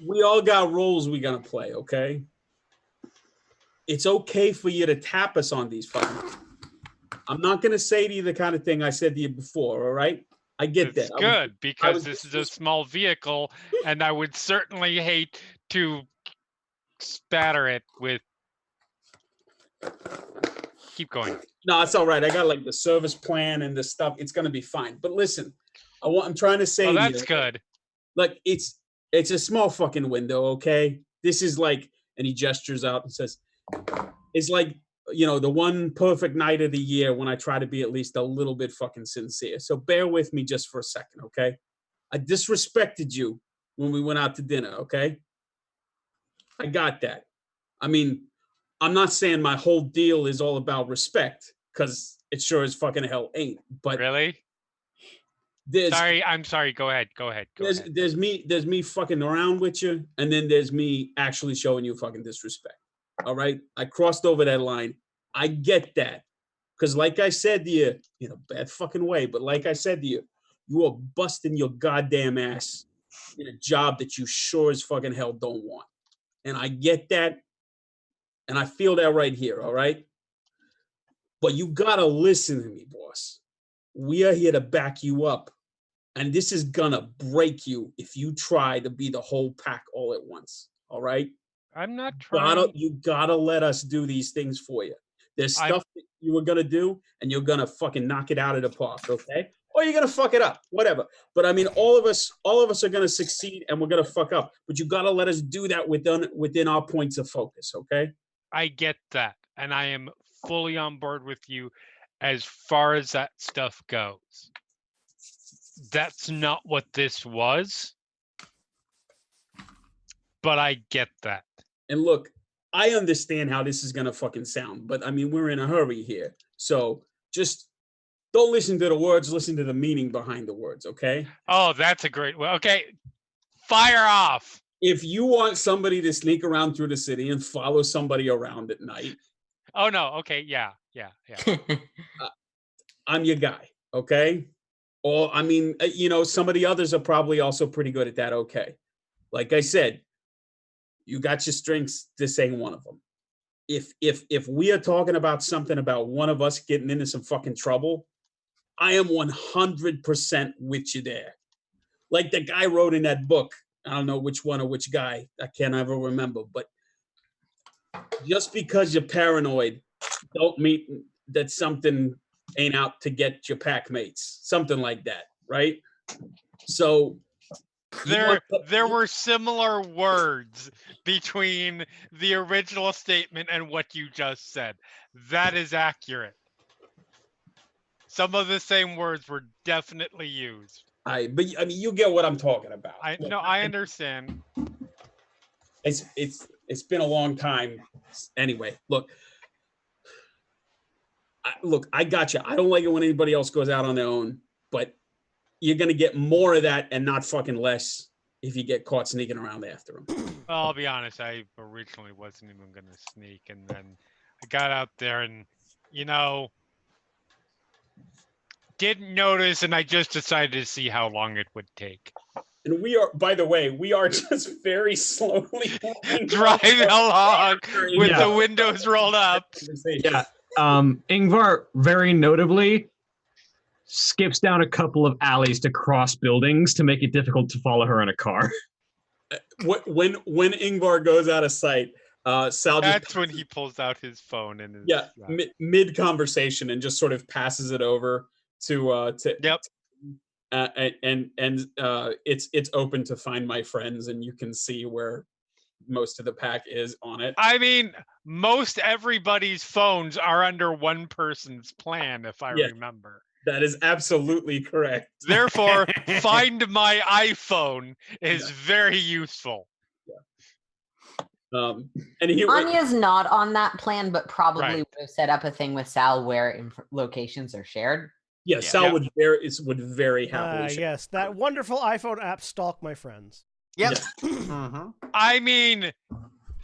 we all got roles we got to play, okay? It's okay for you to tap us on these fucking. I'm not going to say to you the kind of thing I said to you before, all right? I get that. It's good because this is a small vehicle, and I would certainly hate to spatter it with. Keep going. No, it's all right. I got like the service plan and the stuff. It's going to be fine. But listen, I'm trying to say. Oh, that's good. Like it's a small fucking window, okay? This is like, and he gestures out and says, it's like, the one perfect night of the year when I try to be at least a little bit fucking sincere. So bear with me just for a second, okay? I disrespected you when we went out to dinner, okay? I got that. I mean, I'm not saying my whole deal is all about respect, because it sure as fucking hell ain't. But really? I'm sorry. Go ahead. There's me fucking around with you, and then there's me actually showing you fucking disrespect. All right? I crossed over that line. I get that. Because like I said to you, in a bad fucking way, but like I said to you, you are busting your goddamn ass in a job that you sure as fucking hell don't want. And I get that. And I feel that right here, all right? But you gotta listen to me, boss. We are here to back you up. And this is gonna break you if you try to be the whole pack all at once, all right? I'm not trying. You gotta let us do these things for you. There's stuff that you were gonna do, and you're gonna fucking knock it out of the park, okay? Or you're gonna fuck it up, whatever. But I mean, all of us are gonna succeed, and we're gonna fuck up. But you gotta let us do that within our points of focus, okay? I get that, and I am fully on board with you as far as that stuff goes. That's not what this was, but I get that. And look, I understand how this is gonna fucking sound, but I mean, we're in a hurry here. So just don't listen to the words, listen to the meaning behind the words, okay? Oh, that's a great way. Okay, fire off. If you want somebody to sneak around through the city and follow somebody around at night. Oh, no. Okay. Yeah. I'm your guy, okay? Or, I mean, some of the others are probably also pretty good at that, okay? Like I said, you got your strengths. This ain't one of them. If we are talking about something about one of us getting into some fucking trouble, I am 100% with you there. Like the guy wrote in that book, I don't know which one or which guy, I can't ever remember, but just because you're paranoid, don't mean that something ain't out to get your pack mates, something like that, right? So There were similar words between the original statement and what you just said. That is accurate. Some of the same words were definitely used. but I mean, you get what I'm talking about. Look, I understand. It's been a long time. Anyway, look, I got you. I don't like it when anybody else goes out on their own, but you're gonna get more of that and not fucking less if you get caught sneaking around after them. Well, I'll be honest. I originally wasn't even going to sneak, and then I got out there, and didn't notice, and I just decided to see how long it would take. And we are, by the way, just very slowly driving along with the windows rolled up. Yeah. Ingvar very notably skips down a couple of alleys to cross buildings to make it difficult to follow her in a car. When Ingvar goes out of sight, Sal that's when he pulls out his phone and mid conversation and just sort of passes it over to yep. And it's open to find my friends, and you can see where most of the pack is on it. I mean, most everybody's phones are under one person's plan, if I remember. That is absolutely correct. Therefore, Find My iPhone is very useful. And Anya's not on that plan, but probably would Right. have set up a thing with Sal where locations are shared. Yeah, Sal would very happily share. Yes, that wonderful iPhone app, Stalk My Friends. Yep. I mean,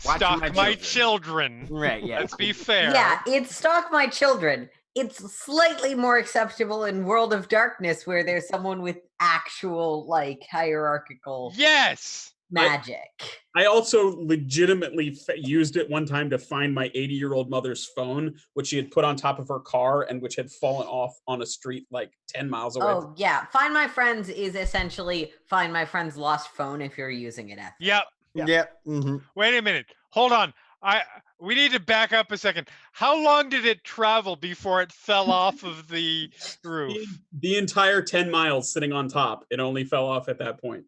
Watching stalk my children. Right, yeah. Let's be fair. Yeah, it's Stalk My Children. It's slightly more acceptable in World of Darkness, where there's someone with actual, like, hierarchical Yes magic. I also legitimately used it one time to find my 80-year-old mother's phone, which she had put on top of her car and which had fallen off on a street like 10 miles away. Oh, yeah. Find My Friends is essentially Find My Friend's lost phone if you're using it. Yep. Yep. Mm-hmm. Wait a minute. Hold on. We need to back up a second. How long did it travel before it fell off of the roof? The entire 10 miles sitting on top. It only fell off at that point.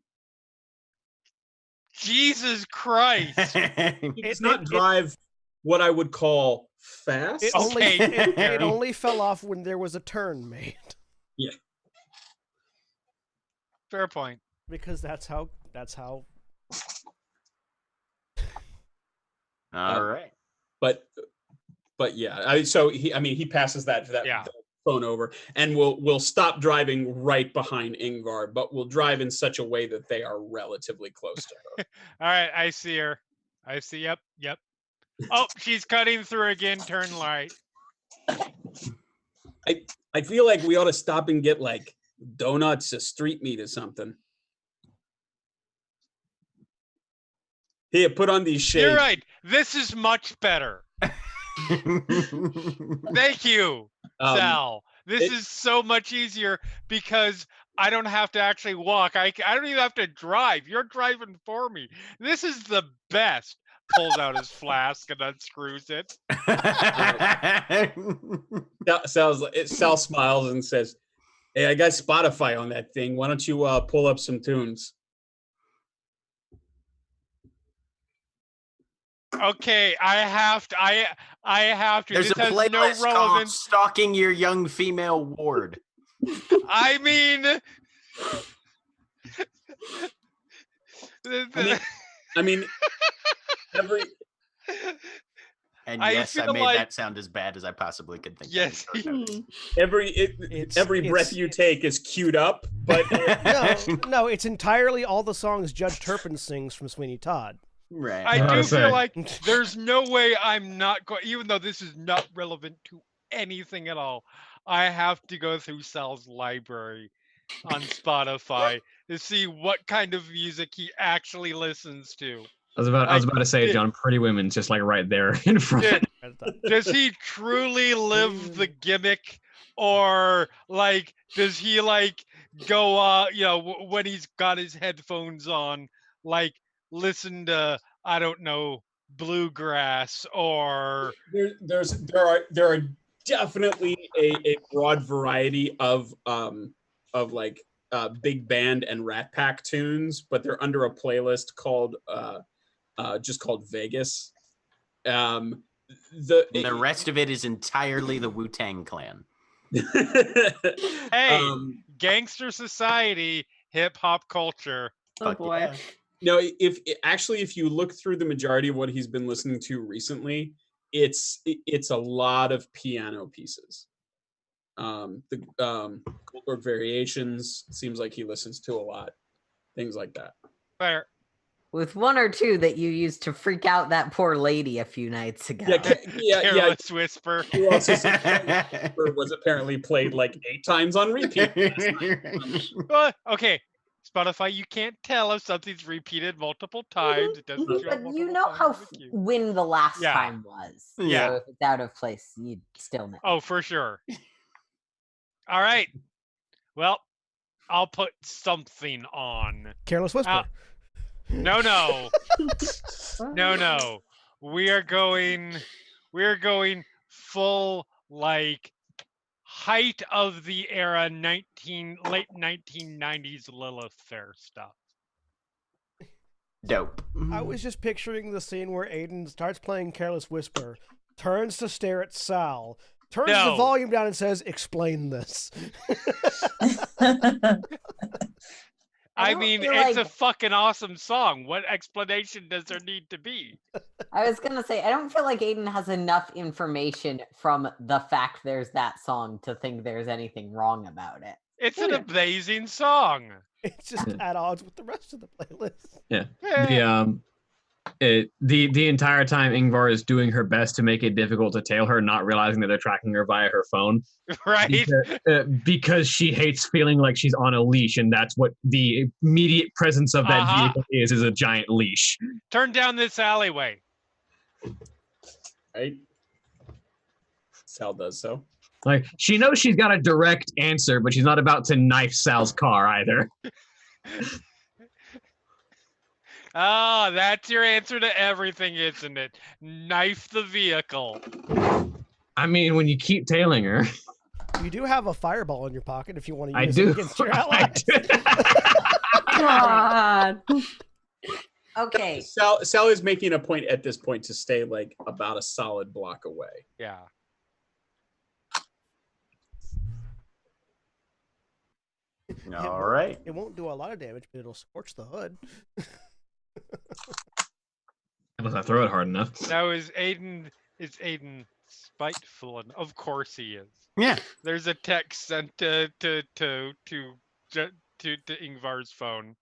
Jesus Christ. It does not drive what I would call fast. It only fell off when there was a turn made. Yeah. Fair point. Because that's how. All right. But yeah, he passes that phone over, and we'll stop driving right behind Ingvar, but we'll drive in such a way that they are relatively close to her. All right, I see her. I see. Yep. Oh, she's cutting through again. Turn right. I feel like we ought to stop and get like donuts, a street meat, or something. Here, put on these shades. You're right. This is much better. Thank you, Sal. This is so much easier because I don't have to actually walk. I don't even have to drive. You're driving for me. This is the best. Pulls out his flask and unscrews it. Sal smiles and says, "Hey, I got Spotify on that thing. Why don't you pull up some tunes?" Okay, I have to. There's this a has playlist no called relevance. "Stalking Your Young Female Ward." I mean, I mean, every. And I yes, I feel made like- that sound as bad as I possibly could think. Yes. Every breath you take is queued up, but No, it's entirely all the songs Judge Turpin sings from Sweeney Todd. Right. I do feel like there's no way I'm not going, even though this is not relevant to anything at all. I have to go through Sal's library on Spotify to see what kind of music he actually listens to. I was about to say, John, Pretty Women's just like right there in front. Does he truly live the gimmick, or like does he like go when he's got his headphones on, like listen to, I don't know, bluegrass or there are definitely a broad variety of like big band and Rat Pack tunes, but they're under a playlist called just called Vegas. The rest of it is entirely the Wu-Tang Clan. Hey, gangster society, hip hop culture. Oh Fuck boy. yeah. No, if you look through the majority of what he's been listening to recently, it's a lot of piano pieces. The Goldberg Variations seems like he listens to a lot, things like that. Fair. With one or two that you used to freak out that poor lady a few nights ago. Yeah. Careless Whisper. Who also said was apparently played like 8 times on repeat. Okay, Spotify, you can't tell if something's repeated multiple times. It doesn't show But you multiple know times how in the queue. when the last Yeah. time was. Yeah. So if it's out of place, you'd still know. Oh, for sure. All right. Well, I'll put something on. Careless Whisper. No. No. We are going full like height of the era late 1990s Lilith Fair stuff. Dope. I was just picturing the scene where Aiden starts playing Careless Whisper, turns to stare at Sal, turns the No. volume down and says, "Explain this." I don't mean, feel it's like- a fucking awesome song. What explanation does there need to be? I was gonna say, I don't feel like Aiden has enough information from the fact there's that song to think there's anything wrong about it. It's an amazing song. It's just at odds with the rest of the playlist. Yeah. Yeah. The entire time Ingvar is doing her best to make it difficult to tail her, not realizing that they're tracking her via her phone. Right? Because she hates feeling like she's on a leash, and that's what the immediate presence of that vehicle is a giant leash. Turn down this alleyway. Right? Sal does so. Like, she knows she's got a direct answer, but she's not about to knife Sal's car either. Oh, that's your answer to everything, isn't it? Knife the vehicle. I mean, when you keep tailing her. You do have a fireball in your pocket if you want to I use do. it against your allies. God. Okay. Sal is making a point at this point to stay like about a solid block away. Yeah. All right. It won't do a lot of damage, but it'll scorch the hood. Unless I throw it hard enough. Now is Aiden spiteful? Of course he is. Yeah. There's a text sent to Ingvar's phone.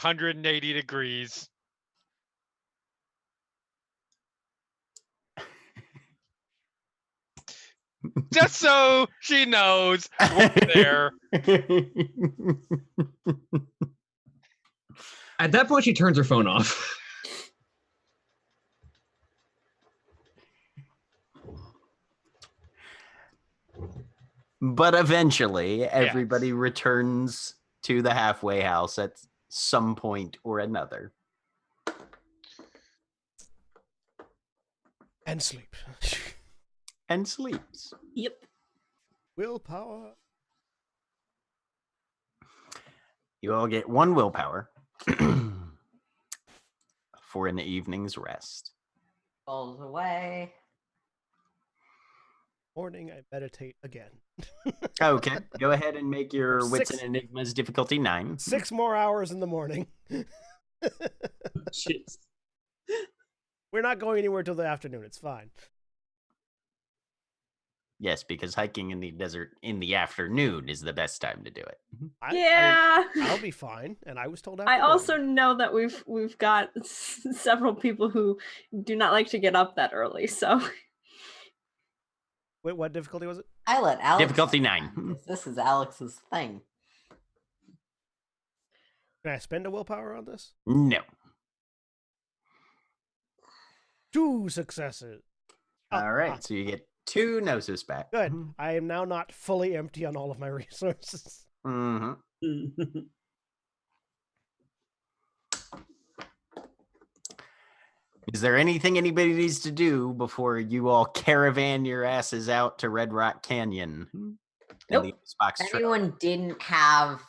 180 degrees. Just so she knows we're there. At that point, she turns her phone off. But eventually, everybody returns to the halfway house at some point or another. And sleep. And sleeps. Yep. Willpower. You all get 1 willpower for an evening's rest. Falls away. Morning, I meditate again. Okay, go ahead and make your Wits 6. and Enigmas difficulty 9. 6 more hours in the morning. Jeez. We're not going anywhere till the afternoon. It's fine. Yes, because hiking in the desert in the afternoon is the best time to do it. Yeah. I'll be fine. And I was told I afternoon. also know that we've got several people who do not like to get up that early. So Wait, what difficulty was it? I let Alex. Difficulty 9. This is Alex's thing. Can I spend a willpower on this? No. 2 successes. All right, so you get 2 gnosis back. Good. I am now not fully empty on all of my resources. Is there anything anybody needs to do before you all caravan your asses out to Red Rock Canyon? And Nope. the Icebox If Trail? anyone didn't have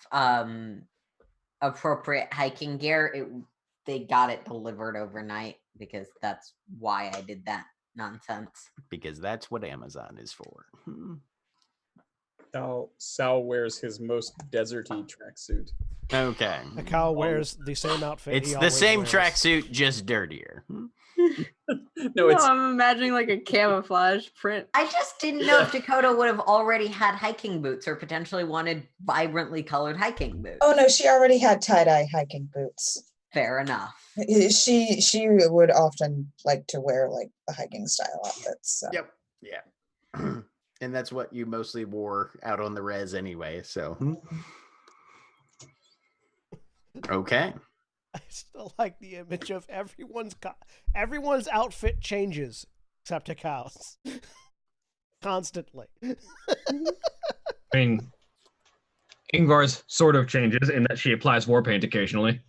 appropriate hiking gear, they got it delivered overnight because that's why I did that nonsense. Because that's what Amazon is for. Sal wears his most deserty tracksuit. Okay. Cal wears the same outfit. It's he the always same wears. tracksuit, just dirtier. No, it's I'm imagining like a camouflage print. I just didn't know if Dakota would have already had hiking boots or potentially wanted vibrantly colored hiking boots. Oh no, she already had tie-dye hiking boots. Fair enough. She would often like to wear like the hiking style outfits. So. Yep. Yeah. And that's what you mostly wore out on the res anyway, so. Okay. I still like the image of everyone's outfit changes except Cal's. Constantly. I mean, Ingvar's sort of changes in that she applies war paint occasionally.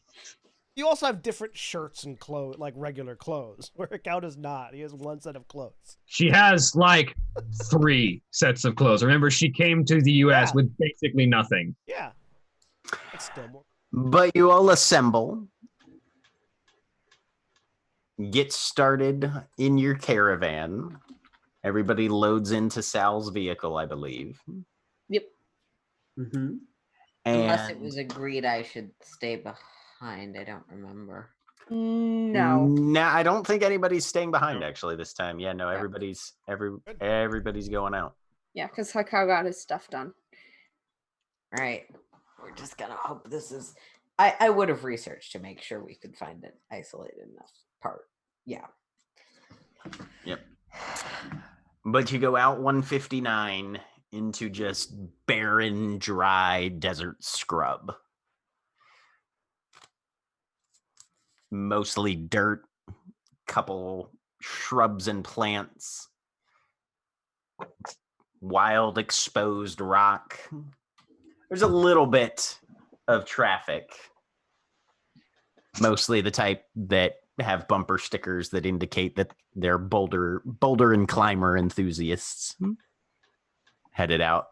You also have different shirts and clothes, like regular clothes, where Cal does not. He has one set of clothes. She has like 3 sets of clothes. Remember, she came to the U.S. with basically nothing. Yeah. That's still more. But you all assemble, get started in your caravan. Everybody loads into Sal's vehicle, I believe. Yep. Mm-hmm. Unless it was agreed I should stay behind. I don't remember. No. No, I don't think anybody's staying behind actually this time. Yeah, no, everybody's going out. Yeah, because Hakao got his stuff done. All right. We're just gonna hope this is. I would have researched to make sure we could find an isolated enough part. Yeah. Yep. But you go out 159 into just barren, dry desert scrub. Mostly dirt, couple shrubs and plants, wild exposed rock. There's a little bit of traffic, mostly the type that have bumper stickers that indicate that they're boulder and climber enthusiasts headed out.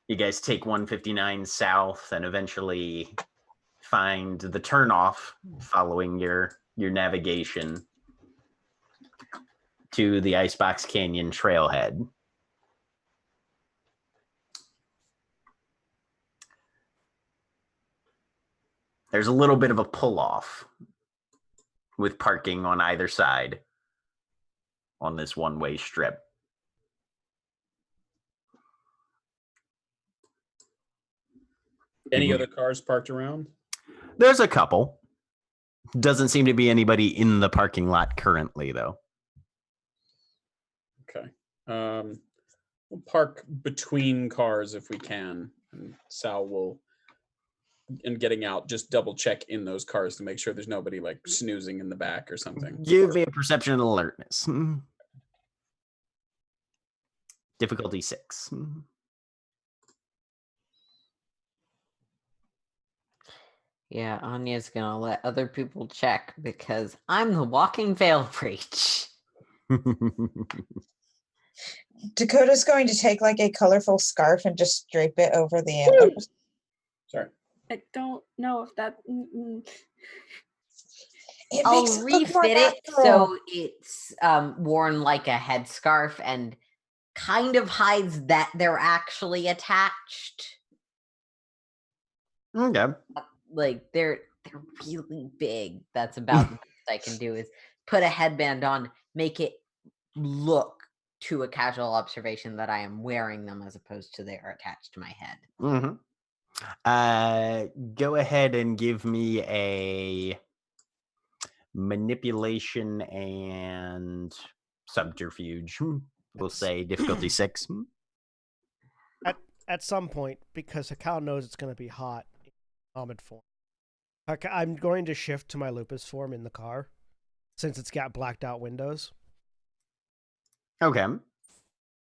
You guys take 159 south and eventually find the turnoff following your navigation to the Icebox Canyon trailhead. There's a little bit of a pull-off with parking on either side on this one-way strip. Any other cars parked around? There's a couple. Doesn't seem to be anybody in the parking lot currently, though. Okay. We'll park between cars if we can. And Sal will, in getting out, just double check in those cars to make sure there's nobody like snoozing in the back or something. Give me a perception and alertness. Difficulty 6. Yeah, Anya's gonna let other people check because I'm the walking veil breach. Dakota's going to take like a colorful scarf and just drape it over the antlers. Sorry. I don't know if that. It I'll makes it look more refit it natural. so it's worn like a headscarf and kind of hides that they're actually attached. Okay. Like they're really big. That's about the best I can do is put a headband on, make it look to a casual observation that I am wearing them as opposed to they are attached to my head. Go ahead and give me a manipulation and subterfuge. We'll say difficulty 6. At some point, because Hakao knows it's going to be hot in Ahmed form, I'm going to shift to my lupus form in the car, since it's got blacked out windows. Okay.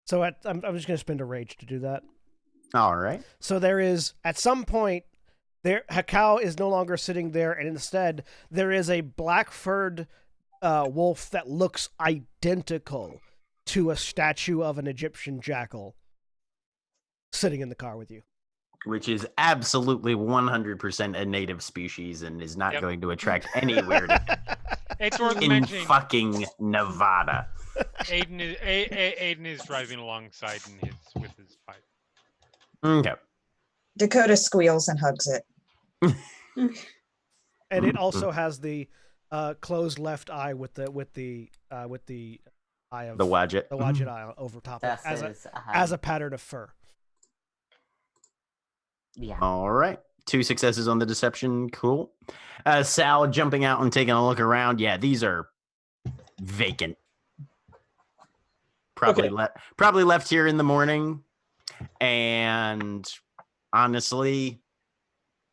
So I'm just going to spend a rage to do that. All right. So there is, at some point, Hakao is no longer sitting there, and instead there is a black-furred wolf that looks identical to a statue of an Egyptian jackal sitting in the car with you. Which is absolutely 100% a native species and is not going to attract anywhere It's worth in mentioning. fucking Nevada. Aiden is driving alongside with his pipe. Okay. Dakota squeals and hugs it. And it also has the closed left eye with the eye of The Wadjet. the Wadjet eye over top of it, as a pattern of fur. Yeah. All right. 2 successes on the deception. Cool. Sal jumping out and taking a look around. Yeah, these are vacant. Probably left here in the morning. And honestly,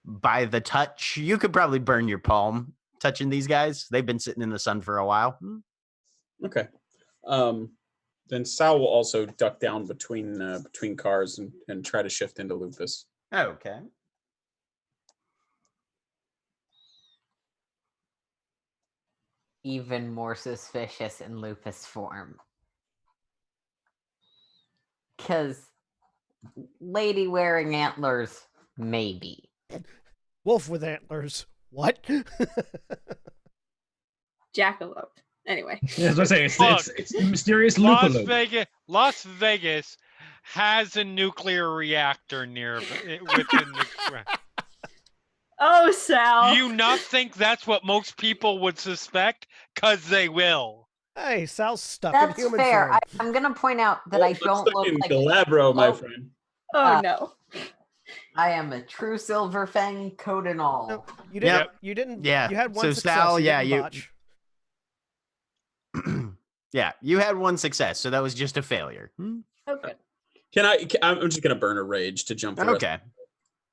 by the touch, you could probably burn your palm touching these guys. They've been sitting in the sun for a while. Okay. Then Sal will also duck down between cars and try to shift into Lupus. Okay. Even more suspicious in Lupus form. Because lady wearing antlers, maybe. Wolf with antlers. What? Jackalope. Anyway. Yeah, as I say, it's the mysterious Las Lupaloop. Vegas has a nuclear reactor within the. Oh, Sal. Do you not think that's what most people would suspect? Because they will. Hey, Sal's stuck That's in human fair. form. I'm going to point out that I don't look like Galabro, my friend. Oh, no. I am a true Silver Fang, coat and all. No, you didn't. Yep. You didn't. Yeah. You had one So success. Sal, you yeah, didn't you- botch. Yeah, you had 1 success, so that was just a failure. Okay. I'm just gonna burn a rage to jump. Okay.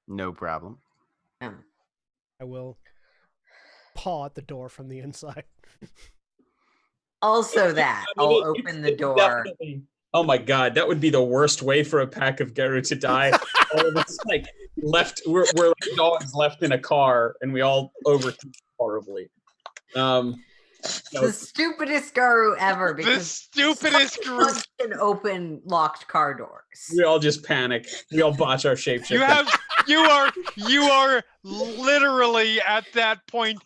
No problem. I will paw at the door from the inside. Also that. I'll open the door. Definitely. Oh my god, that would be the worst way for a pack of Geru to die. All of us like left, we're like dogs left in a car, and we all overthink horribly. The stupidest Garu ever. The Because stupidest group. can open locked car doors. We all just panic. We all botch our shapeshifting. You are literally at that point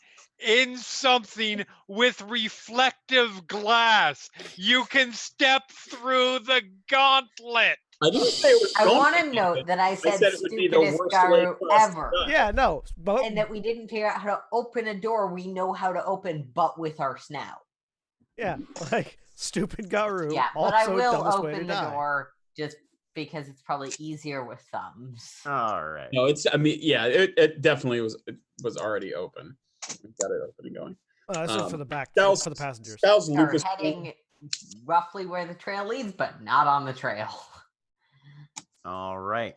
in something with reflective glass. You can step through the gauntlet. I didn't say it was. I going want to to be note good. that I said it would be the stupidest worst way Garu for us to ever. die. Yeah, no, but And that we didn't figure out how to open a door we know how to open but with our snout. yeah, like stupid Garu. Yeah, but also I will dumbest way to open the die. door just because it's probably easier with thumbs. All right. No, it's. I mean, yeah, it definitely was. It was already open. We've got it open and going. This is for the back, Sal's- for the passengers. Sal's We're Lucas. heading roughly where the trail leads, but not on the trail. All right.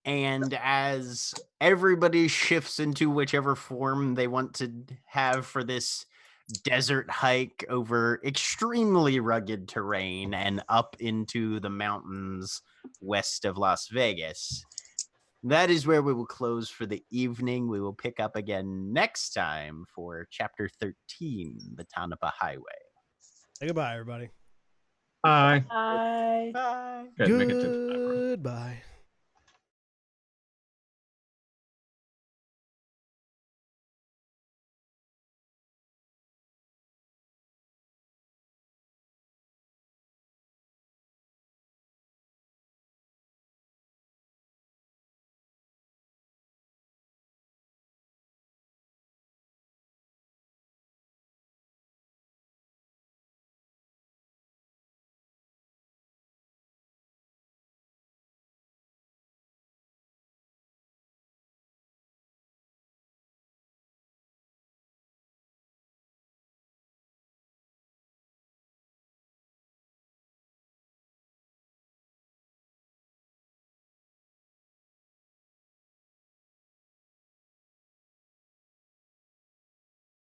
And as everybody shifts into whichever form they want to have for this desert hike over extremely rugged terrain and up into the mountains west of Las Vegas, that is where we will close for the evening. We will pick up again next time for Chapter 13, the Tanapa Highway. Say goodbye, everybody. Bye. Bye. Bye. Good, make it to- Goodbye.